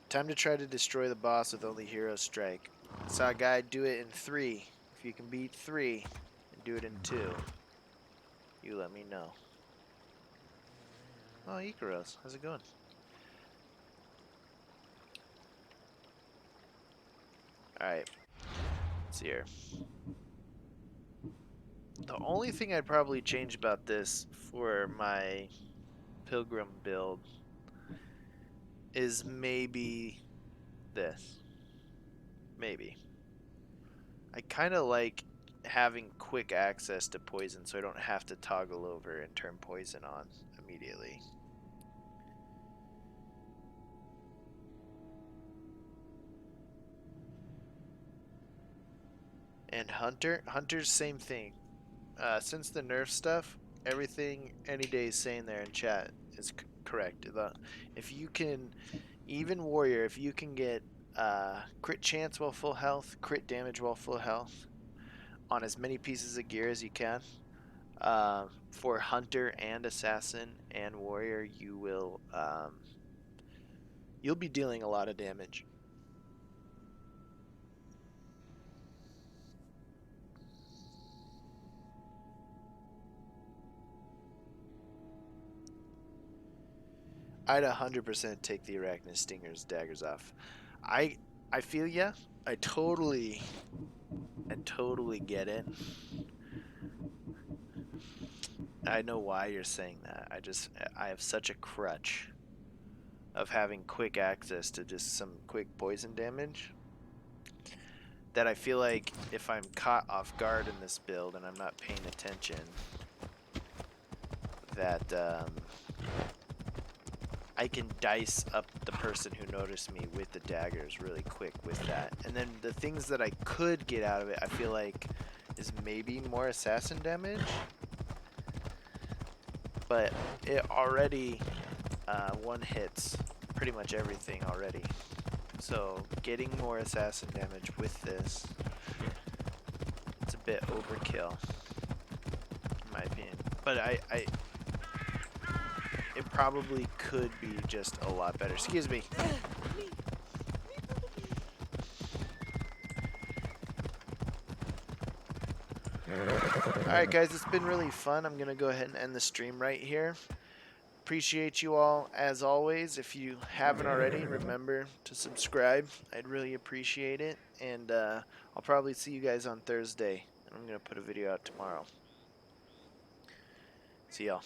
Time to try to destroy the boss with only Hero Strike. Saw a guy do it in 3. If you can beat 3 and do it in 2, you let me know. Oh, Ikaros, how's it going? Alright. Let's see here. The only thing I'd probably change about this for my Pilgrim build is maybe this. Maybe. I kind of like having quick access to poison so I don't have to toggle over and turn poison on immediately. And Hunter's same thing. Since the nerf stuff, everything any day is saying there in chat is correct. If you can, even Warrior, if you can get crit chance while full health, crit damage while full health on as many pieces of gear as you can, for Hunter and Assassin and Warrior, you will you'll be dealing a lot of damage. I'd 100% take the Arachnid Stinger's daggers off. I feel ya. I totally get it. I know why you're saying that. I have such a crutch of having quick access to just some quick poison damage that I feel like if I'm caught off guard in this build and I'm not paying attention, that I can dice up the person who noticed me with the daggers really quick with that. And then the things that I could get out of it, I feel like, is maybe more assassin damage. But it already one hits pretty much everything already. So getting more assassin damage with this, it's a bit overkill, in my opinion. But it probably could be just a lot better. Excuse me. Alright guys, it's been really fun. I'm going to go ahead and end the stream right here. Appreciate you all as always. If you haven't already, remember to subscribe. I'd really appreciate it. And I'll probably see you guys on Thursday. And I'm going to put a video out tomorrow. See y'all.